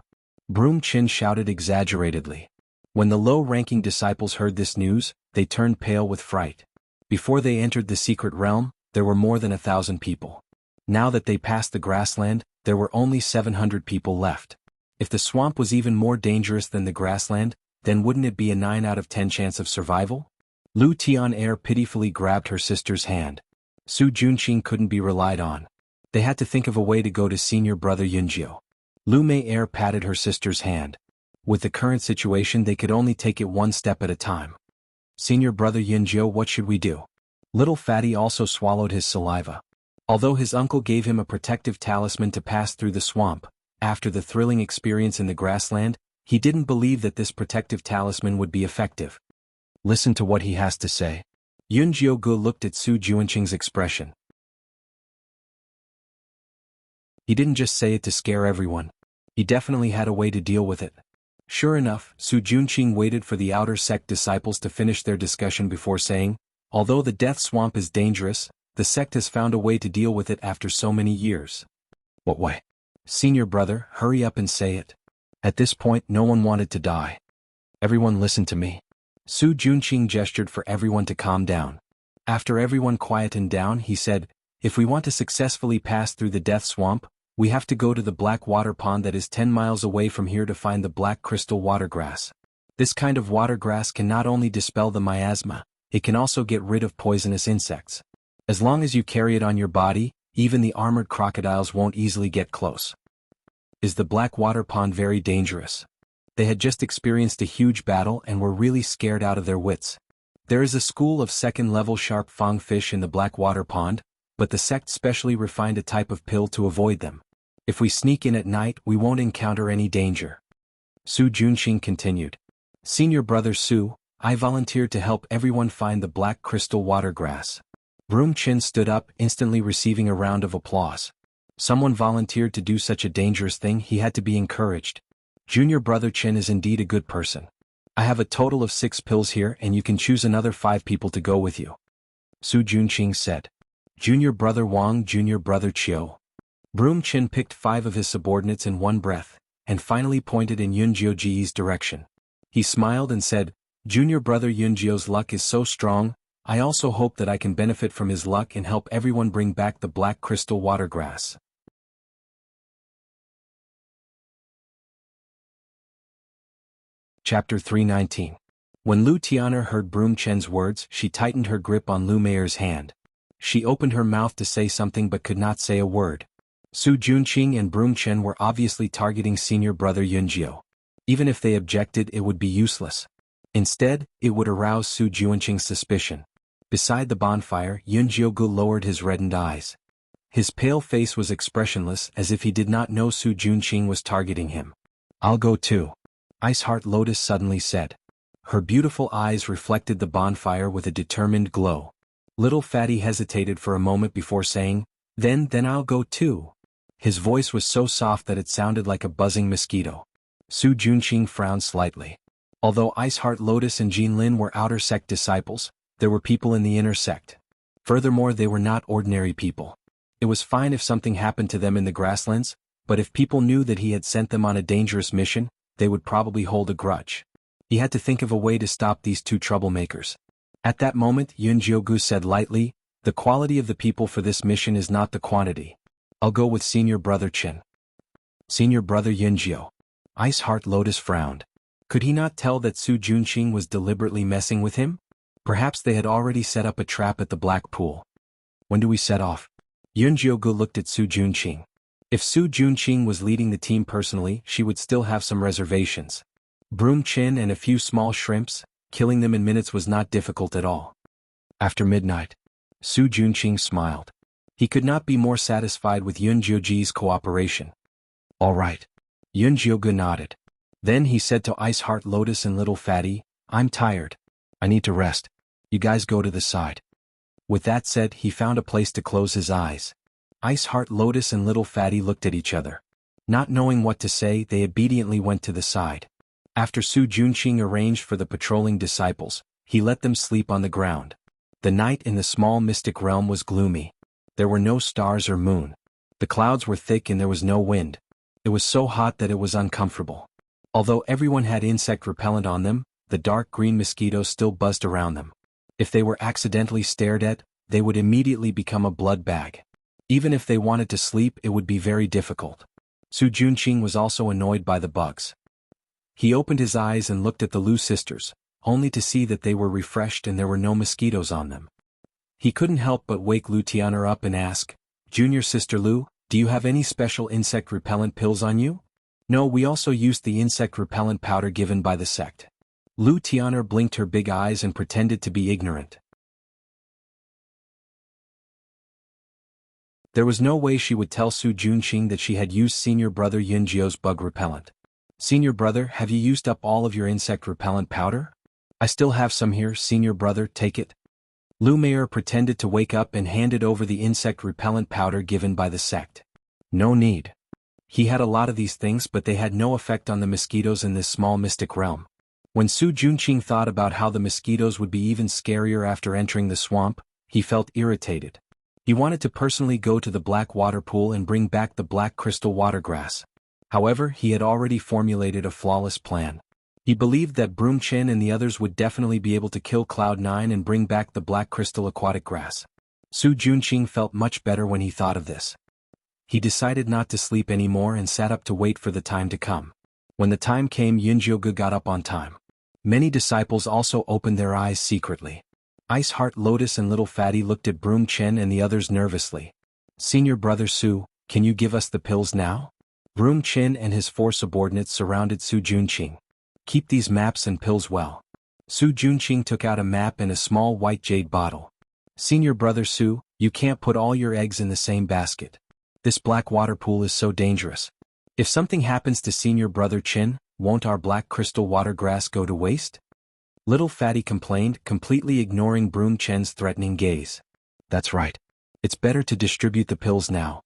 Broom Chen shouted exaggeratedly. When the low-ranking disciples heard this news, they turned pale with fright. Before they entered the secret realm, there were more than 1,000 people. Now that they passed the grassland, there were only 700 people left. If the swamp was even more dangerous than the grassland, then wouldn't it be a 9 out of 10 chance of survival? Lu Tian'er pitifully grabbed her sister's hand. Su Junqing couldn't be relied on. They had to think of a way to go to senior brother Yunjiu. Lu Mei patted her sister's hand. With the current situation they could only take it one step at a time. "Senior brother Yunjiu, what should we do?" Little Fatty also swallowed his saliva. Although his uncle gave him a protective talisman to pass through the swamp, after the thrilling experience in the grassland, he didn't believe that this protective talisman would be effective. Listen to what he has to say. Yunjiu looked at Su Junqing's expression. He didn't just say it to scare everyone. He definitely had a way to deal with it. Sure enough, Su Junqing waited for the outer sect disciples to finish their discussion before saying, "Although the Death Swamp is dangerous, the sect has found a way to deal with it after so many years." "What way?" "Senior brother, hurry up and say it." At this point no one wanted to die. "Everyone listen to me." Su Junqing gestured for everyone to calm down. After everyone quietened down, he said, "If we want to successfully pass through the Death Swamp, we have to go to the black water pond that is 10 miles away from here to find the black crystal watergrass. This kind of watergrass can not only dispel the miasma, it can also get rid of poisonous insects. As long as you carry it on your body, even the armored crocodiles won't easily get close." "Is the black water pond very dangerous?" They had just experienced a huge battle and were really scared out of their wits. "There is a school of second-level sharp fang fish in the black water pond, but the sect specially refined a type of pill to avoid them. If we sneak in at night, we won't encounter any danger." Su Junqing continued. "Senior brother Su, I volunteered to help everyone find the black crystal watergrass." Broom Chen stood up, instantly receiving a round of applause. Someone volunteered to do such a dangerous thing, he had to be encouraged. Junior brother Chen is indeed a good person. "I have a total of 6 pills here and you can choose another 5 people to go with you," Su Junqing said. "Junior brother Wang, junior brother Chiu." Broom Chen picked 5 of his subordinates in one breath, and finally pointed in Yunjiu's direction. He smiled and said, "Junior brother Yunjiu's luck is so strong, I also hope that I can benefit from his luck and help everyone bring back the black crystal watergrass." Chapter 319. When Lu Tian'er heard Broom Chen's words, she tightened her grip on Lu Meier's hand. She opened her mouth to say something but could not say a word. Su Junqing and Broom Chen were obviously targeting senior brother Yunjiu. Even if they objected, it would be useless. Instead, it would arouse Su Junqing's suspicion. Beside the bonfire, Yunjiu lowered his reddened eyes. His pale face was expressionless, as if he did not know Su Junqing was targeting him. "I'll go too," Ice Heart Lotus suddenly said. Her beautiful eyes reflected the bonfire with a determined glow. Little Fatty hesitated for a moment before saying, Then I'll go too." His voice was so soft that it sounded like a buzzing mosquito. Su Junqing frowned slightly. Although Ice Heart Lotus and Jinlin were outer sect disciples, there were people in the inner sect. Furthermore, they were not ordinary people. It was fine if something happened to them in the grasslands, but if people knew that he had sent them on a dangerous mission, they would probably hold a grudge. He had to think of a way to stop these two troublemakers. At that moment, Yun Jiugu said lightly, "The quality of the people for this mission is not the quantity. I'll go with Senior Brother Chen." Senior Brother Yunjiu. Ice Heart Lotus frowned. Could he not tell that Su Junqing was deliberately messing with him? Perhaps they had already set up a trap at the Black Pool. "When do we set off?" Yun Jiugu looked at Su Junqing. If Su Junqing was leading the team personally, she would still have some reservations. Broom Chin and a few small shrimps, killing them in minutes was not difficult at all. "After midnight." Su Junqing smiled. He could not be more satisfied with Yun Jiuji's cooperation. "All right." Yun Jiugu nodded. Then he said to Ice Heart Lotus and Little Fatty, "I'm tired. I need to rest. You guys go to the side." With that said, he found a place to close his eyes. Ice Heart Lotus and Little Fatty looked at each other. Not knowing what to say, they obediently went to the side. After Su Junqing arranged for the patrolling disciples, he let them sleep on the ground. The night in the small mystic realm was gloomy. There were no stars or moon. The clouds were thick and there was no wind. It was so hot that it was uncomfortable. Although everyone had insect repellent on them, the dark green mosquitoes still buzzed around them. If they were accidentally stared at, they would immediately become a blood bag. Even if they wanted to sleep, it would be very difficult. Su Junqing was also annoyed by the bugs. He opened his eyes and looked at the Lu sisters, only to see that they were refreshed and there were no mosquitoes on them. He couldn't help but wake Lu Tian'er up and ask, "Junior Sister Lu, do you have any special insect repellent pills on you?" "No, we also used the insect repellent powder given by the sect." Lu Tian'er blinked her big eyes and pretended to be ignorant. There was no way she would tell Su Junqing that she had used Senior Brother Yunjiu's bug repellent. "Senior Brother, have you used up all of your insect repellent powder?" "I still have some here, Senior Brother, take it." Lu Meier pretended to wake up and handed over the insect repellent powder given by the sect. No need. He had a lot of these things, but they had no effect on the mosquitoes in this small mystic realm. When Su Junqing thought about how the mosquitoes would be even scarier after entering the swamp, he felt irritated. He wanted to personally go to the black water pool and bring back the black crystal watergrass. However, he had already formulated a flawless plan. He believed that Broom Chen and the others would definitely be able to kill Cloud9 and bring back the black crystal aquatic grass. Su Junqing felt much better when he thought of this. He decided not to sleep anymore and sat up to wait for the time to come. When the time came, Yunjiugu got up on time. Many disciples also opened their eyes secretly. Ice Heart Lotus and Little Fatty looked at Broom Chen and the others nervously. "Senior Brother Su, can you give us the pills now?" Broom Chen and his 4 subordinates surrounded Su Junqing. "Keep these maps and pills well." Su Junqing took out a map and a small white jade bottle. "Senior Brother Su, you can't put all your eggs in the same basket. This black water pool is so dangerous. If something happens to Senior Brother Chen, won't our black crystal water grass go to waste?" Little Fatty complained, completely ignoring Broom Chen's threatening gaze. "That's right. It's better to distribute the pills now."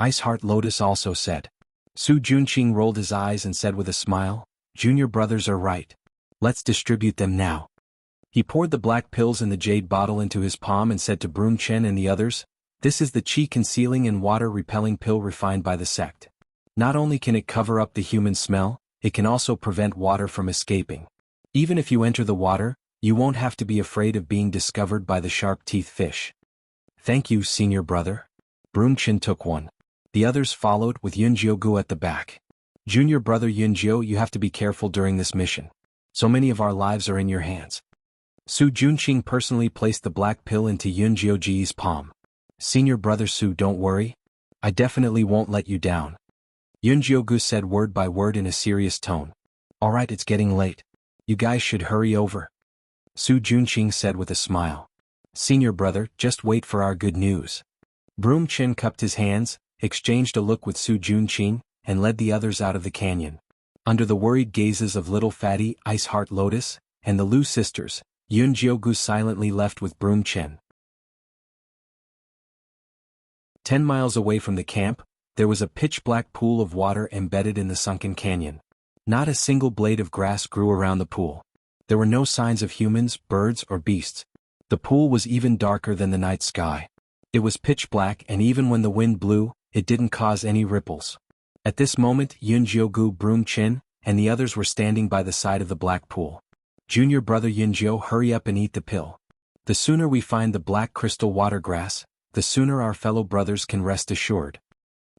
Ice Heart Lotus also said. Su Junqing rolled his eyes and said with a smile, "Junior brothers are right. Let's distribute them now." He poured the black pills in the jade bottle into his palm and said to Broom Chen and the others, "This is the qi concealing and water repelling pill refined by the sect. Not only can it cover up the human smell, it can also prevent water from escaping. Even if you enter the water, you won't have to be afraid of being discovered by the sharp-teethed fish." "Thank you, Senior Brother." Broom Chen took one. The others followed with Yunjiugu at the back. "Junior Brother Yunjiu, you have to be careful during this mission. So many of our lives are in your hands. Su Junqing personally placed the black pill into Yun Jiuji's palm. Senior brother Su, don't worry. I definitely won't let you down. Yun Jiugu said word by word in a serious tone. Alright, it's getting late. You guys should hurry over. Su Junqing said with a smile. Senior brother, just wait for our good news. Broom Chin cupped his hands, exchanged a look with Su Junqing, and led the others out of the canyon. Under the worried gazes of Little Fatty, Ice Heart Lotus, and the Lu sisters, Yun Jiugu silently left with Broom Chin. 10 miles away from the camp, there was a pitch-black pool of water embedded in the sunken canyon. Not a single blade of grass grew around the pool. There were no signs of humans, birds, or beasts. The pool was even darker than the night sky. It was pitch black, and even when the wind blew, it didn't cause any ripples. At this moment, Yun Jiugu, Broom Chin, and the others were standing by the side of the black pool. Junior brother Yun Jiu, hurry up and eat the pill. The sooner we find the black crystal water grass, the sooner our fellow brothers can rest assured.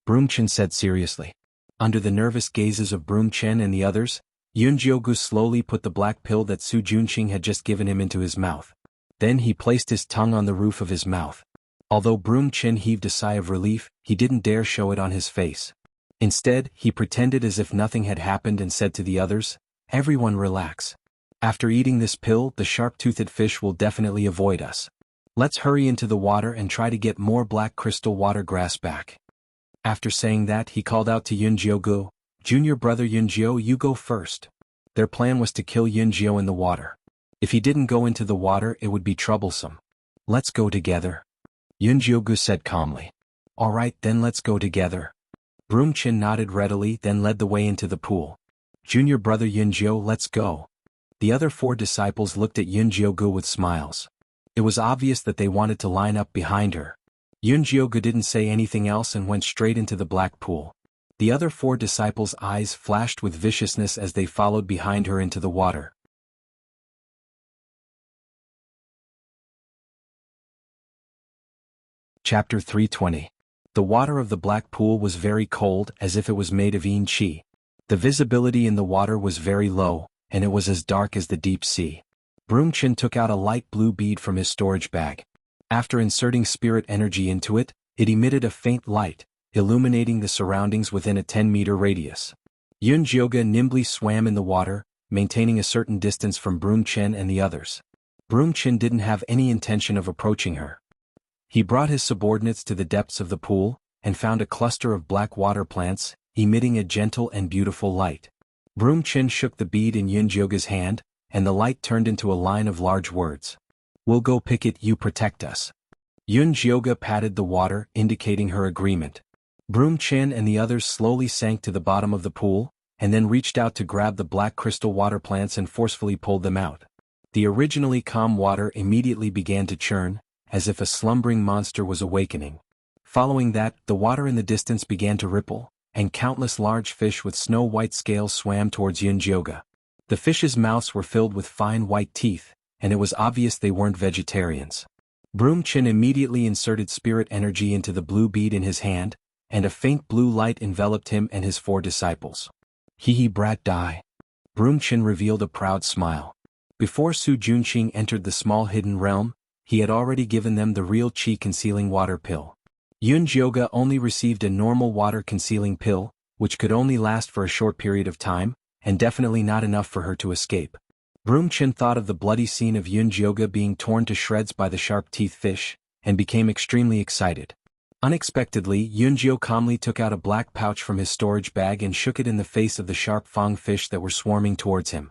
Broom Chin said seriously. Under the nervous gazes of Broom Chin and the others, Yun Jiugu slowly put the black pill that Su Junqing had just given him into his mouth. Then he placed his tongue on the roof of his mouth. Although Broom Chin heaved a sigh of relief, he didn't dare show it on his face. Instead, he pretended as if nothing had happened and said to the others, everyone relax. After eating this pill, the sharp-toothed fish will definitely avoid us. Let's hurry into the water and try to get more black crystal water grass back. After saying that, he called out to Yun Jiugu, Junior brother Yun Jiu, you go first. Their plan was to kill Yun Jiu in the water. If he didn't go into the water, it would be troublesome. Let's go together. Yun Jiugu said calmly. Alright, then let's go together. Broom Chin nodded readily, then led the way into the pool. Junior brother Yun Jiu, let's go. The other 4 disciples looked at Yun Jiugu with smiles. It was obvious that they wanted to line up behind her. Yun Jiugu didn't say anything else and went straight into the black pool. The other 4 disciples' eyes flashed with viciousness as they followed behind her into the water. Chapter 320. The water of the black pool was very cold, as if it was made of yin qi. The visibility in the water was very low, and it was as dark as the deep sea. Broom Chin took out a light blue bead from his storage bag. After inserting spirit energy into it, it emitted a faint light, illuminating the surroundings within a 10-meter radius. Yun Jiugu nimbly swam in the water, maintaining a certain distance from Broom Chin and the others. Broom Chin didn't have any intention of approaching her. He brought his subordinates to the depths of the pool, and found a cluster of black water plants, emitting a gentle and beautiful light. Broom Chin shook the bead in Yun Jiugu's hand, and the light turned into a line of large words. We'll go pick it, you protect us. Yun Jiugu patted the water, indicating her agreement. Broom Chin and the others slowly sank to the bottom of the pool, and then reached out to grab the black crystal water plants and forcefully pulled them out. The originally calm water immediately began to churn, as if a slumbering monster was awakening. Following that, the water in the distance began to ripple, and countless large fish with snow-white scales swam towards Yun Jiugu. The fish's mouths were filled with fine white teeth, and it was obvious they weren't vegetarians. Broom Chin immediately inserted spirit energy into the blue bead in his hand, and a faint blue light enveloped him and his 4 disciples. Hee brat die. Broom Chin revealed a proud smile. Before Su Junqing entered the small hidden realm, he had already given them the real qi-concealing water pill. Yun Jiugu only received a normal water-concealing pill, which could only last for a short period of time, and definitely not enough for her to escape. Broom Chin thought of the bloody scene of Yun Jiugu being torn to shreds by the sharp-teethed fish, and became extremely excited. Unexpectedly, Yun Jiu calmly took out a black pouch from his storage bag and shook it in the face of the sharp fang fish that were swarming towards him.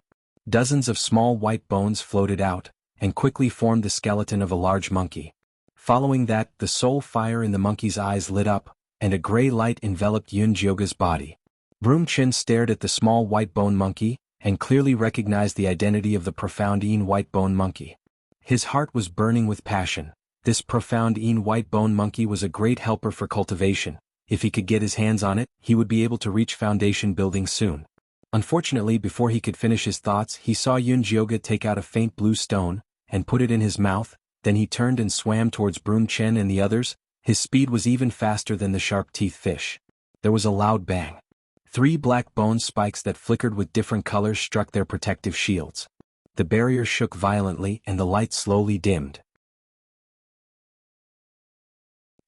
Dozens of small white bones floated out, and quickly formed the skeleton of a large monkey. Following that, the soul fire in the monkey's eyes lit up, and a gray light enveloped Yun Jiugu's body. Broom Chin stared at the small white bone monkey, and clearly recognized the identity of the profound Yin white bone monkey. His heart was burning with passion. This profound Yin white bone monkey was a great helper for cultivation. If he could get his hands on it, he would be able to reach foundation building soon. Unfortunately, before he could finish his thoughts, he saw Yun Jiugu take out a faint blue stone, and put it in his mouth. Then he turned and swam towards Broom Chin and the others. His speed was even faster than the sharp-teethed fish. There was a loud bang. 3 black bone spikes that flickered with different colors struck their protective shields. The barrier shook violently and the light slowly dimmed.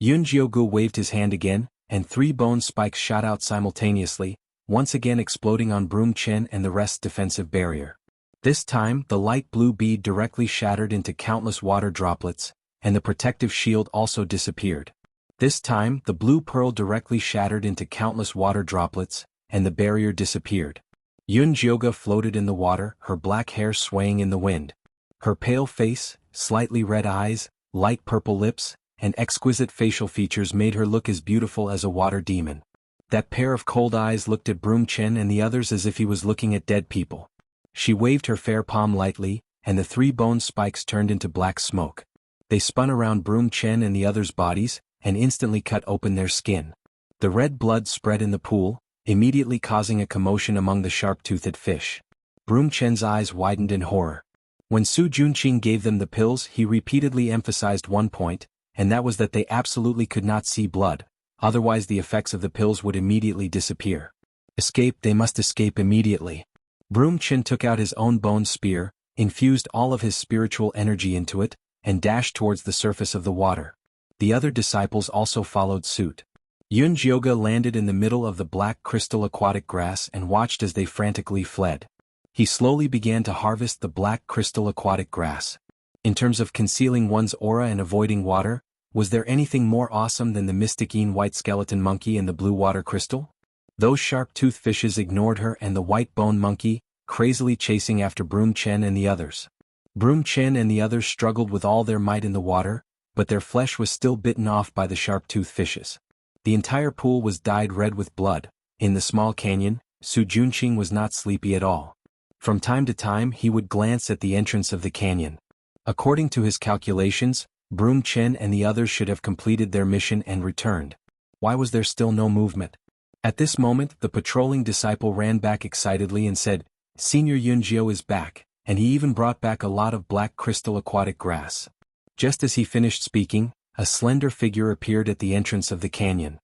Yun Jiugu waved his hand again, and 3 bone spikes shot out simultaneously, once again exploding on Broom Chen and the rest's defensive barrier. This time, the light blue bead directly shattered into countless water droplets, and the protective shield also disappeared. This time, the blue pearl directly shattered into countless water droplets, and the barrier disappeared. Yun Jiugu floated in the water, her black hair swaying in the wind. Her pale face, slightly red eyes, light purple lips, and exquisite facial features made her look as beautiful as a water demon. That pair of cold eyes looked at Broom Chen and the others as if he was looking at dead people. She waved her fair palm lightly, and the 3 bone spikes turned into black smoke. They spun around Broom Chen and the others' bodies, and instantly cut open their skin. The red blood spread in the pool, immediately causing a commotion among the sharp-toothed fish. Broom Chen's eyes widened in horror. When Su Junqing gave them the pills, he repeatedly emphasized one point, and that was that they absolutely could not see blood, otherwise the effects of the pills would immediately disappear. Escape, they must escape immediately. Broom Chen took out his own bone spear, infused all of his spiritual energy into it, and dashed towards the surface of the water. The other disciples also followed suit. Yun Jiugu landed in the middle of the black crystal aquatic grass and watched as they frantically fled. He slowly began to harvest the black crystal aquatic grass. In terms of concealing one's aura and avoiding water, was there anything more awesome than the Mysticine white skeleton monkey and the blue water crystal? Those sharp-toothed fishes ignored her and the white bone monkey, crazily chasing after Broom Chen and the others. Broom Chen and the others struggled with all their might in the water, but their flesh was still bitten off by the sharp-toothed fishes. The entire pool was dyed red with blood. In the small canyon, Su Junqing was not sleepy at all. From time to time he would glance at the entrance of the canyon. According to his calculations, Broom Chen and the others should have completed their mission and returned. Why was there still no movement? At this moment, the patrolling disciple ran back excitedly and said, "Senior Yun Jiugu is back," and he even brought back a lot of black crystal aquatic grass. Just as he finished speaking, a slender figure appeared at the entrance of the canyon.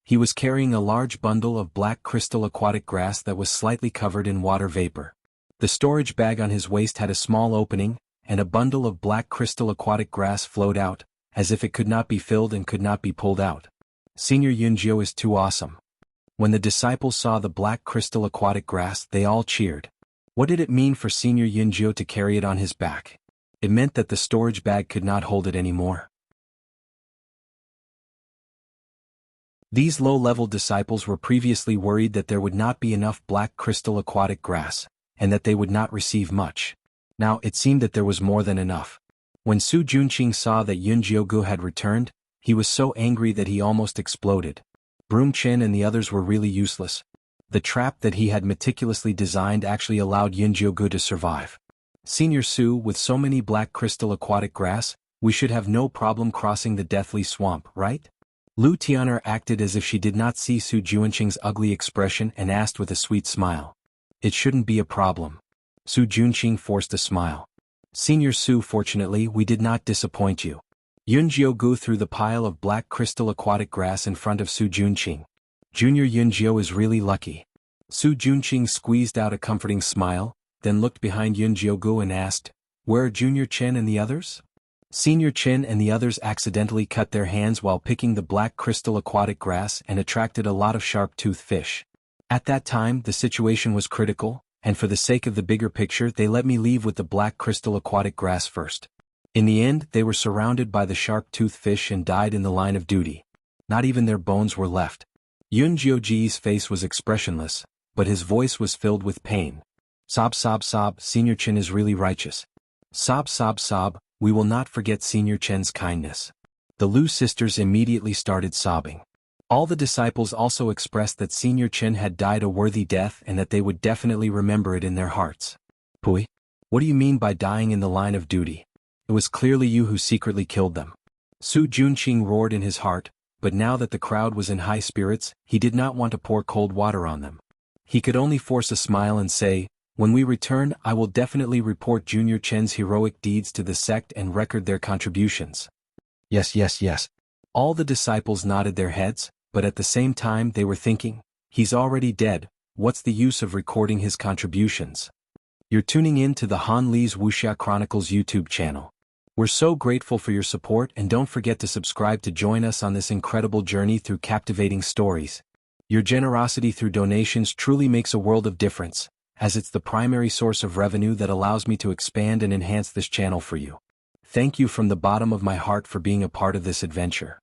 He was carrying a large bundle of black crystal aquatic grass that was slightly covered in water vapor. The storage bag on his waist had a small opening, and a bundle of black crystal aquatic grass flowed out, as if it could not be filled and could not be pulled out. Senior Yun Jiugu is too awesome. When the disciples saw the black crystal aquatic grass, they all cheered. What did it mean for Senior Yun Jiugu to carry it on his back? It meant that the storage bag could not hold it anymore. These low-level disciples were previously worried that there would not be enough black crystal aquatic grass, and that they would not receive much. Now it seemed that there was more than enough. When Su Junqing saw that Yun Jiugu had returned, he was so angry that he almost exploded. Broom Chen and the others were really useless. The trap that he had meticulously designed actually allowed Yun Jiugu to survive. Senior Su, with so many black crystal aquatic grass, we should have no problem crossing the deathly swamp, right? Lu Tian'er acted as if she did not see Su Junqing's ugly expression and asked with a sweet smile. It shouldn't be a problem. Su Junqing forced a smile. Senior Su, fortunately we did not disappoint you. Yun Jiugu threw the pile of black crystal aquatic grass in front of Su Junqing. Junior Yun Jiugu is really lucky. Su Junqing squeezed out a comforting smile, then looked behind Yun Jiugu and asked, "Where are Junior Chen and the others?" Senior Chen and the others accidentally cut their hands while picking the black crystal aquatic grass and attracted a lot of sharp-toothed fish. At that time the situation was critical, and for the sake of the bigger picture they let me leave with the black crystal aquatic grass first. In the end they were surrounded by the sharp-toothed fish and died in the line of duty. Not even their bones were left. Yun Jiugu's face was expressionless, but his voice was filled with pain. Sob sob sob, Senior Chen is really righteous. Sob sob sob, we will not forget Senior Chen's kindness. The Lu sisters immediately started sobbing. All the disciples also expressed that Senior Chen had died a worthy death and that they would definitely remember it in their hearts. Pui? What do you mean by dying in the line of duty? It was clearly you who secretly killed them. Su Junqing roared in his heart, but now that the crowd was in high spirits, he did not want to pour cold water on them. He could only force a smile and say, "When we return, I will definitely report Junior Chen's heroic deeds to the sect and record their contributions." Yes, yes, yes. All the disciples nodded their heads, but at the same time they were thinking, He's already dead, what's the use of recording his contributions? You're tuning in to the Han Lee's Wuxia Chronicles YouTube channel. We're so grateful for your support, and don't forget to subscribe to join us on this incredible journey through captivating stories. Your generosity through donations truly makes a world of difference, as it's the primary source of revenue that allows me to expand and enhance this channel for you. Thank you from the bottom of my heart for being a part of this adventure.